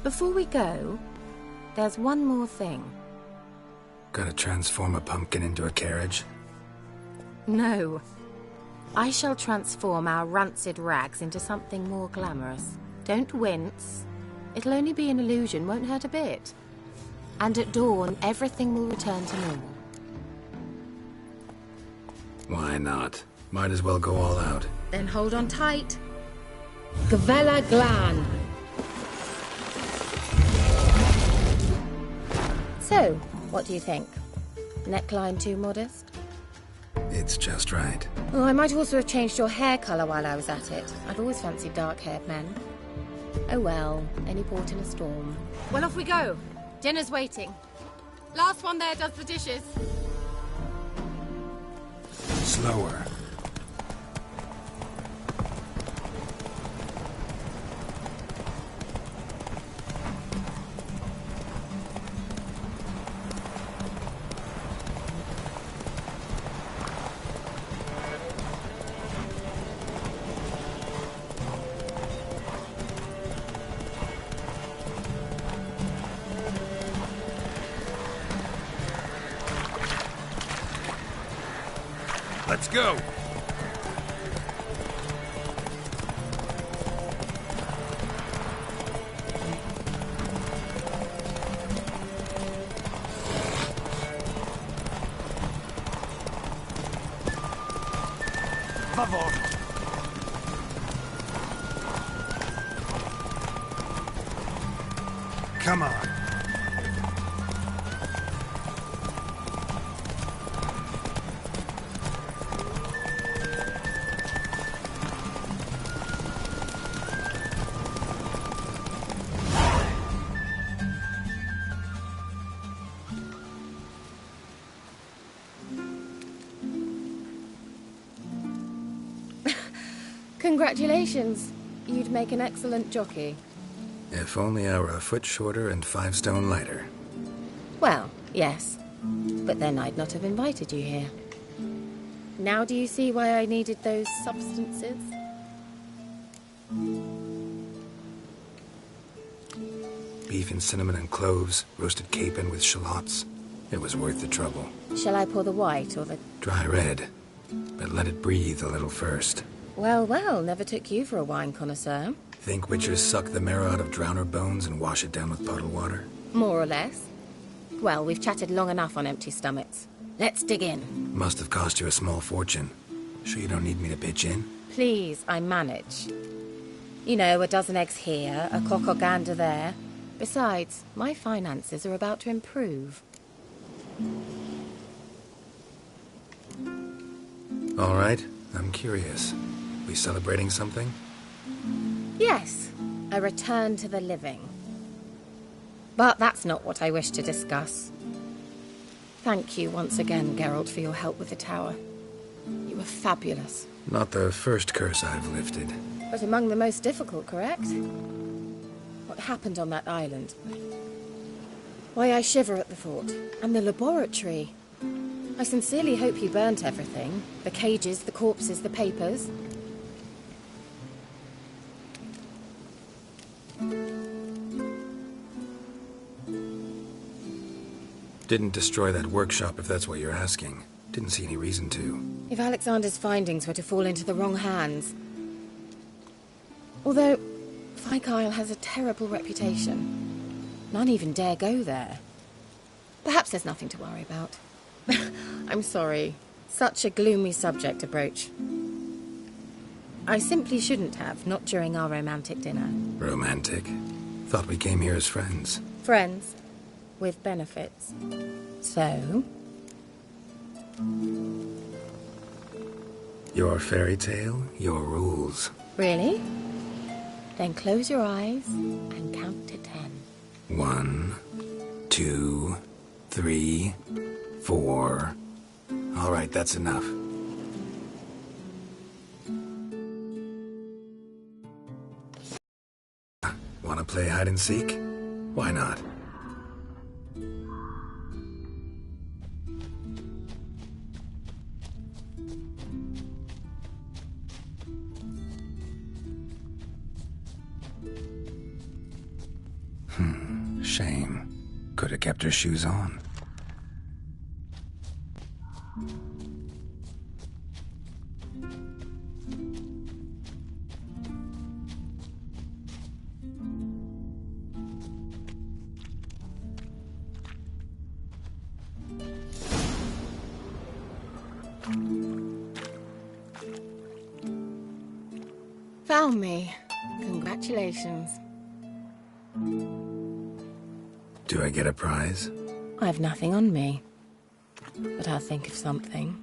Before we go, there's one more thing. Gotta transform a pumpkin into a carriage? No. I shall transform our rancid rags into something more glamorous. Don't wince. It'll only be an illusion, won't hurt a bit. And at dawn, everything will return to normal. Why not? Might as well go all out. Then hold on tight. Gavella Glan. So, what do you think? Neckline too modest? It's just right. Oh, I might also have changed your hair colour while I was at it. I've always fancied dark-haired men. Oh well, any port in a storm. Well, off we go. Dinner's waiting. Last one there does the dishes. Slower. Let's go. Come on. Congratulations. You'd make an excellent jockey. If only I were a foot shorter and 5 stone lighter. Well, yes. But then I'd not have invited you here. Now do you see why I needed those substances? Beef and cinnamon and cloves, roasted capon with shallots. It was worth the trouble. Shall I pour the white or the... Dry red, but let it breathe a little first. Well, well, never took you for a wine connoisseur. Think witchers suck the marrow out of drowner bones and wash it down with puddle water? More or less. Well, we've chatted long enough on empty stomachs. Let's dig in. Must have cost you a small fortune. Sure you don't need me to pitch in? Please, I manage. You know, a dozen eggs here, a cock or gander there. Besides, my finances are about to improve. All right, I'm curious. We celebrating something? Yes, a return to the living. But that's not what I wish to discuss. Thank you once again, Geralt, for your help with the tower. You were fabulous. Not the first curse I've lifted. But among the most difficult, correct? What happened on that island? Why, I shiver at the thought. And the laboratory. I sincerely hope you burnt everything. The cages, the corpses, the papers. Didn't destroy that workshop, if that's what you're asking. Didn't see any reason to. If Alexander's findings were to fall into the wrong hands... Although, Fyke Isle has a terrible reputation. None even dare go there. Perhaps there's nothing to worry about. I'm sorry. Such a gloomy subject to broach. I simply shouldn't have, not during our romantic dinner. Romantic? Thought we came here as friends. Friends. With benefits. So? Your fairy tale, your rules. Really? Then close your eyes and count to 10. 1, 2, 3, 4. All right, that's enough. Want to play hide and seek? Why not? Shame. Could have kept her shoes on. Found me. Congratulations. Do I get a prize? I've nothing on me. But I'll think of something.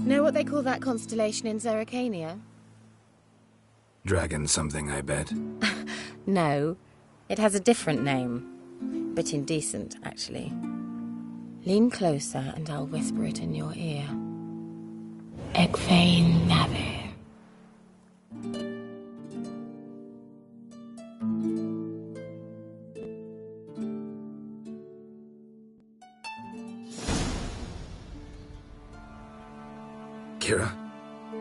Know what they call that constellation in Zerrikania? Dragon something, I bet. No, it has a different name. Bit indecent, actually. Lean closer and I'll whisper it in your ear. Egfain Nave. Kira?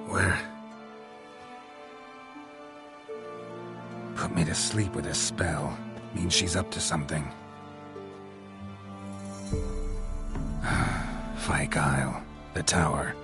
Where? Put me to sleep with a spell. Means she's up to something. Fyke Isle. The tower.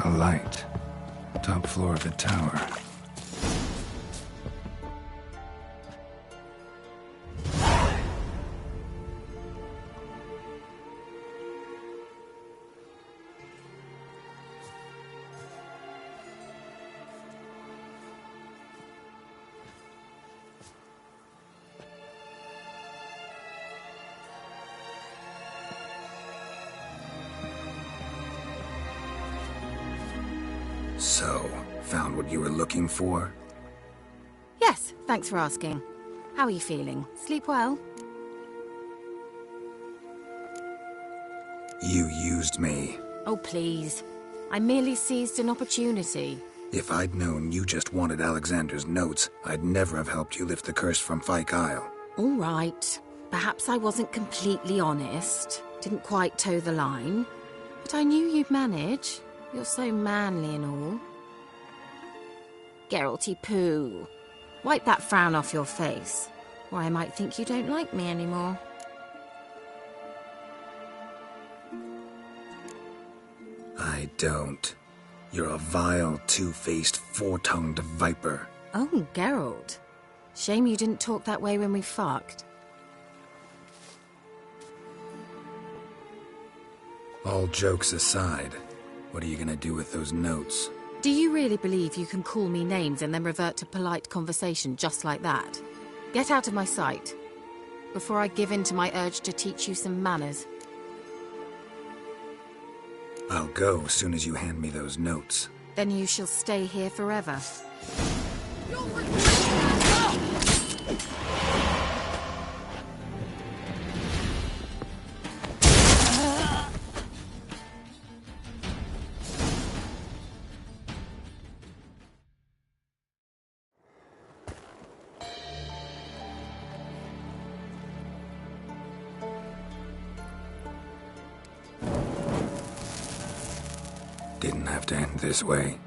A light. Top floor of the tower. So, found what you were looking for? Yes, thanks for asking. How are you feeling? Sleep well? You used me. Oh, please. I merely seized an opportunity. If I'd known you just wanted Alexander's notes, I'd never have helped you lift the curse from Fyke Isle. All right. Perhaps I wasn't completely honest. Didn't quite toe the line. But I knew you'd manage. You're so manly and all. Geralty poo. Wipe that frown off your face, or I might think you don't like me anymore. I don't. You're a vile, two-faced, four-tongued viper. Oh, Geralt. Shame you didn't talk that way when we fucked. All jokes aside, what are you gonna do with those notes? Do you really believe you can call me names and then revert to polite conversation just like that? Get out of my sight, before I give in to my urge to teach you some manners. I'll go as soon as you hand me those notes. Then you shall stay here forever. Didn't have to end this way.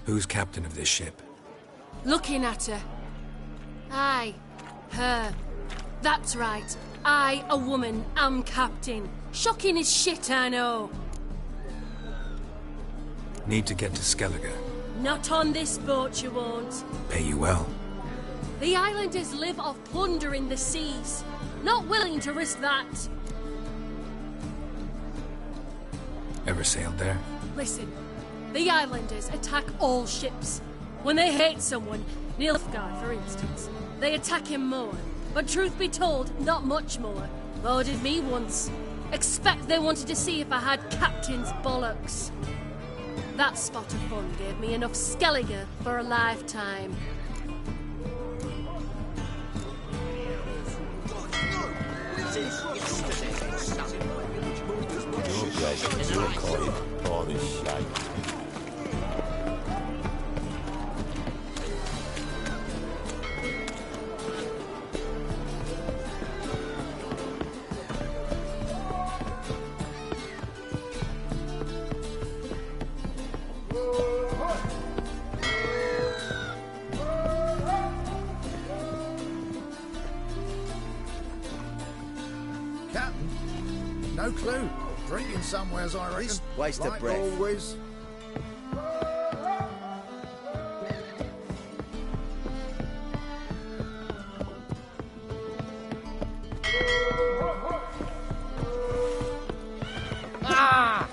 Who's captain of this ship? Looking at her. Aye, her. That's right. I, a woman, am captain. Shocking as shit, I know. Need to get to Skellige. Not on this boat, you won't. Pay you well. The islanders live off plunder in the seas. Not willing to risk that. Ever sailed there? Listen, the islanders attack all ships. When they hate someone, Nilfgaard for instance, they attack him more. But truth be told, not much more. Boarded me once. Expect they wanted to see if I had captain's bollocks. That spot of fun gave me enough Skellige for a lifetime. Your bread, your coin, all this shite. Captain? No clue. Drinking somewheres, I reckon. Waste of like breath. Always. Ah!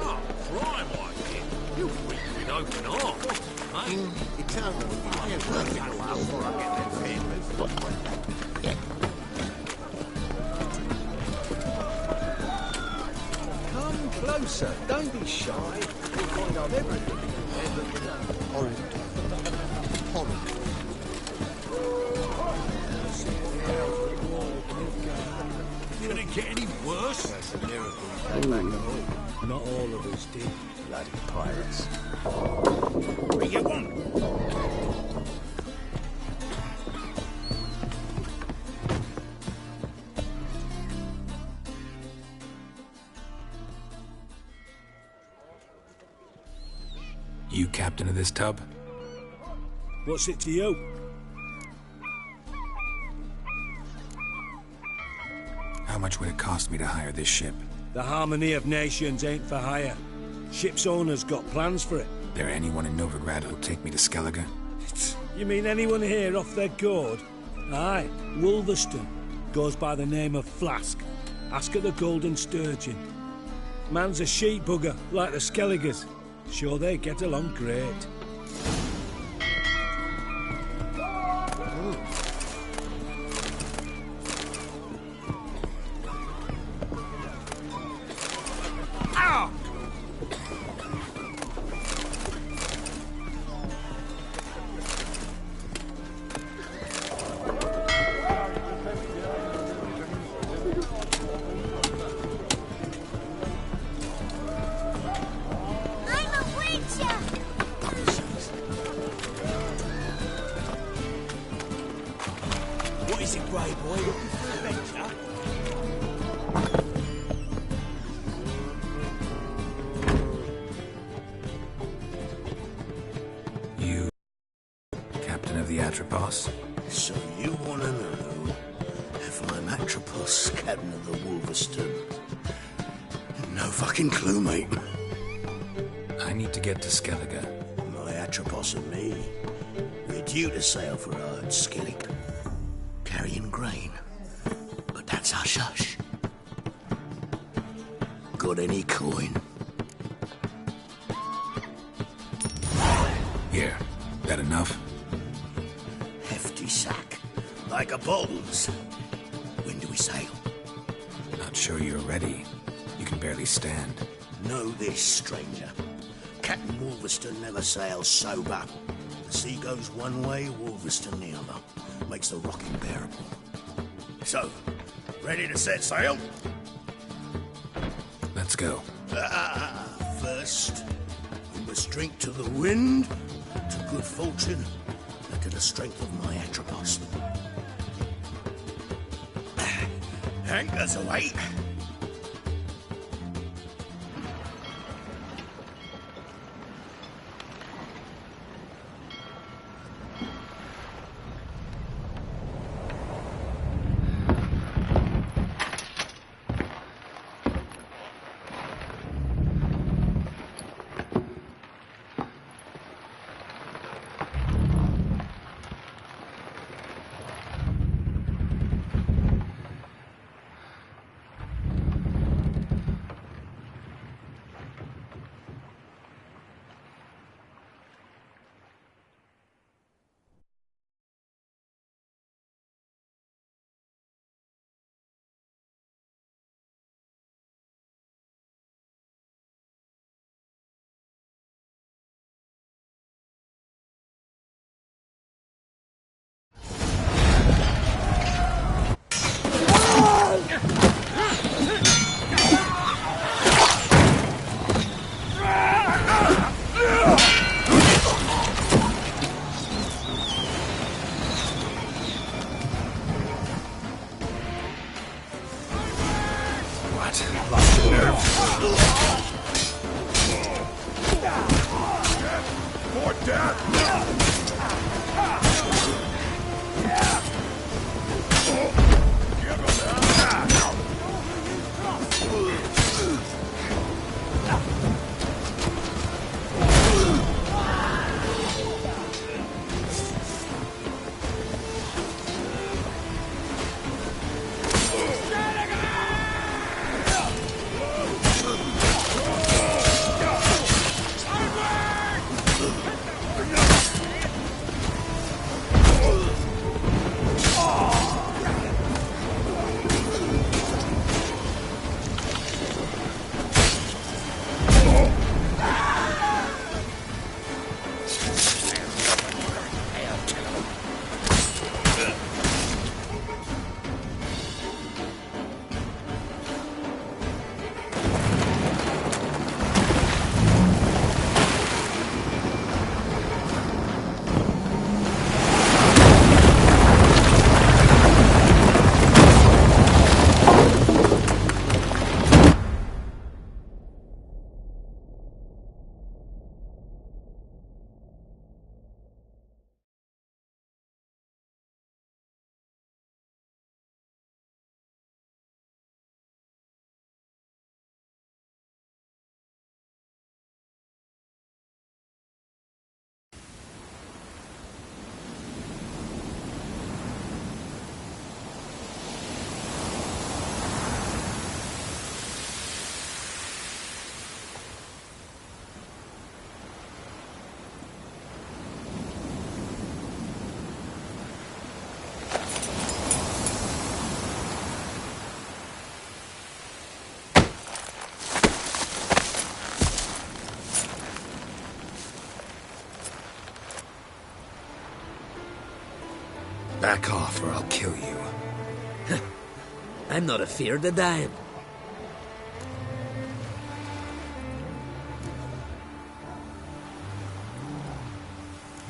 Oh, crime, I think. You freak with open arms, mate. It's over. I ain't working a while before I get them papers. Come closer. Don't be shy. You'll find I've everything. Horrid. Horrid. Can it get any worse? That's a miracle. Not all of us did. Bloody pirates. Bring it on. You captain of this tub? What's it to you? How much would it cost me to hire this ship? The harmony of nations ain't for hire. Ship's owner's got plans for it. There anyone in Novigrad who'll take me to Skellige? You mean anyone here off their gourd? Aye, Wolverston. Goes by the name of Flask. Ask at the Golden Sturgeon. Man's a sheep bugger, like the Skelligers. Sure they get along great. What is it, Grey Boy? Looking for adventure? You... captain of the Atropos? So you want to know if I'm Atropos, captain of the Wolverston? No fucking clue, mate. I need to get to Skellige. My Atropos and me, we're due to sail for Ard Skellig, carrying grain. But that's hush-hush. Got any coin? Here. That enough? Hefty sack. Like a bowls. When do we sail? Not sure you're ready. You can barely stand. Know this, stranger. Captain Wolverston never sails sober. The sea goes one way, Wolverston the other. Makes the rocking bearable. So, ready to set sail? Let's go. First, we must drink to the wind, to good fortune, to the strength of my Atropos. Anchors away. Back off or I'll kill you. I'm not afeard of dying.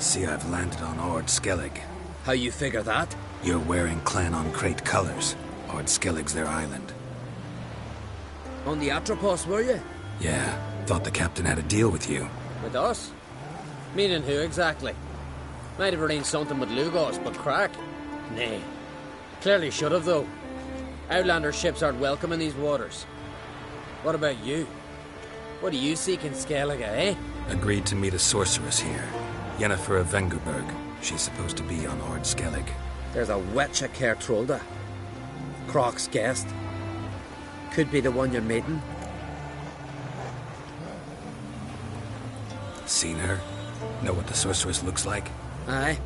See, I've landed on Ord Skellig. How you figure that? You're wearing Clan on Crate colors. Ord Skellig's their island. On the Atropos, were you? Yeah, thought the captain had a deal with you. With us? Meaning who exactly? Might have arranged something with Lugos, but crack? Nay. Clearly should have, though. Outlander ships aren't welcome in these waters. What about you? What do you seek in Skellige, eh? Agreed to meet a sorceress here. Yennefer of Vengerberg. She's supposed to be on Ord Skellig. There's a wetcha Kertrolda. Croc's guest. Could be the one you're meeting. Seen her? Know what the sorceress looks like? Aye.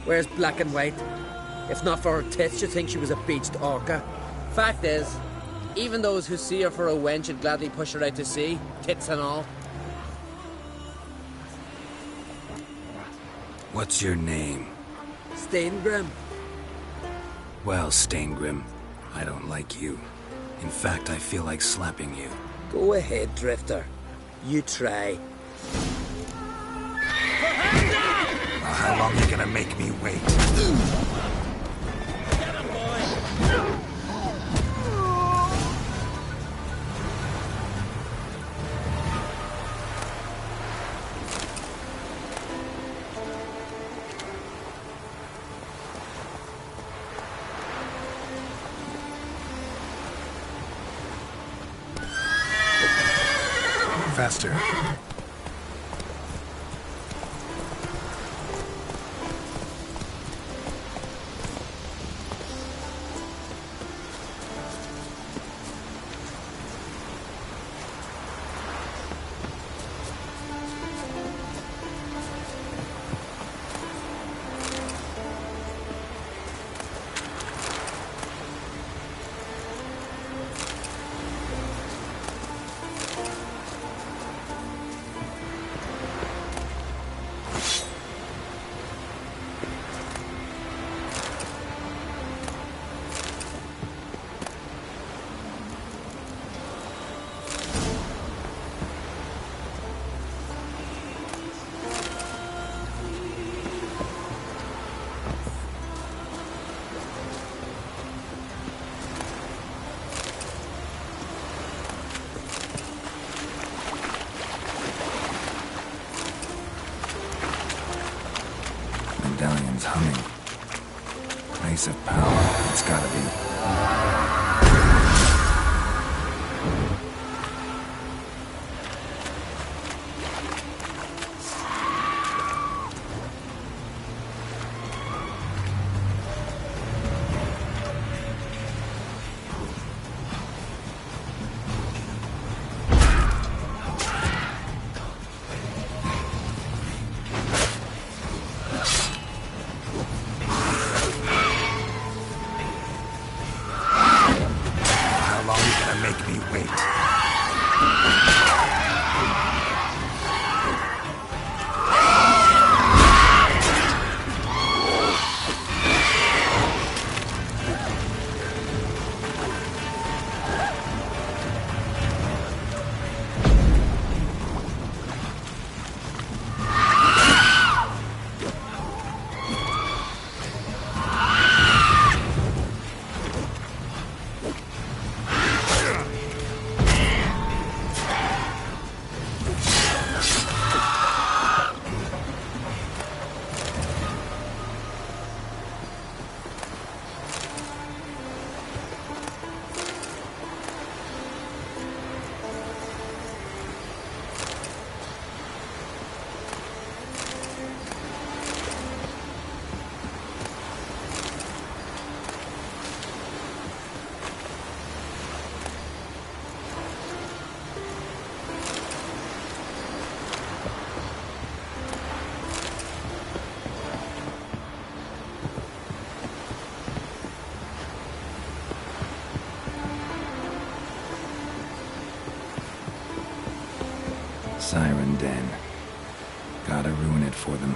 Wears black and white. If not for her tits, you'd think she was a beached orca. Fact is, even those who see her for a wench would gladly push her out to sea, tits and all. What's your name? Steingrim. Well, Steingrim, I don't like you. In fact, I feel like slapping you. Go ahead, Drifter. You try. How long you gonna make me wait? Faster. Medallion's humming. Place of power, it's gotta be. Siren Den. Gotta ruin it for them.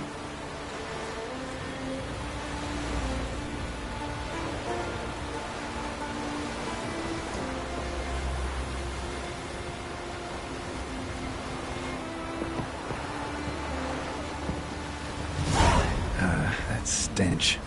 That stench.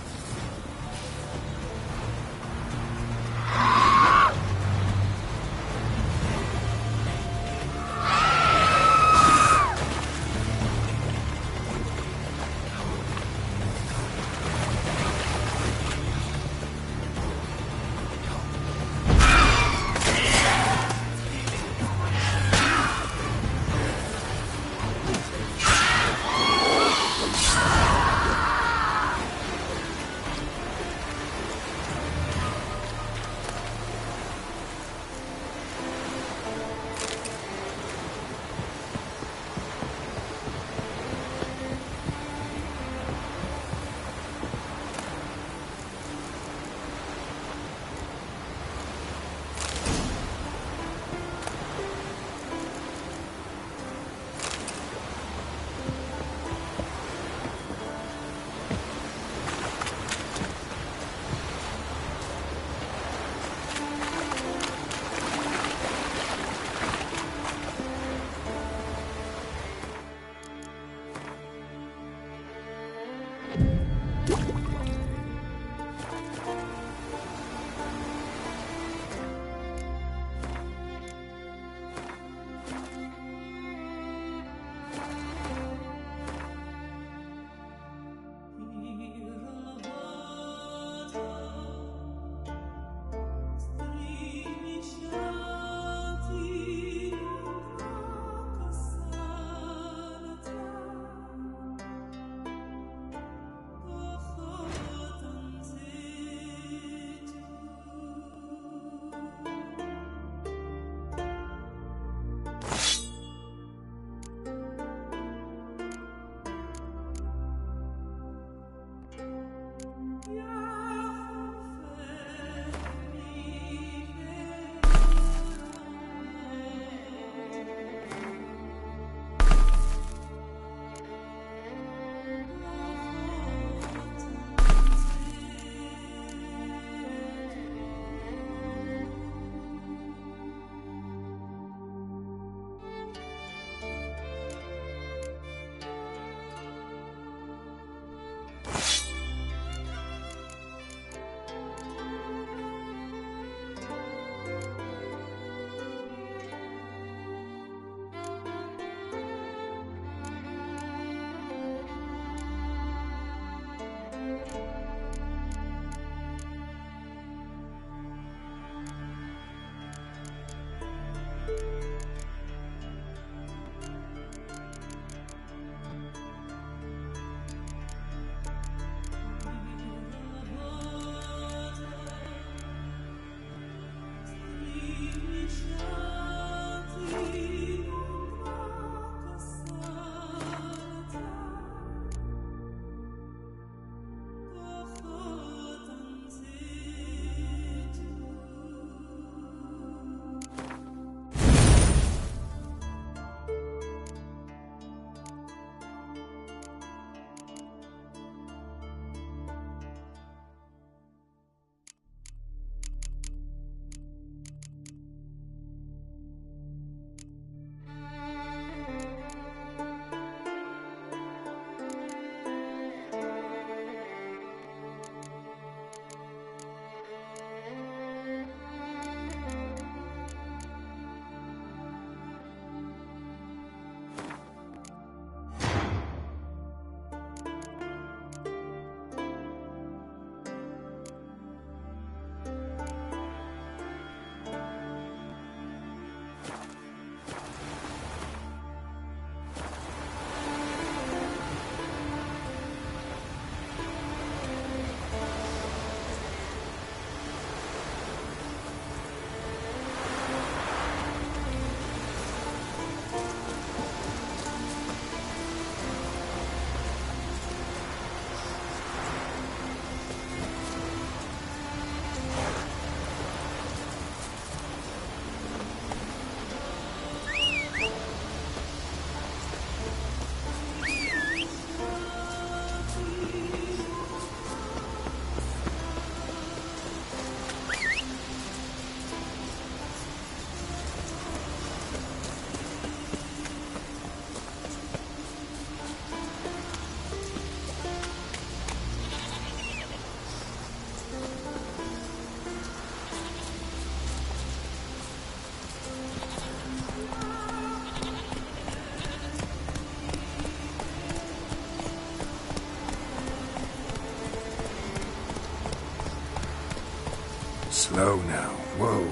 Slow now. Whoa.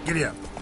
Giddy up.